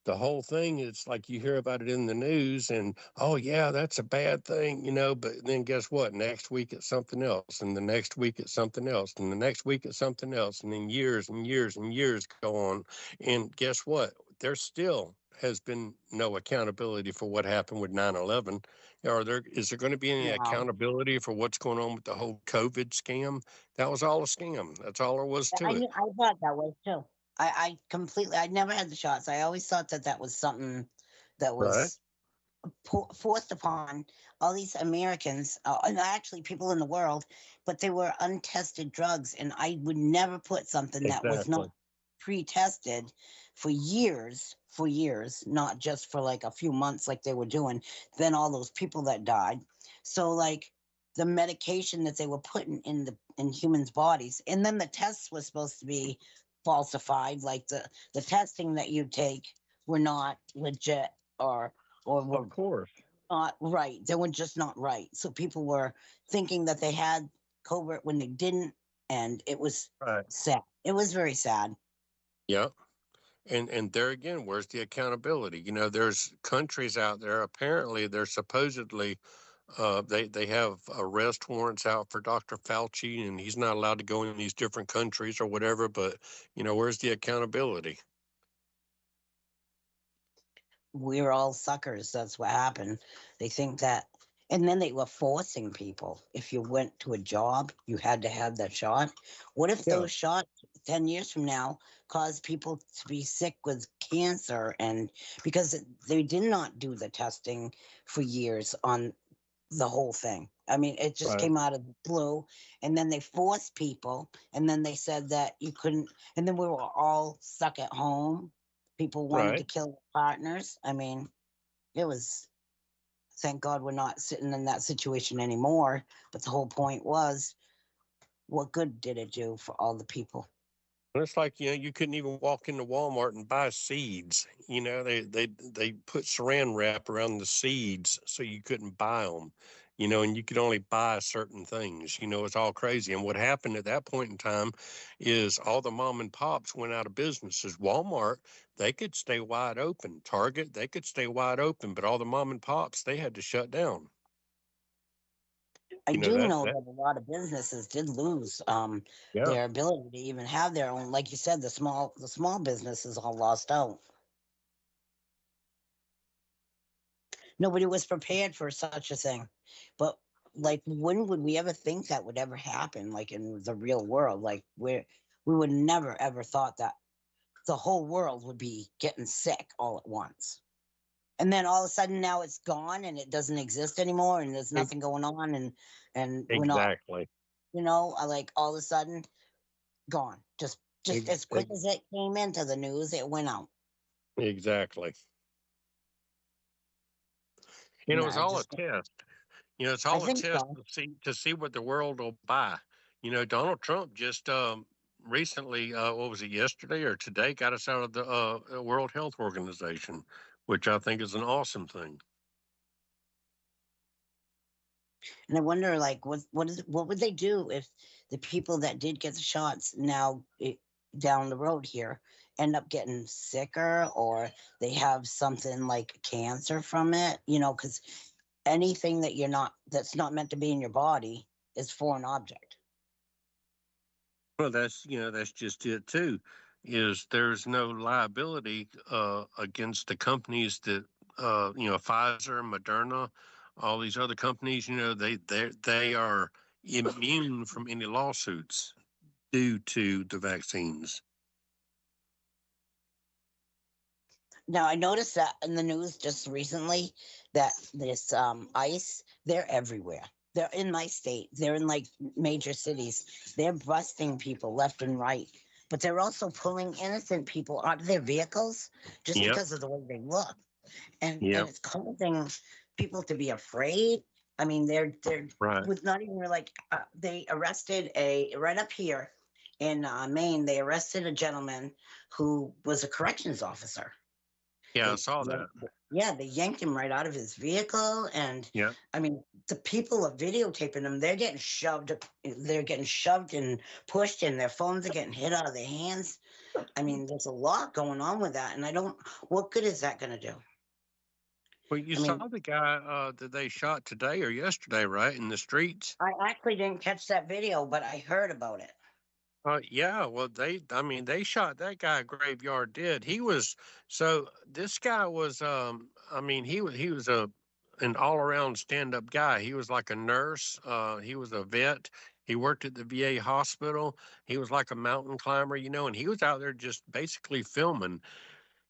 the whole thing. It's like you hear about it in the news, and oh yeah, that's a bad thing, but then guess what? Next week it's something else, and the next week it's something else, and the next week it's something else, and then years and years and years go on. And guess what? There still has been no accountability for what happened with 9/11. Is there going to be any accountability for what's going on with the whole COVID scam? That was all a scam. That's all there was to it. I thought that was too. I never had the shots. I always thought that was something that was forced upon all these Americans, and actually people in the world, but they were untested drugs. And I would never put something that was not pre-tested for years, not just for like a few months like they were doing. Then all those people that died. So like the medication that they were putting in humans' bodies, and then the tests were supposed to be falsified, like the testing that you take were not legit or were of course not right. They were just not right. So people were thinking that they had COVID when they didn't, and it was sad. It was very sad. Yeah. And there again, where's the accountability? There's countries out there, apparently they're supposedly they have arrest warrants out for Dr. Fauci, and he's not allowed to go in these different countries or whatever. But, where's the accountability? We're all suckers. That's what happened. They think that. And then they were forcing people. If you went to a job, you had to have that shot. What if those shots 10 years from now cause people to be sick with cancer? And because they did not do the testing for years on the whole thing. I mean, it just came out of the blue, and then they forced people, and then they said that you couldn't, and then we were all stuck at home. People wanted to kill their partners. I mean, it was, thank God we're not sitting in that situation anymore. But the whole point was What good did it do for all the people? And it's like, you couldn't even walk into Walmart and buy seeds. They put saran wrap around the seeds so you couldn't buy them. And you could only buy certain things. It's all crazy. And what happened at that point in time is all the mom and pops went out of businesses. Walmart, they could stay wide open. Target, they could stay wide open, but all the mom and pops, they had to shut down. I do know That, that a lot of businesses did lose yeah, their ability to even have their own. Like you said, the small businesses all lost out. Nobody was prepared for such a thing. But like, when would we ever think that would ever happen? Like in the real world, like we would never ever thought that the whole world would be getting sick all at once. And then all of a sudden now it's gone and it doesn't exist anymore and there's nothing going on and we're not, exactly. like all of a sudden gone. Just as quick as it came into the news, it went out. Exactly. It's all a test. It's I all a think test so. to see what the world will buy. Donald Trump just recently, what was it, yesterday or today, got us out of the World Health Organization, which I think is an awesome thing. And I wonder, like, what would they do if the people that did get the shots now down the road here end up getting sicker, or they have something like cancer from it? Because anything that's not meant to be in your body is foreign object. Well, that's just it too. Is there's no liability against the companies that Pfizer, Moderna, all these other companies. They are immune from any lawsuits due to the vaccines. Now, I noticed that in the news just recently that this ICE, they're everywhere. They're in my state. They're in like major cities. They're busting people left and right. But they're also pulling innocent people out of their vehicles just Yep. because of the way they look. And Yep. it's causing people to be afraid. I mean, they're Right. with not even like they arrested right up here in Maine. They arrested a gentleman who was a corrections officer. Yeah, I saw that. Yeah, they yanked him right out of his vehicle, and Yeah. I mean, the people are videotaping them. They're getting shoved. They're getting shoved and pushed, and their phones are getting hit out of their hands. I mean, there's a lot going on with that, and I don't. What good is that going to do? Well, you I mean, saw the guy that they shot today or yesterday, right, in the streets? I actually didn't catch that video, but I heard about it. Yeah, well, they shot that guy graveyard dead. This guy was, he was an all around stand up guy. He was like a nurse. He was a vet. He worked at the VA hospital. He was like a mountain climber, and he was out there just basically filming.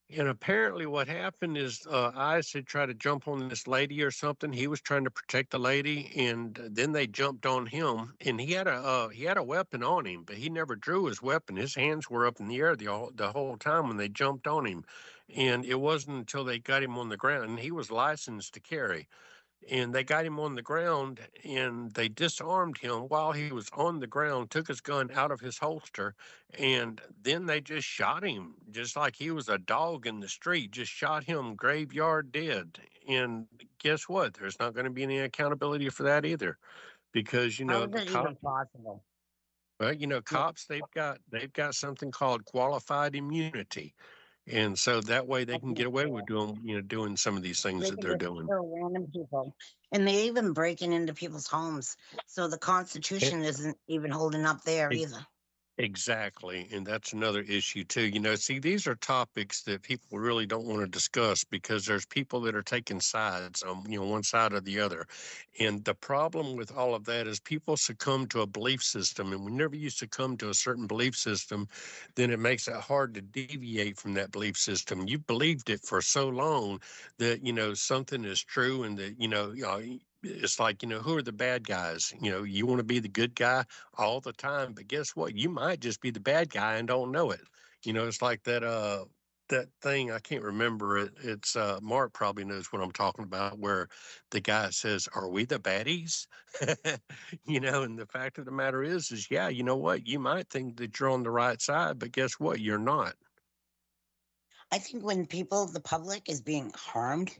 And apparently, what happened is ICE had tried to jump on this lady or something. He was trying to protect the lady, and then they jumped on him. And he had a weapon on him, but he never drew his weapon. His hands were up in the air the whole time when they jumped on him. And it wasn't until they got him on the ground, and he was licensed to carry. And they got him on the ground and they disarmed him while he was on the ground, took his gun out of his holster, and then they just shot him just like he was a dog in the street, just shot him graveyard dead. And guess what? There's not going to be any accountability for that either, because How is the that even cops, possible? well, cops, they've got something called qualified immunity. And so that way they can get away with doing some of these things They that can they're just doing. kill random people, and they even breaking into people's homes. So the Constitution isn't even holding up there either. Exactly. And that's another issue too. See, these are topics that people really don't want to discuss because there's people that are taking sides on, one side or the other. And the problem with all of that is people succumb to a belief system. And whenever you succumb to a certain belief system, then it makes it hard to deviate from that belief system. You've believed it for so long that, something is true and that, it's like, who are the bad guys? You want to be the good guy all the time, but guess what? You might just be the bad guy and don't know it. It's like that that thing, I can't remember it. It's Mark probably knows what I'm talking about, where the guy says, "Are we the baddies?" And the fact of the matter is yeah, you know what? You might think that you're on the right side, but guess what? You're not. I think when the public is being harmed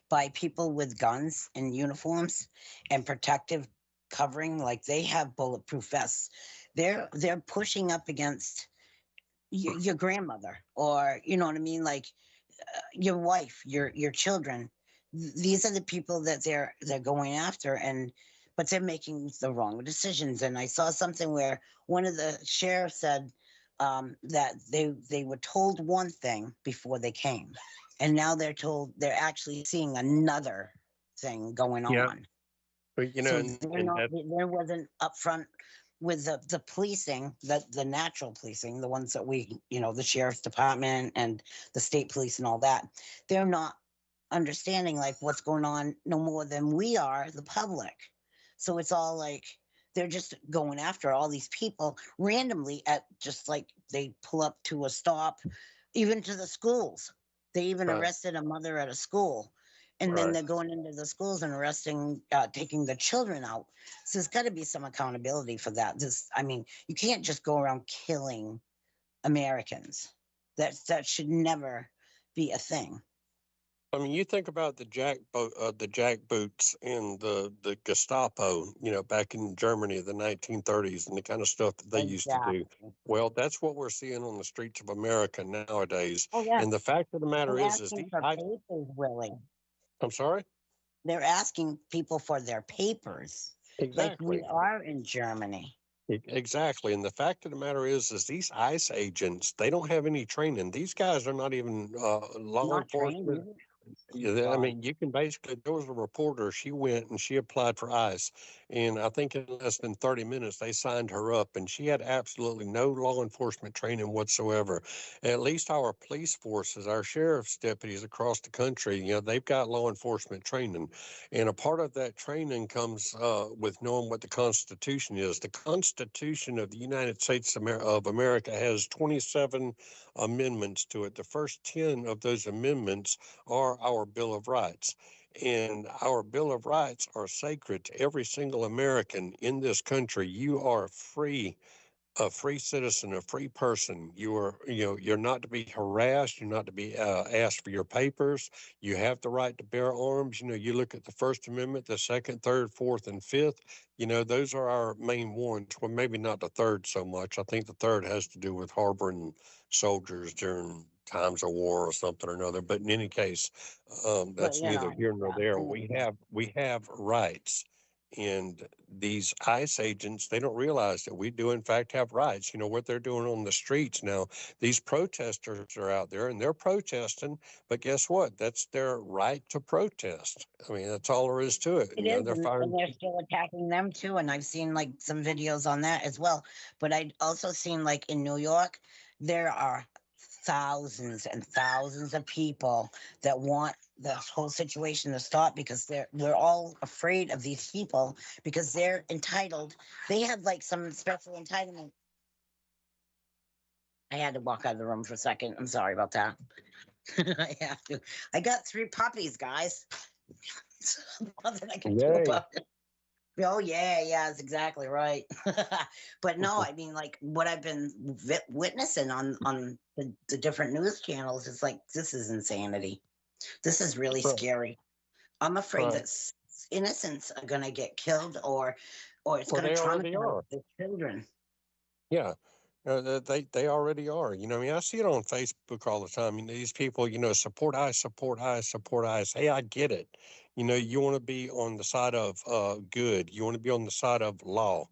by people with guns and uniforms and protective covering, like they have bulletproof vests, they're pushing up against your grandmother, or you know what I mean, like your wife, your children. These are the people that they're going after, but they're making the wrong decisions. And I saw something where one of the sheriffs said that they were told one thing before they came, and now they're actually seeing another thing going Yeah. on. But, So there wasn't upfront with the policing, the natural policing, the ones that the sheriff's department and the state police and all that. They're not understanding like what's going on no more than we are, the public. So it's all like they're just going after all these people randomly at just like they pull up to a stop, even to the schools. They even Right. arrested a mother at a school. And then Right. they're going into the schools and taking the children out. So there's got to be some accountability for that. You can't just go around killing Americans. That should never be a thing. I mean, you think about the jackboots and the Gestapo, back in Germany in the 1930s, and the kind of stuff that they used to do. Well, that's what we're seeing on the streets of America nowadays. Oh, yeah. And the fact of the matter They're is asking for papers, Willie. I'm sorry? They're asking people for their papers. Exactly. Like we are in Germany. Exactly. And the fact of the matter is these ICE agents, they don't have any training. These guys are not even law enforcement. Yeah, I mean, you can basically, there was a reporter, she went and she applied for ICE. And I think in less than 30 minutes, they signed her up, and she had absolutely no law enforcement training whatsoever. At least our police forces, our sheriff's deputies across the country, they've got law enforcement training. And a part of that training comes with knowing what the Constitution is. The Constitution of the United States of America has 27 amendments to it. The first 10 of those amendments are our Bill of Rights. And our Bill of Rights are sacred to every single American in this country. You are free, a free citizen, a free person. You're not to be harassed. You're not to be asked for your papers. You have the right to bear arms. You look at the First Amendment, the Second, Third, Fourth, and Fifth. Those are our main ones. Well, maybe not the third so much. I think the third has to do with harboring soldiers during times of war or something or another. But in any case, that's neither here nor there. We have rights. And these ICE agents, they don't realize that we do, in fact, have rights. What they're doing on the streets now, these protesters are out there and they're protesting. But guess what? That's their right to protest. I mean, that's all there is to it. It is, and they're still attacking them too. And I've seen like some videos on that as well. But I'd also seen like in New York, there are thousands and thousands of people that want the whole situation to stop because we're all afraid of these people because they're entitled. They have like some special entitlement. I had to walk out of the room for a second. I'm sorry about that. I have to. I got 3 puppies, guys. Nothing I can do about it. Oh yeah, that's exactly right. But no, I mean, like what I've been witnessing on the different news channels is like, this is insanity. This is really scary. I'm afraid that innocents are going to get killed, or it's going to traumatize the children. Yeah. They already are. I see it on Facebook all the time. These people, support ICE, support ICE, support ICE. Hey, I get it. You want to be on the side of good. You want to be on the side of law.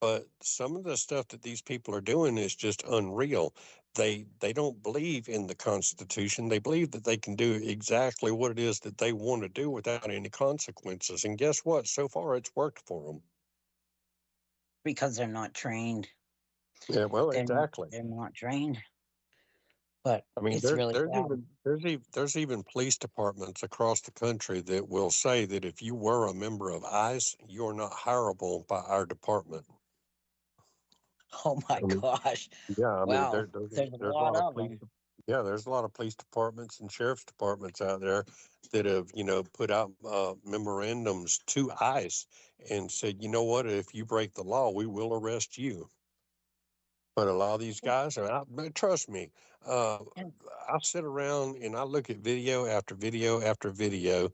But some of the stuff that these people are doing is just unreal. They don't believe in the Constitution. They believe that they can do exactly what it is that they want to do without any consequences. And guess what? So far, it's worked for them. Because they're not trained. Yeah, well, exactly. They're not trained. But I mean, it's really there's even police departments across the country that will say that if you were a member of ICE, you're not hireable by our department. Oh my gosh! Yeah, I mean, there's a lot of them. Yeah, there's a lot of police departments and sheriff's departments out there that have, put out memorandums to ICE and said, you know what, if you break the law, we will arrest you. But a lot of these guys are out. But trust me, I sit around and I look at video after video after video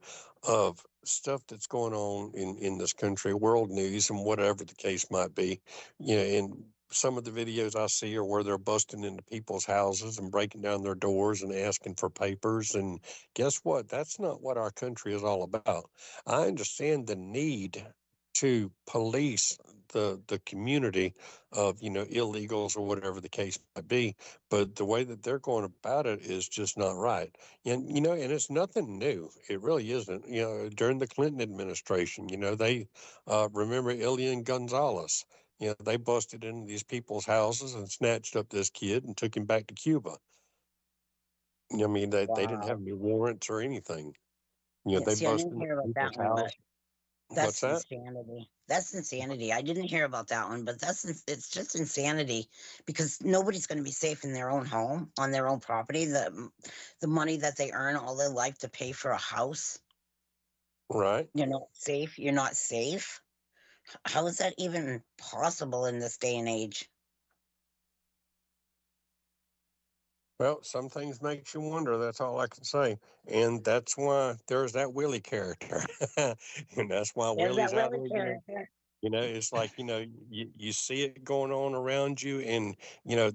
of stuff that's going on in this country, world news, and whatever the case might be. And some of the videos I see are where they're busting into people's houses and breaking down their doors and asking for papers. And guess what? That's not what our country is all about. I understand the need to police the community of illegals or whatever the case might be, but the way that they're going about it is just not right. And and it's nothing new. It really isn't. During the Clinton administration, they remember Elian Gonzalez. They busted into these people's houses and snatched up this kid and took him back to Cuba. I mean, they didn't have Wow. any warrants or anything. Yeah, They see, I busted didn't into hear about that people's one, but house. What's that's that? insanity. That's insanity. I didn't hear about that one, but it's just insanity because nobody's going to be safe in their own home, on their own property. The money that they earn all their life to pay for a house, Right. you're not safe. You're not safe. How is that even possible in this day and age? Well, some things makes you wonder. That's all I can say, and that's why there's that Willie character, and that's why There's that Willie's out Willie there. character. It's like you see it going on around you, and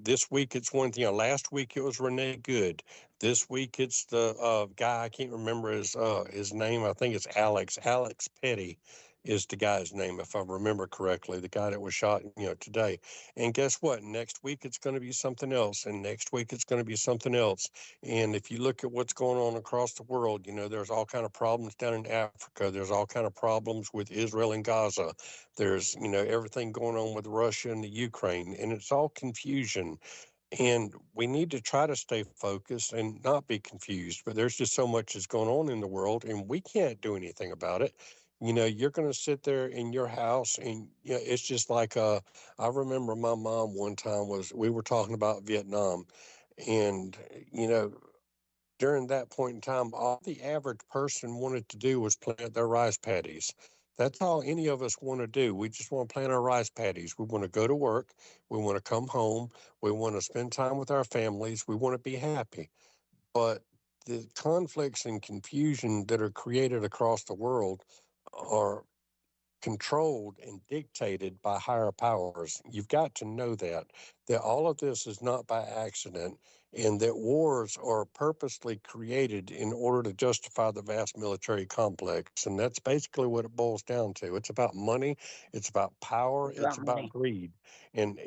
this week it's one thing. Last week it was Renee Good. This week it's the guy, I can't remember his name. I think it's Alex. Alex Petty is the guy's name, if I remember correctly. The guy that was shot, today. And guess what? Next week it's going to be something else, and next week it's going to be something else. And if you look at what's going on across the world, there's all kind of problems down in Africa. There's all kind of problems with Israel and Gaza. There's, everything going on with Russia and the Ukraine, and it's all confusion. And we need to try to stay focused and not be confused. But there's just so much that's going on in the world, and we can't do anything about it. You're going to sit there in your house, and it's just like I remember my mom one time we were talking about Vietnam, and during that point in time, all the average person wanted to do was plant their rice paddies. That's all any of us want to do. We just want to plant our rice paddies. We want to go to work. We want to come home. We want to spend time with our families. We want to be happy. But the conflicts and confusion that are created across the world are controlled and dictated by higher powers. You've got to know that all of this is not by accident, and that wars are purposely created in order to justify the vast military complex. And that's basically what it boils down to. It's about money, it's about power, It's it's about about money. greed. And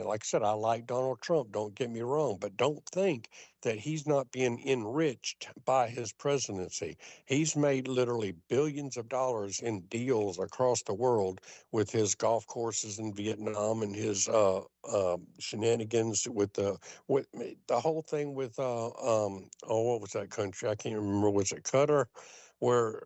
like I said, I like Donald Trump, don't get me wrong, but don't think that he's not being enriched by his presidency. He's made literally billions of dollars in deals across the world with his golf courses in Vietnam and his shenanigans with the whole thing with what was that country? I can't remember. Was it Qatar? Where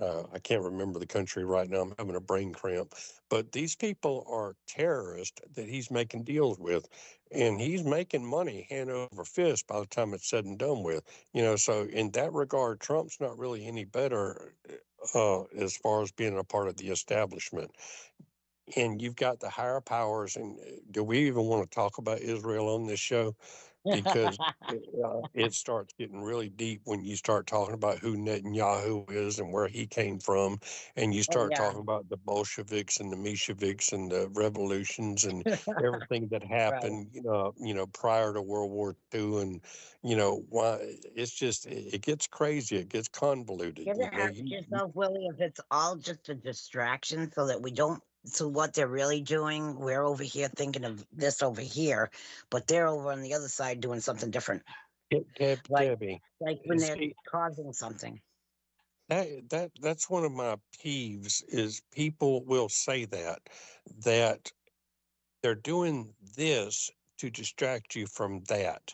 I can't remember the country right now. I'm having a brain cramp. But these people are terrorists that he's making deals with, and he's making money hand over fist by the time it's said and done with. So in that regard, Trump's not really any better as far as being a part of the establishment. And you've got the higher powers. And do we even want to talk about Israel on this show? Because it starts getting really deep when you start talking about who Netanyahu is and where he came from, and you Oh start yeah. talking about the Bolsheviks and the Mensheviks and the revolutions and everything that Right. happened, prior to World War II, and why it gets crazy, it gets convoluted. You ever ask yourself, Willie, if it's all just a distraction so that we don't, so what they're really doing, we're over here thinking of this over here, but they're over on the other side doing something different. Like, Debbie, like when they're see, causing something. that's one of my peeves is people will say that they're doing this to distract you from that.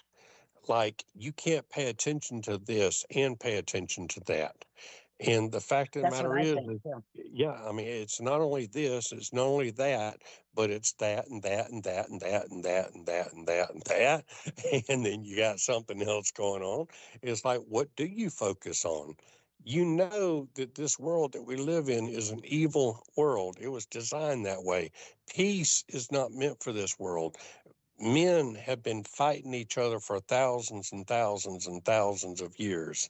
Like you can't pay attention to this and pay attention to that. And the fact of the That's what matter I is, think too. yeah, I mean, it's not only this, it's not only that, but it's that and that and that and that and that and that and that and that. And then you got something else going on. It's like, what do you focus on? You know that this world that we live in is an evil world. It was designed that way. Peace is not meant for this world. Men have been fighting each other for thousands and thousands and thousands of years.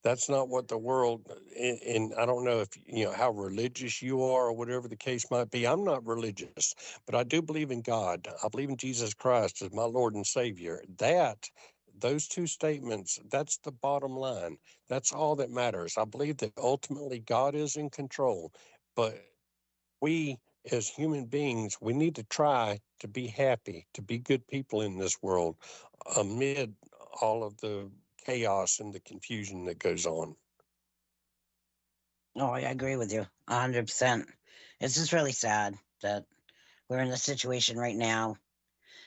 That's not what the world, and I don't know if you know how religious you are or whatever the case might be. I'm not religious, but I do believe in God. I believe in Jesus Christ as my Lord and Savior. Those two statements, that's the bottom line. That's all that matters. I believe that ultimately God is in control, but we as human beings, we need to try to be happy, to be good people in this world amid all of the chaos and the confusion that goes on. Oh, I agree with you 100%. It's just really sad that we're in a situation right now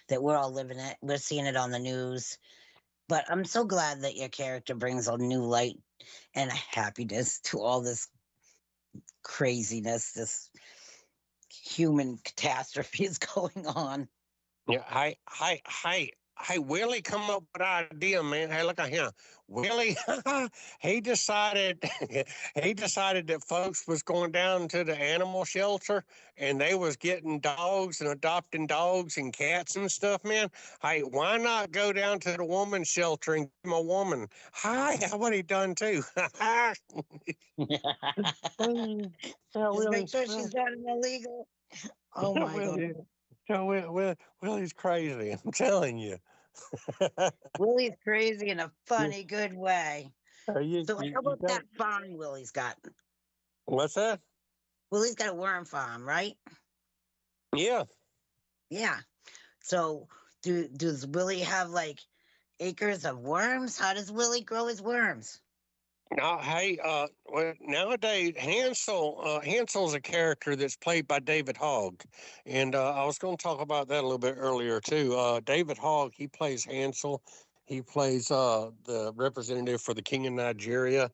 that we're all living it. We're seeing it on the news. But I'm so glad that your character brings a new light and happiness to all this craziness, this human catastrophe is going on. Yeah, hey, Willie come up with an idea, man. Hey, look at him. Willie, he decided he decided that folks was going down to the animal shelter and they was getting dogs and adopting dogs and cats and stuff, man. Hey, why not go down to the woman's shelter and give him a woman? Hi, what he done too. Just make sure she's not illegal. Oh my God. Willie, Willie's crazy. I'm telling you. Willie's crazy in a funny, good way. You, So you, how you about got, that farm Willie's got? what's that? Willie's got a worm farm, right? Yeah. Yeah. So does Willie have like acres of worms? How does Willie grow his worms? No, hey, well, nowadays Hansel's a character that's played by David Hogg, and I was going to talk about that a little bit earlier too. David Hogg, he plays Hansel. He plays the representative for the King of Nigeria.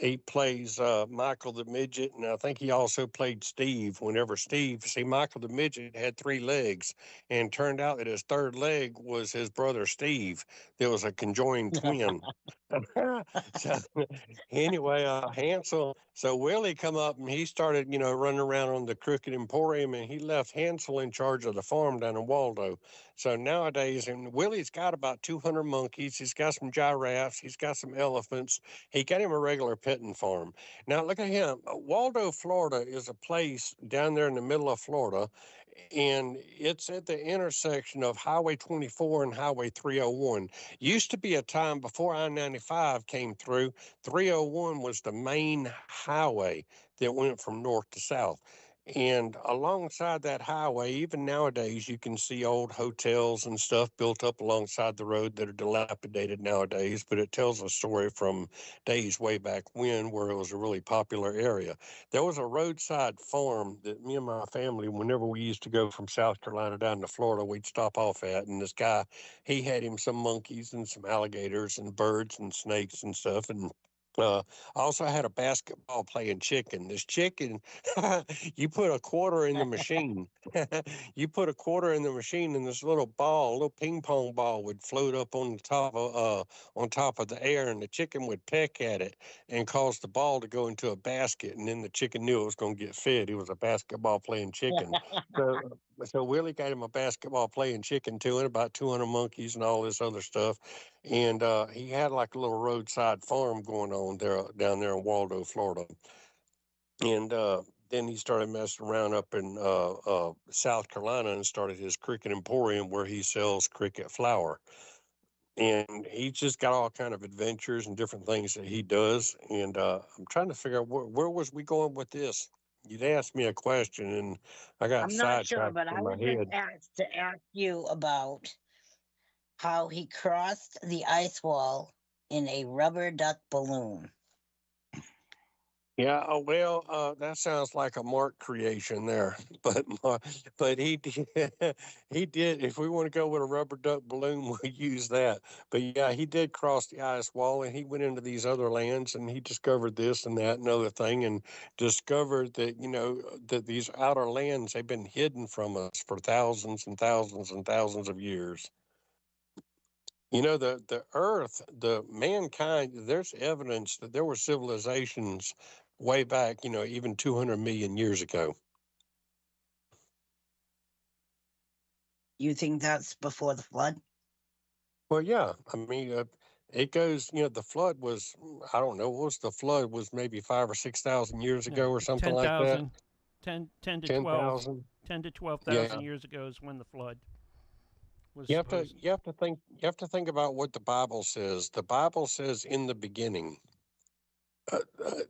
He plays Michael the Midget, and I think he also played Steve. Whenever Michael the Midget had 3 legs, and turned out that his third leg was his brother Steve. There was a conjoined twin. So anyway, Hansel. So Willie come up and he started, running around on the Crooked Emporium, and he left Hansel in charge of the farm down in Waldo. So nowadays, and Willie's got about 200 monkeys. He's got some giraffes. He's got some elephants. He got him a regular petting farm. Now look at him. Waldo, Florida, is a place down there in the middle of Florida, and it's at the intersection of Highway 24 and Highway 301. Used to be a time before I-95 came through, 301 was the main highway that went from north to south. And alongside that highway, even nowadays, you can see old hotels and stuff built up alongside the road that are dilapidated nowadays. But it tells a story from days way back when, where it was a really popular area. There was a roadside farm that me and my family, whenever we used to go from South Carolina down to Florida, we'd stop off at. And this guy, he had him some monkeys and some alligators and birds and snakes and stuff. And I also had a basketball playing chicken. This chicken, you put a quarter in the machine. You put a quarter in the machine, and this little ball, little ping pong ball, would float up on top of the air, and the chicken would peck at it and cause the ball to go into a basket, and then the chicken knew it was going to get fed. He was a basketball playing chicken. So Willie got him a basketball playing chicken too, and about 200 monkeys and all this other stuff. And he had like a little roadside farm going on there down there in Waldo, Florida. And then he started messing around up in South Carolina and started his Cricket Emporium where he sells cricket flour. And he's just got all kind of adventures and different things that he does. And I'm trying to figure out where was we going with this? You'd asked me a question, and I got I'm not sure, sidetracked but I in my was just head. asked to ask you about how he crossed the ice wall in a rubber duck balloon. Yeah, well, that sounds like a Mark creation there, but he did, he did. If we want to go with a rubber duck balloon, we'll use that. But yeah, he did cross the ice wall, and he went into these other lands, and he discovered this and that and other thing, and discovered that that these outer lands they've been hidden from us for thousands and thousands and thousands of years. The earth, the mankind, there's evidence that there were civilizations way back, even 200 million years ago. You think that's before the flood? Well, yeah, I mean, it goes, the flood was, I don't know, what was the flood? Was maybe 5 or 6 thousand years ago or something like that? 10 to 12. 10,000. 10 to 12,000 Yeah. years ago is when the flood was You have to, supposed. you have to think about what the Bible says. The Bible says in the beginning,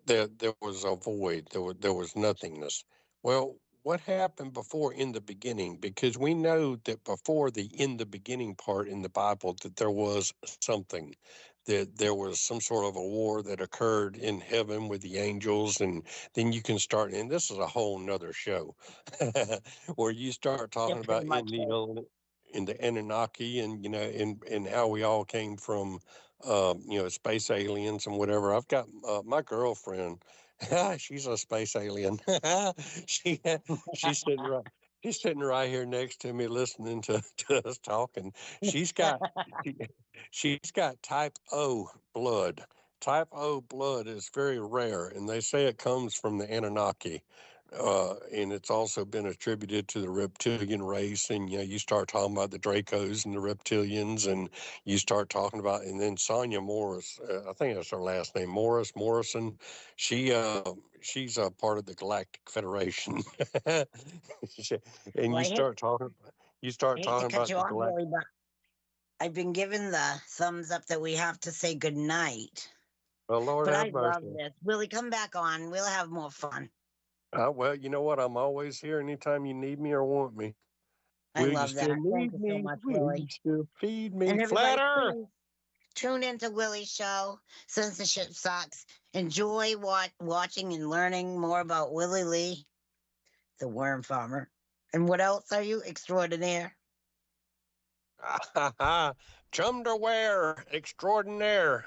there was a void. There was nothingness. Well, what happened before in the beginning? Because we know that before the in the beginning part in the Bible, that there was something, that there was some sort of a war that occurred in heaven with the angels, and then you can start. And this is a whole nother show, where you start Yeah, talking pretty about much. in the Anunnaki, and and how we all came from space aliens and whatever. I've got my girlfriend. She's a space alien. she she's sitting right she's sitting right here next to me, listening to us talking. She's got she, she's got type O blood. Type O blood is very rare, and they say it comes from the Anunnaki. And it's also been attributed to the reptilian race. And you start talking about the Dracos and the reptilians, and you start talking about, and then Sonia Morris, I think that's her last name, Morrison. She's a part of the Galactic Federation. And Well, you start I hate to talking cut about you the off, galactic. Willie, but I've been given the thumbs up that we have to say good night. Oh, Lord But have I love mercy. this. Willie, come back on. We'll have more fun. Well, you know what? I'm always here anytime you need me or want me. I Will you love still that. Thank need you so me? much, Will you Willie. still feed me? And Flat everybody, Earth. please tune into Willie's show, Censorship Sucks. Enjoy watching and learning more about Willie Lee, the worm farmer. And what else are you? Extraordinaire. Chumderware extraordinaire.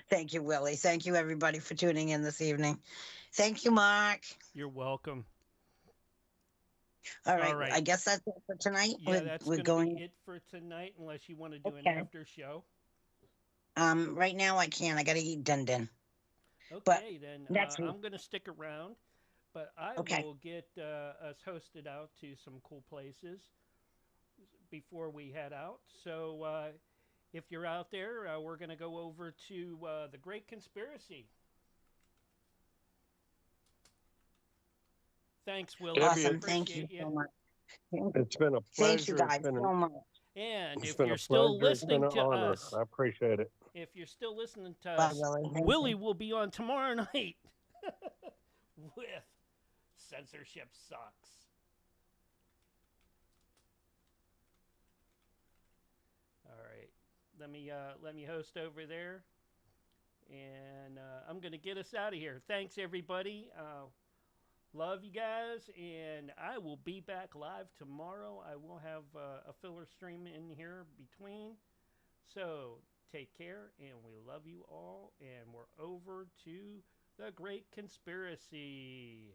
Thank you, Willie. Thank you, everybody, for tuning in this evening. Thank you, Mark. You're welcome. All right. All right. I guess that's it for tonight. Yeah, that's going to be it for tonight, unless you want to do an after show. Right now I can't. I got to eat dun-dun. Okay, then next week. I'm going to stick around, but I will get us hosted out to some cool places before we head out. So if you're out there, we're going to go over to the Great Conspiracy. Thanks, Willie. Awesome. Thank you so much. It's been a pleasure. Thank you guys so much. And if you're still listening to us, I appreciate it. If you're still listening to us, Willie will be on tomorrow night with Censorship Sucks. All right, let me host over there, and I'm gonna get us out of here. Thanks, everybody. Love you guys, and I will be back live tomorrow. I will have a filler stream in here between. So take care, and we love you all, and we're over to the Great Conspiracy.